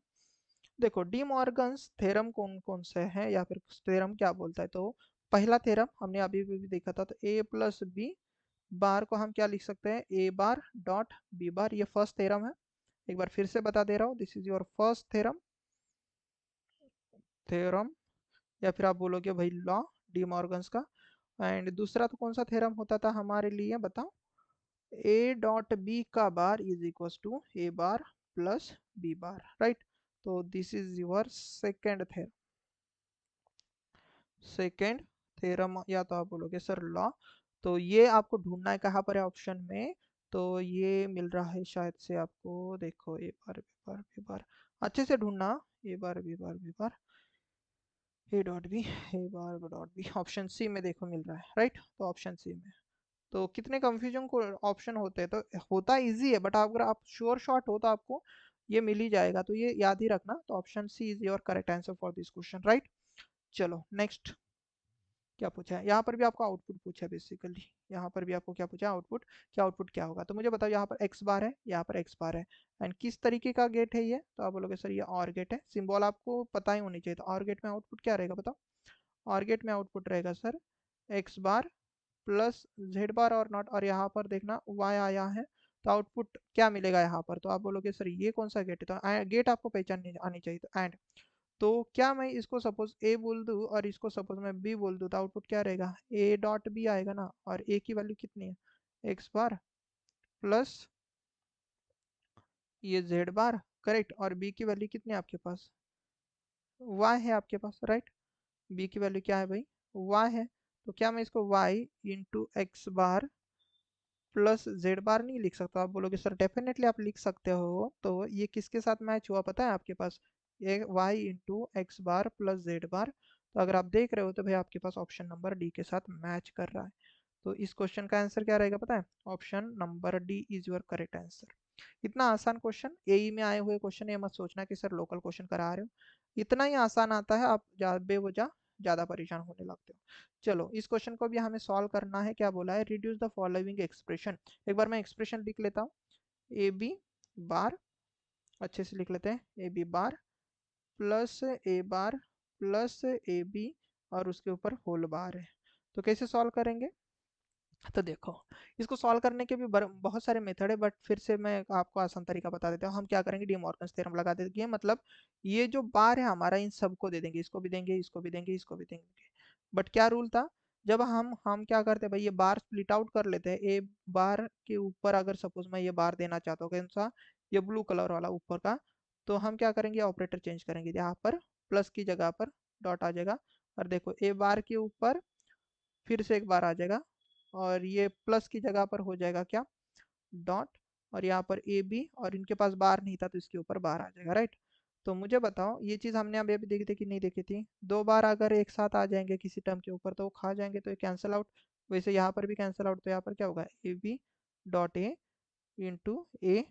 देखो डी मॉर्गन्स थ्योरम कौन कौन से हैं, या फिर थ्योरम क्या बोलता है, तो पहला थ्योरम हमने अभी भी देखा था, तो ए प्लस बी बार को हम क्या लिख सकते हैं, ए बार डॉट बी बार, ये फर्स्ट थ्योरम है। एक बार फिर से बता दे रहा हूँ, this is your first theorem, theorem, या फिर आप बोलोगे भाई लॉ डी मॉर्गन्स का। एंड दूसरा तो कौन सा थ्योरम होता था हमारे लिए, बताओ, ए डॉट बी का bar is equal to A bar plus B bar, right. तो this is your second theorem, second theorem, या तो आप बोलोगे सर लॉ। तो ये आपको ढूंढना है कहाँ पर है ऑप्शन में, तो ये मिल रहा है शायद से आपको, देखो A bar B bar B बार, अच्छे से ढूंढना, A bar B bar B bar, A dot B, A bar dot B, option C में देखो मिल रहा है, राइट। तो ऑप्शन सी में, तो कितने कंफ्यूजन को ऑप्शन होते हैं, तो होता इजी है बट अगर आप श्योर शॉट हो तो आपको ये मिल ही जाएगा, तो ये याद ही रखना। तो option C is your correct answer for this question, right. चलो नेक्स्ट क्या पूछा है, यहाँ पर भी आपको आउटपुट पूछा है बेसिकली, यहाँ पर भी आपको क्या पूछा है, आउटपुट, क्या आउटपुट क्या होगा, तो मुझे बताओ, यहाँ पर एक्स बार है, यहाँ पर एक्स बार है, एंड किस तरीके का गेट है ये, तो आप बोलोगे सर ये और गेट है, सिंबल आपको पता ही होनी चाहिए। तो और गेट में आउटपुट क्या रहेगा बताओ, और गेट में आउटपुट रहेगा sir x bar plus Z बार और नॉट, और यहाँ पर देखना वाई आया है, तो आउटपुट क्या मिलेगा यहाँ पर, तो आप बोलोगे सर ये कौन सा गेट है, तो गेट आपको पहचान आनी चाहिए, तो एंड। तो क्या मैं इसको सपोज ए बोल दूँ और इसको सपोज मैं बी बोल दूँ, तो आउटपुट क्या रहेगा, ए डॉट बी आएगा ना, और ए की वैल्यू कितनी है, एक्स बार प्लस ये जेड बार, करेक्ट। और बी की वैल्यू कितनी है आपके पास, वाई है आपके पास, राइट। बी की वैल्यू क्या है भाई, वाई है। तो क्या मैं इसको Y into x bar plus Z बार नहीं लिख सकता, आप बोलोगे सर डेफिनेटली आप लिख सकते हो। तो ये किसके साथ मैच हुआ पता है आपके पास, ये Y into x bar plus Z बार। तो अगर आप देख रहे हो तो भाई आपके पास ऑप्शन नंबर डी के साथ मैच कर रहा है। तो इस क्वेश्चन का आंसर क्या रहेगा पता है, option number D is your correct answer. इतना आसान क्वेश्चन एई में आए हुए क्वेश्चन, ये मत सोचना कि सर लोकल क्वेश्चन करा रहे हो, इतना ही आसान आता है, आप बेवजह ज्यादा परेशान होने लगते हो। चलो इस क्वेश्चन को भी हमें सॉल्व करना है। क्या बोला है, रिड्यूस द फॉलोइंग एक्सप्रेशन। एक बार मैं एक्सप्रेशन लिख लेता हूँ। ए बी बार, अच्छे से लिख लेते हैं, A B bar plus A bar plus A B और उसके ऊपर होल बार है। तो कैसे सॉल्व करेंगे, तो देखो इसको सॉल्व करने के भी बहुत सारे मेथड है, बट फिर से मैं आपको आसान तरीका बता देता हूँ। हम क्या करेंगे, डी मॉर्गन्स थ्योरम लगा देंगे, मतलब ये जो बार है हमारा इन सबको दे देंगे, इसको भी देंगे, इसको भी देंगे, इसको भी देंगे। बट क्या रूल था, जब हम क्या करते हैं भाई, ये बार स्प्लिट आउट कर लेते हैं। ए बार के ऊपर अगर सपोज मैं ये बार देना चाहता हूँ, कौन सा, ये ब्लू कलर वाला ऊपर का, तो हम क्या करेंगे, ऑपरेटर चेंज करेंगे, यहाँ पर प्लस की जगह पर डॉट आ जाएगा, और देखो ए बार के ऊपर फिर से एक बार आ जाएगा, और ये प्लस की जगह पर हो जाएगा क्या, डॉट, और यहाँ पर ए बी, और इनके पास बार नहीं था तो इसके ऊपर बार आ जाएगा, राइट। तो मुझे बताओ ये चीज़ हमने अभी अभी देखी थी कि नहीं देखी थी, दो बार अगर एक साथ आ जाएंगे किसी टर्म के ऊपर तो वो खा जाएंगे, तो ये कैंसिल आउट। वैसे यहाँ पर भी कैंसिल आउट, तो यहाँ पर क्या होगा, A B dot A into A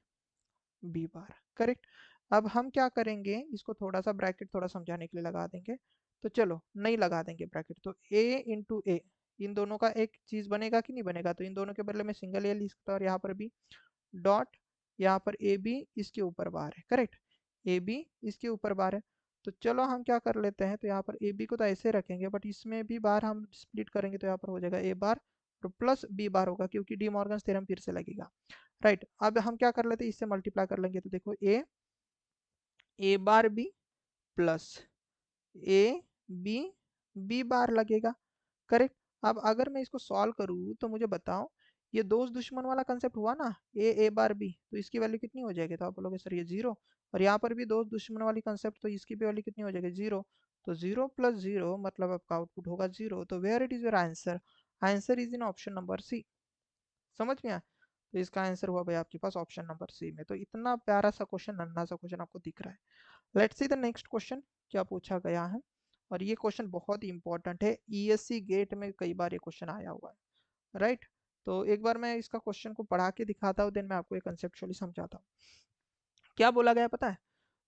B bar, correct. अब हम क्या करेंगे, इसको थोड़ा सा ब्रैकेट थोड़ा समझाने के लिए लगा देंगे। तो चलो नहीं लगा देंगे ब्रैकेट, तो ए इंटू ए, इन दोनों का एक चीज बनेगा कि नहीं बनेगा, तो इन दोनों के बदले में सिंगल ए लिख सकता हूँ, और यहाँ पर भी डॉट, यहाँ पर ए बी इसके ऊपर बार है, करेक्ट, ए बी इसके ऊपर बार है। तो चलो हम क्या कर लेते हैं, तो यहाँ पर ए बी को तो ऐसे रखेंगे, बट इसमें भी बार हम स्प्लिट करेंगे, तो यहाँ पर हो जाएगा ए बार और प्लस बी बार होगा, क्योंकि डी मॉर्गन्स थ्योरम फिर से लगेगा, राइट। अब हम क्या कर लेते हैं, इससे मल्टीप्लाई कर लेंगे, तो देखो A bar B plus A B B bar लगेगा, करेक्ट। अब अगर मैं इसको सॉल्व करूँ तो मुझे बताओ, ये दोस्त दुश्मन वाला कंसेप्ट हुआ ना, ए बार बी, तो इसकी वैल्यू कितनी हो जाएगी, तो आप बोलोगे सर ये जीरो, और यहाँ पर भी दोस्त दुश्मन वाली कंसेप्ट, तो इसकी भी वैल्यू कितनी हो जाएगी, जीरो। तो जीरो प्लस जीरो मतलब आपका आउटपुट होगा जीरो, तो where it is your answer, answer is in option number C. समझ में आया, तो इसका आंसर हुआ भाई आपके पास ऑप्शन नंबर सी में। तो इतना प्यारा सा क्वेश्चन, नन्हा सा क्वेश्चन आपको दिख रहा है। Let's see the next question क्या पूछा गया है, और ये क्वेश्चन बहुत ही इंपॉर्टेंट है, ईएससी गेट में कई बार ये क्वेश्चन आया हुआ है, राइट। तो एक बार मैं इसका क्वेश्चन को पढ़ा के दिखाता हूँ, देन मैं आपको ये कंसेप्चुअली समझाता हूँ। क्या बोला गया पता है,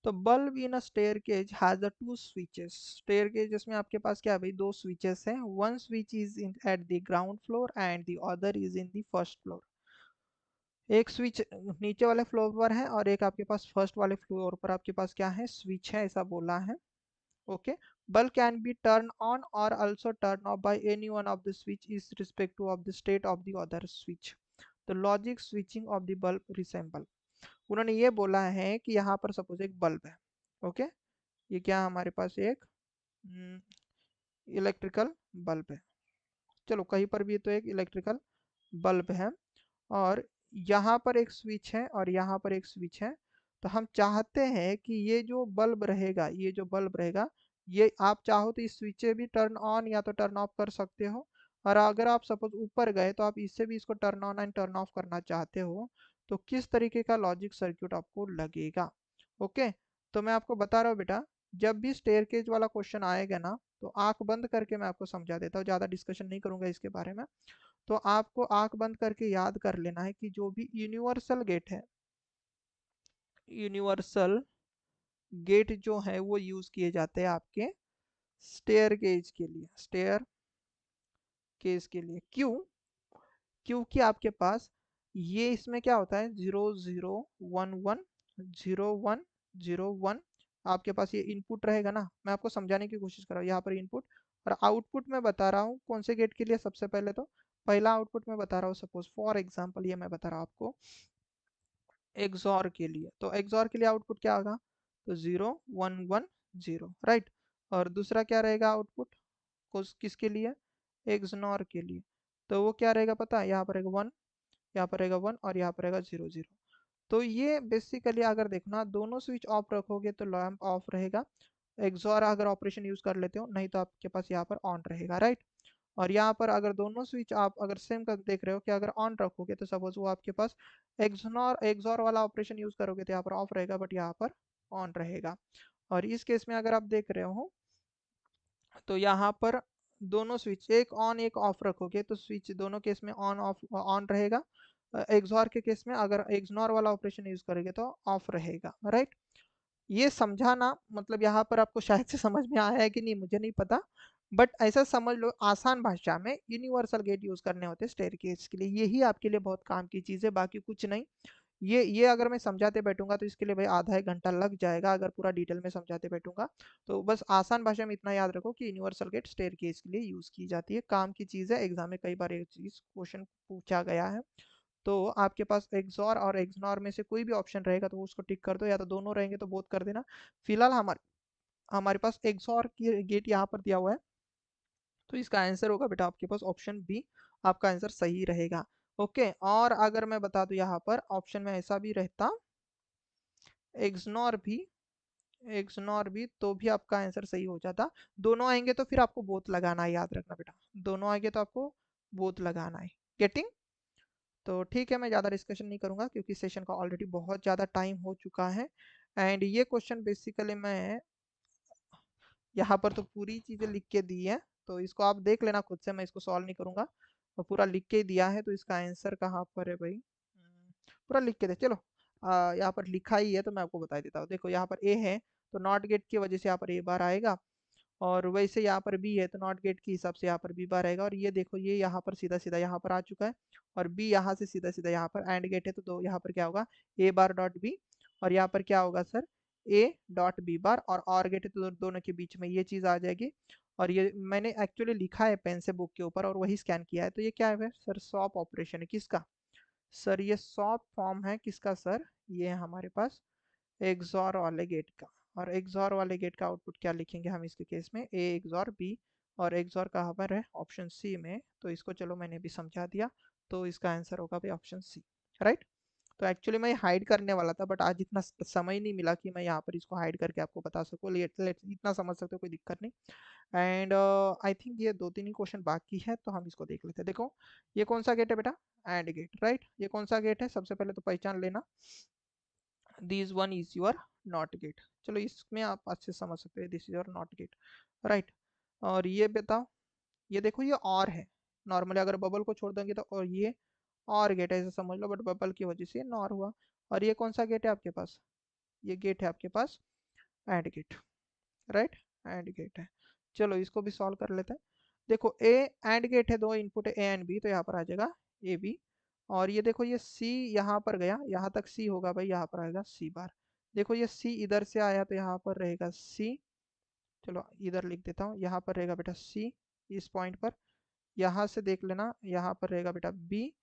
तो bulb in a staircase has the two switches. Staircase में आपके पास क्या है भाई, दो स्विचेस हैं, one switch is in at the ground floor and the other is in the first floor. एक स्विच नीचे वाले फ्लोर पर है, और एक आपके पास फर्स्ट वाले फ्लोर पर आपके पास क्या है, स्विच है, ऐसा बोला है, okay. Bulb can be turned on or also turned off by any one of the switch is respective of the state of the other switch. The logic switching of the bulb resemble. उन्होंने ये बोला है कि यहाँ पर suppose एक bulb है, okay, ये क्या हमारे पास एक इलेक्ट्रिकल बल्ब है, चलो कहीं पर भी तो एक इलेक्ट्रिकल बल्ब है, और यहाँ पर एक स्विच है और यहाँ पर एक स्विच है। तो हम चाहते हैं कि ये जो बल्ब रहेगा, ये जो बल्ब रहेगा, ये आप चाहो तो इस स्विच से भी टर्न ऑन या तो टर्न ऑफ कर सकते हो, और अगर आप सपोज ऊपर गए तो आप इससे भी इसको turn on and turn off करना चाहते हो, तो किस तरीके का लॉजिक सर्क्यूट आपको लगेगा, ओके। तो मैं आपको बता रहा हूँ बेटा, जब भी स्टेयरकेज वाला क्वेश्चन आएगा ना, तो आंख बंद करके मैं आपको समझा देता हूँ, ज़्यादा डिस्कशन नहीं करूंगा इसके बारे में। तो आपको आंख बंद करके याद कर लेना है कि जो भी यूनिवर्सल गेट है, यूनिवर्सल गेट जो है वो यूज किए जाते हैं आपके स्टेयर गेज के लिए, स्टेयर केज के लिए, क्यों, क्योंकि आपके पास ये इसमें क्या होता है, 0 0 1 1 0 1 0 1, आपके पास ये इनपुट रहेगा ना, मैं आपको समझाने की कोशिश कर रहा हूँ, यहाँ पर इनपुट और आउटपुट में बता रहा हूँ कौन से गेट के लिए, सबसे पहले तो पहला आउटपुट में बता रहा हूँ, सपोज फॉर एग्जांपल ये मैं बता रहा हूँ आपको एक्सॉर के लिए, तो एक्सॉर के लिए आउटपुट क्या होगा, तो 0 1 1 0, राइट। और दूसरा क्या रहेगा आउटपुट, किसके लिए, एक्सनॉर के लिए, तो वो क्या रहेगा पता है, यहाँ पर रहेगा 1, यहाँ पर रहेगा 1 और यहाँ पर रहेगा 0 0। तो ये बेसिकली अगर देखना, दोनों स्विच ऑफ रखोगे तो लैंप ऑफ रहेगा, एक्सॉर अगर ऑपरेशन यूज कर लेते हो, नहीं तो आपके पास यहाँ पर ऑन रहेगा, राइट। और यहाँ पर अगर दोनों स्विच आप अगर सेम कर देख रहे हो कि अगर ऑन रखोगे तो सपोज वो आपके पास एक्सॉर वाला ऑपरेशन यूज करोगे तो यहाँ पर ऑफ रहेगा, बट यहाँ पर ऑन रहेगा। और इस केस में अगर आप देख रहे हो, तो यहाँ पर दोनों स्विच एक ऑन एक ऑफ रखोगे तो स्विच दोनों केस में ऑन ऑफ ऑन रहेगा, एक्सॉर के केस में अगर एक्सनॉर वाला ऑपरेशन यूज करेंगे तो ऑफ रहेगा, राइट। ये समझाना मतलब यहाँ पर आपको शायद से समझ में आया है कि नहीं मुझे नहीं पता, बट ऐसा समझ लो आसान भाषा में यूनिवर्सल गेट यूज करने होते हैं स्टेयरकेस के लिए, यही आपके लिए बहुत काम की चीज़ है, बाकी कुछ नहीं। ये अगर मैं समझाते बैठूंगा तो इसके लिए भाई आधा 1 घंटा लग जाएगा, अगर पूरा डिटेल में समझाते बैठूंगा। तो बस आसान भाषा में इतना याद रखो कि यूनिवर्सल गेट स्टेयरकेस के लिए यूज की जाती है, काम की चीज़ है, एग्जाम में कई बार एक चीज क्वेश्चन पूछा गया है। तो आपके पास एक्सॉर और एक्सनॉर में से कोई भी ऑप्शन रहेगा तो उसको टिक कर दो, या तो दोनों रहेंगे तो बोथ कर देना। फिलहाल हमारे हमारे पास एक्सॉर की गेट यहाँ पर दिया हुआ है, तो इसका आंसर होगा बेटा आपके पास ऑप्शन बी, आपका आंसर सही रहेगा। ओके, और अगर मैं बता दूं यहाँ पर ऑप्शन में ऐसा भी रहता एक्सनॉर भी, एक्सनॉर भी, तो भी आपका आंसर सही हो जाता। दोनों आएंगे तो फिर आपको बोथ लगाना है, याद रखना बेटा, दोनों आएंगे तो आपको बोथ लगाना है। गेटिंग? तो ठीक है, मैं ज़्यादा डिस्कशन नहीं करूंगा क्योंकि सेशन का ऑलरेडी बहुत ज़्यादा टाइम हो चुका है। एंड ये क्वेश्चन बेसिकली मैं यहाँ पर तो पूरी चीज़ें लिख के दी है, तो इसको आप देख लेना खुद से, मैं इसको सॉल्व नहीं करूंगा, तो पूरा लिख के ही दिया है, तो इसका आंसर कहाँ पर है भाई? पूरा लिख के दे चलो। यहाँ पर लिखा ही है तो मैं आपको बता देता हूँ, देखो यहाँ पर ए है तो नॉट गेट की वजह से यहाँ पर ए बार आएगा, और वैसे यहाँ पर बी है तो नॉट गेट के हिसाब से यहाँ पर बी बार आएगा, और ये देखो ये यहाँ पर सीधा सीधा यहाँ पर आ चुका है, और बी यहाँ से सीधा सीधा यहाँ पर एंड गेट है, तो दो यहाँ पर क्या होगा ए बार डॉट बी, और यहाँ पर क्या होगा sir A dot B bar, और गेट है तो दोनों के बीच में ये चीज़ आ जाएगी। और ये मैंने एक्चुअली लिखा है पेन से बुक के ऊपर और वही स्कैन किया है, तो ये क्या है सर? सॉप ऑपरेशन है, किसका सर? ये सॉप फॉर्म है किसका सर? ये है हमारे पास एक्सॉर वाले गेट का। और एक्सॉर वाले गेट का आउटपुट क्या लिखेंगे हम इसके केस में? ए एक्सॉर बी, और एक्सॉर कहाँ पर है? ऑप्शन सी में, तो इसको चलो मैंने भी समझा दिया, तो इसका आंसर होगा भाई ऑप्शन सी, राइट। तो एक्चुअली मैं हाइड करने वाला था, बट आज इतना समय नहीं मिला कि मैं यहाँ पर इसको हाइड करके आपको बता सकूँ, लेट इतना समझ सकते हो, कोई दिक्कत नहीं। एंड आई थिंक ये 2-3 ही क्वेश्चन बाकी है, तो हम इसको देख लेते हैं। देखो ये कौन सा गेट है बेटा? AND gate, right. ये कौन सा गेट है? सबसे पहले तो पहचान लेना, this one is your not gate. चलो इसमें आप अच्छे से समझ सकते हैं, this is your not gate, right. और ये बताओ, ये देखो ये और है, नॉर्मली अगर बबल को छोड़ देंगे तो, और ये और गेट है ऐसे समझ लो, बट बबल की वजह से नॉर हुआ। और ये कौन सा गेट है आपके पास? ये गेट है आपके पास AND gate, right, AND gate है। चलो इसको भी सॉल्व कर लेते हैं। देखो ए एंड गेट है, दो इनपुट है ए एंड बी, तो यहाँ पर आ जाएगा ए बी। और ये देखो ये सी यहाँ पर गया, यहाँ तक सी होगा भाई, यहाँ पर आएगा सी बार। देखो ये सी इधर से आया तो यहाँ पर रहेगा सी, चलो इधर लिख देता हूँ, यहाँ पर रहेगा बेटा सी इस पॉइंट पर। यहाँ से देख लेना, यहाँ पर रहेगा बेटा बी,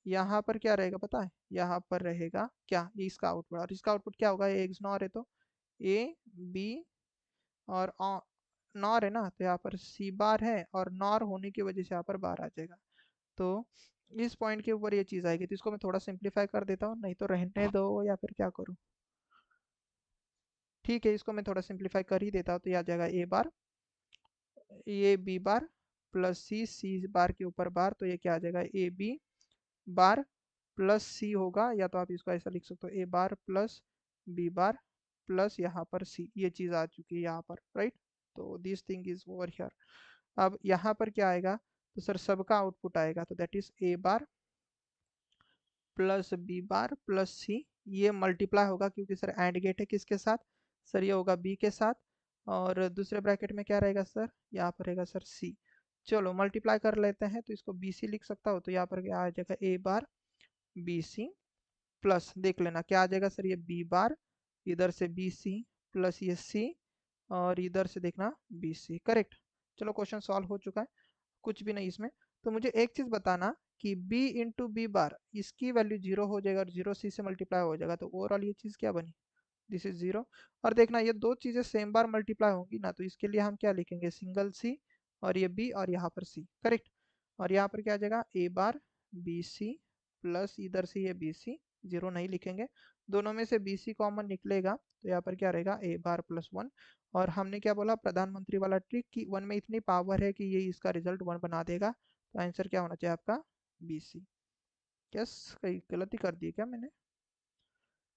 यहाँ पर क्या रहेगा पता है? यहाँ पर रहेगा क्या? ये इसका आउटपुट, और इसका आउटपुट क्या होगा? ये एक्सनॉर है तो ए बी, और नॉर है ना, तो यहाँ पर सी बार है, और नॉर होने की वजह से यहाँ पर बार आ जाएगा। तो इस पॉइंट के ऊपर ये चीज़ आएगी, तो इसको मैं थोड़ा सिंप्लीफाई कर देता हूँ, नहीं तो रहने दो या फिर क्या करूँ? ठीक है, इसको मैं थोड़ा सिंप्लीफाई कर ही देता हूँ, तो ये आ जाएगा ए बार, ये बी बार प्लस सी, सी बार के ऊपर बार, तो ये क्या आ जाएगा? ए बी बार प्लस सी होगा, या तो आप इसको ऐसा लिख सकते हो ए bar plus B bar plus यहाँ पर सी, ये चीज़ आ चुकी है यहाँ पर, राइट। तो this thing is over here. अब यहाँ पर क्या आएगा? तो सर सबका आउटपुट आएगा, तो that is A bar plus B bar plus C, ये मल्टीप्लाई होगा क्योंकि सर एंड गेट है किसके साथ? सर ये होगा बी के साथ, और दूसरे ब्रैकेट में क्या रहेगा सर? यहाँ पर रहेगा सर सी। चलो मल्टीप्लाई कर लेते हैं, तो इसको बी सी लिख सकता हो, तो यहाँ पर क्या आ जाएगा? A bar B C plus, देख लेना क्या आ जाएगा सर? ये बी बार, इधर से बी सी प्लस ये सी, और इधर से देखना बी सी, करेक्ट। चलो क्वेश्चन सॉल्व हो चुका है, कुछ भी नहीं इसमें। तो मुझे एक चीज़ बताना कि b इंटू बी बार, इसकी वैल्यू जीरो हो जाएगा और जीरो सी से मल्टीप्लाई हो जाएगा, तो ओवरऑल ये चीज़ क्या बनी? This is zero. और देखना ये दो चीज़ें सेम बार मल्टीप्लाई होंगी ना, तो इसके लिए हम क्या लिखेंगे? सिंगल सी, और ये b और यहाँ पर c, करेक्ट। और यहाँ पर क्या आ जाएगा? A bar B C plus इधर से ये बी सी, जीरो नहीं लिखेंगे, दोनों में से बी सी कॉमन निकलेगा, तो यहाँ पर क्या रहेगा? ए बार प्लस वन। और हमने क्या बोला? प्रधानमंत्री वाला ट्रिक कि वन में इतनी पावर है कि ये इसका रिजल्ट वन बना देगा, तो आंसर क्या होना चाहिए आपका? B C. यस, कहीं गलती कर दी क्या मैंने?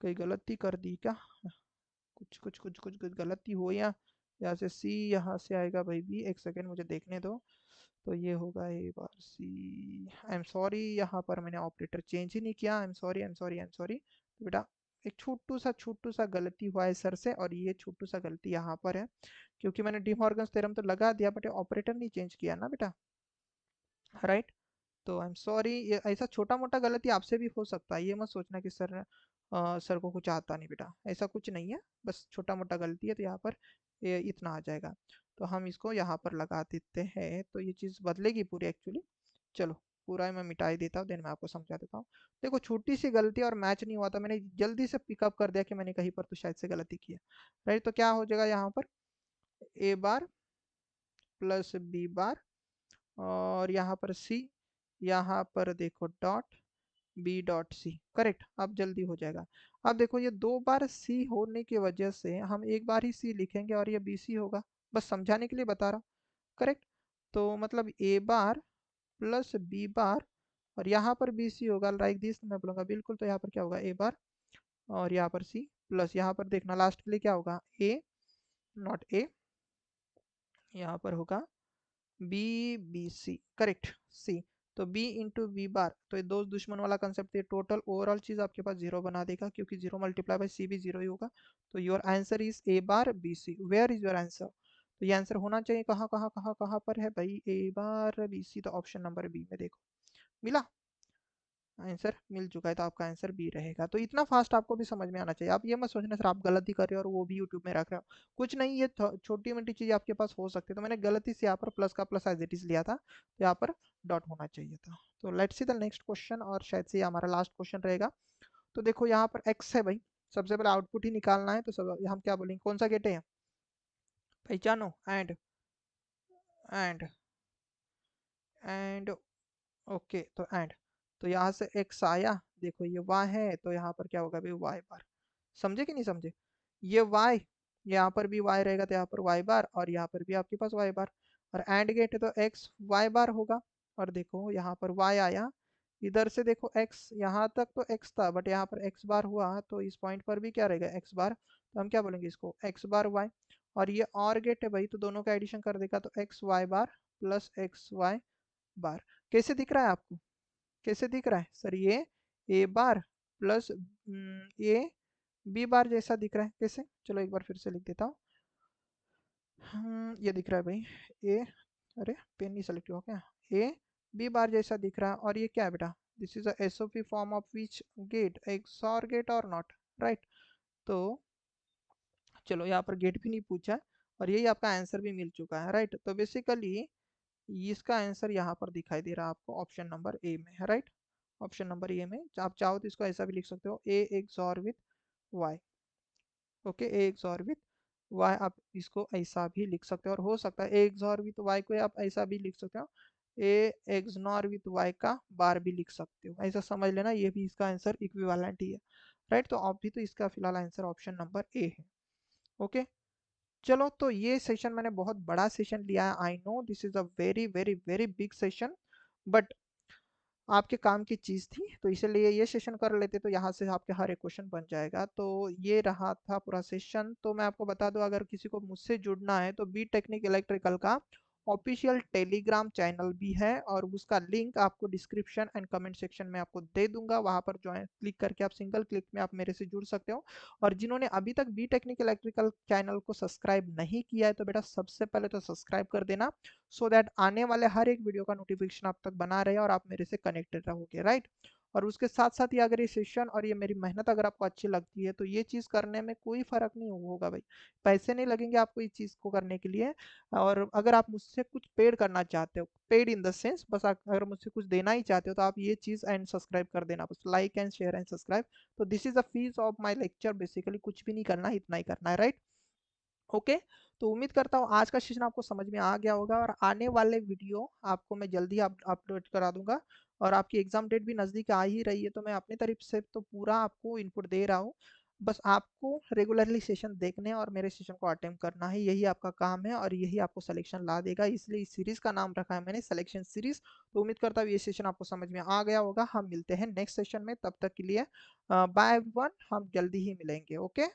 कहीं गलती कर दी क्या? कुछ गलती हो, या यहाँ से सी यहाँ से आएगा भाई बी, एक सेकेंड मुझे देखने दो। तो ये होगा ए बार सी। आई एम सॉरी, यहाँ पर मैंने ऑपरेटर चेंज ही नहीं किया। आई am sorry, I am sorry, I am sorry. तो बेटा एक छोटू सा गलती हुआ है सर से, और ये छोटू सा गलती यहाँ पर है, क्योंकि मैंने डी मॉर्गन्स थ्योरम तो लगा दिया बट ऑपरेटर नहीं चेंज किया ना बेटा, राइट। तो आई एम सॉरी, ये ऐसा छोटा मोटा गलती आपसे भी हो सकता है, ये मत सोचना कि सर सर को कुछ आता नहीं बेटा, ऐसा कुछ नहीं है, बस छोटा मोटा गलती है, तो यहाँ पर ये इतना आ जाएगा। तो हम इसको यहाँ पर लगा देते हैं, तो ये चीज़ बदलेगी पूरी एक्चुअली। चलो पूरा ही मैं मिटा ही देता हूँ, देन मैं आपको समझा देता हूँ। देखो छोटी सी गलती और मैच नहीं हुआ था, मैंने जल्दी से पिकअप कर दिया कि मैंने कहीं पर तो शायद से गलती की है, राइट। तो क्या हो जाएगा यहाँ पर, ए बार प्लस बी बार, और यहाँ पर सी, यहाँ पर देखो dot B dot C, correct. अब जल्दी हो जाएगा। अब देखो ये दो बार सी होने की वजह से हम एक बार ही सी लिखेंगे और ये बी सी होगा, बस समझाने के लिए बता रहा हूँ, करेक्ट। तो मतलब ए बार प्लस बी बार, और यहाँ पर बी सी होगा लाइक दिस, मैं बोलूँगा बिल्कुल। तो यहाँ पर क्या होगा, ए बार और यहाँ पर सी, प्लस यहाँ पर देखना लास्ट के लिए क्या होगा, ए नॉट ए, यहाँ पर होगा बी बी सी, करेक्ट सी। तो बी इंटू बी बार, तो ये दो दुश्मन वाला कंसेप्ट, ये टोटल ओवरऑल चीज आपके पास जीरो बना देगा, क्योंकि जीरो मल्टीप्लाई बाय सी भी जीरो ही होगा। तो your answer is A bar B C. Where is your answer? तो ये आंसर होना चाहिए कहाँ कहाँ कहाँ कहाँ पर है भाई, ए बार बी सी, तो ऑप्शन नंबर बी में देखो, मिला आंसर, मिल चुका है। तो आपका आंसर बी रहेगा। तो इतना फास्ट आपको भी समझ में आना चाहिए, आप ये मत सोचना सर आप गलती कर रहे हो और वो भी यूट्यूब में रख रहे हो, कुछ नहीं, ये छोटी मोटी चीज़ आपके पास हो सकती है। तो मैंने गलती से यहाँ पर प्लस का प्लस एज इट इज लिया था, तो यहाँ पर डॉट होना चाहिए था। तो let's see the next question, और शायद से हमारा लास्ट क्वेश्चन रहेगा। तो देखो यहाँ पर एक्स है भाई, सबसे पहले आउटपुट ही निकालना है, तो सब हम क्या बोलेंगे, कौन सा गेट है पहचानो, एंड एंड ओके, तो एंड, तो यहाँ से x आया, देखो ये y है, तो यहाँ पर क्या होगा भाई y बार, समझे कि नहीं समझे, ये y, यहाँ पर भी y रहेगा, तो यहाँ पर y बार, और यहाँ पर भी आपके पास y बार, और एंड गेट है तो x y बार होगा। और देखो यहाँ पर y आया, इधर से देखो x, यहाँ तक तो x था बट यहाँ पर x बार हुआ, तो इस पॉइंट पर भी क्या रहेगा x बार, तो हम क्या बोलेंगे इसको x बार y। और ये और गेट है भाई, तो दोनों का एडिशन कर देगा, तो x y bar plus x y बार। कैसे दिख रहा है आपको, कैसे दिख रहा है सर, ये ए बार प्लस ए बी बार जैसा दिख रहा है, कैसे, चलो एक बार फिर से लिख देता हूँ। ये दिख रहा है भाई, ए, अरे पेन नहीं सेलेक्ट हुआ क्या, ए बी बार जैसा दिख रहा है। और ये क्या है बेटा, this is SOP form of which gate, XOR gate और नॉट, राइट। तो चलो यहाँ पर गेट भी नहीं पूछा है, और यही आपका आंसर भी मिल चुका है, राइट। तो बेसिकली इसका आंसर यहाँ पर दिखाई दे रहा है आपको ऑप्शन नंबर ए में है, राइट। ऑप्शन नंबर ए में आप चाहो तो इसको ऐसा भी लिख सकते हो, A XOR with Y, okay, A XOR with Y, आप इसको ऐसा भी लिख सकते हो, और हो सकता है ए एक्सॉर विथ वाई को आप ऐसा भी लिख सकते हो, ए एक्सनॉर विथ वाई का बार भी लिख सकते हो, ऐसा समझ लेना, ये भी इसका आंसर इक्विवेलेंट ही है, राइट। तो अभी तो इसका फिलहाल आंसर ऑप्शन नंबर ए है, ओके। चलो तो ये सेशन मैंने बहुत बड़ा सेशन लिया है, I know this is a very very very big session, but आपके काम की चीज़ थी, तो इसलिए ये सेशन कर लेते, तो यहाँ से आपके हर एक क्वेश्चन बन जाएगा। तो ये रहा था पूरा सेशन। तो मैं आपको बता दूं, अगर किसी को मुझसे जुड़ना है तो बी टेक्निक इलेक्ट्रिकल का ऑफिशियल टेलीग्राम चैनल भी है, और उसका लिंक आपको डिस्क्रिप्शन एंड कमेंट सेक्शन में आपको दे दूंगा, वहां पर ज्वाइन क्लिक करके आप सिंगल क्लिक में आप मेरे से जुड़ सकते हो। और जिन्होंने अभी तक बी टेक्निक इलेक्ट्रिकल चैनल को सब्सक्राइब नहीं किया है, तो बेटा सबसे पहले तो सब्सक्राइब कर देना, सो दैट आने वाले हर एक वीडियो का नोटिफिकेशन आप तक बना रहे और आप मेरे से कनेक्टेड रहोगे, राइट। और उसके साथ साथ ही अगर ये सेशन और ये मेरी मेहनत अगर आपको अच्छी लगती है, तो ये चीज़ करने में कोई फर्क नहीं होगा भाई, पैसे नहीं लगेंगे आपको इस चीज़ को करने के लिए। और अगर आप मुझसे कुछ पेड करना चाहते हो, पेड इन द सेंस, बस अगर मुझसे कुछ देना ही चाहते हो, तो आप ये चीज़ एंड सब्सक्राइब कर देना, बस like and share and subscribe. तो this is the fees of my lecture, basically कुछ भी नहीं करना है, इतना ही करना है, राइट। ओके। तो उम्मीद करता हूँ आज का सेशन आपको समझ में आ गया होगा, और आने वाले वीडियो आपको मैं जल्दी अपलोड करा दूंगा। और आपकी एग्जाम डेट भी नज़दीक आ ही रही है, तो मैं अपनी तरफ से तो पूरा आपको इनपुट दे रहा हूँ, बस आपको रेगुलरली सेशन देखने और मेरे सेशन को अटेम्प्ट करना है, यही आपका काम है, और यही आपको सिलेक्शन ला देगा, इसलिए इस सीरीज का नाम रखा है मैंने सिलेक्शन सीरीज। तो उम्मीद करता हूँ ये सेशन आपको समझ में आ गया होगा। हम मिलते हैं नेक्स्ट सेशन में, तब तक के लिए बाय एवरीवन, हम जल्दी ही मिलेंगे, ओके।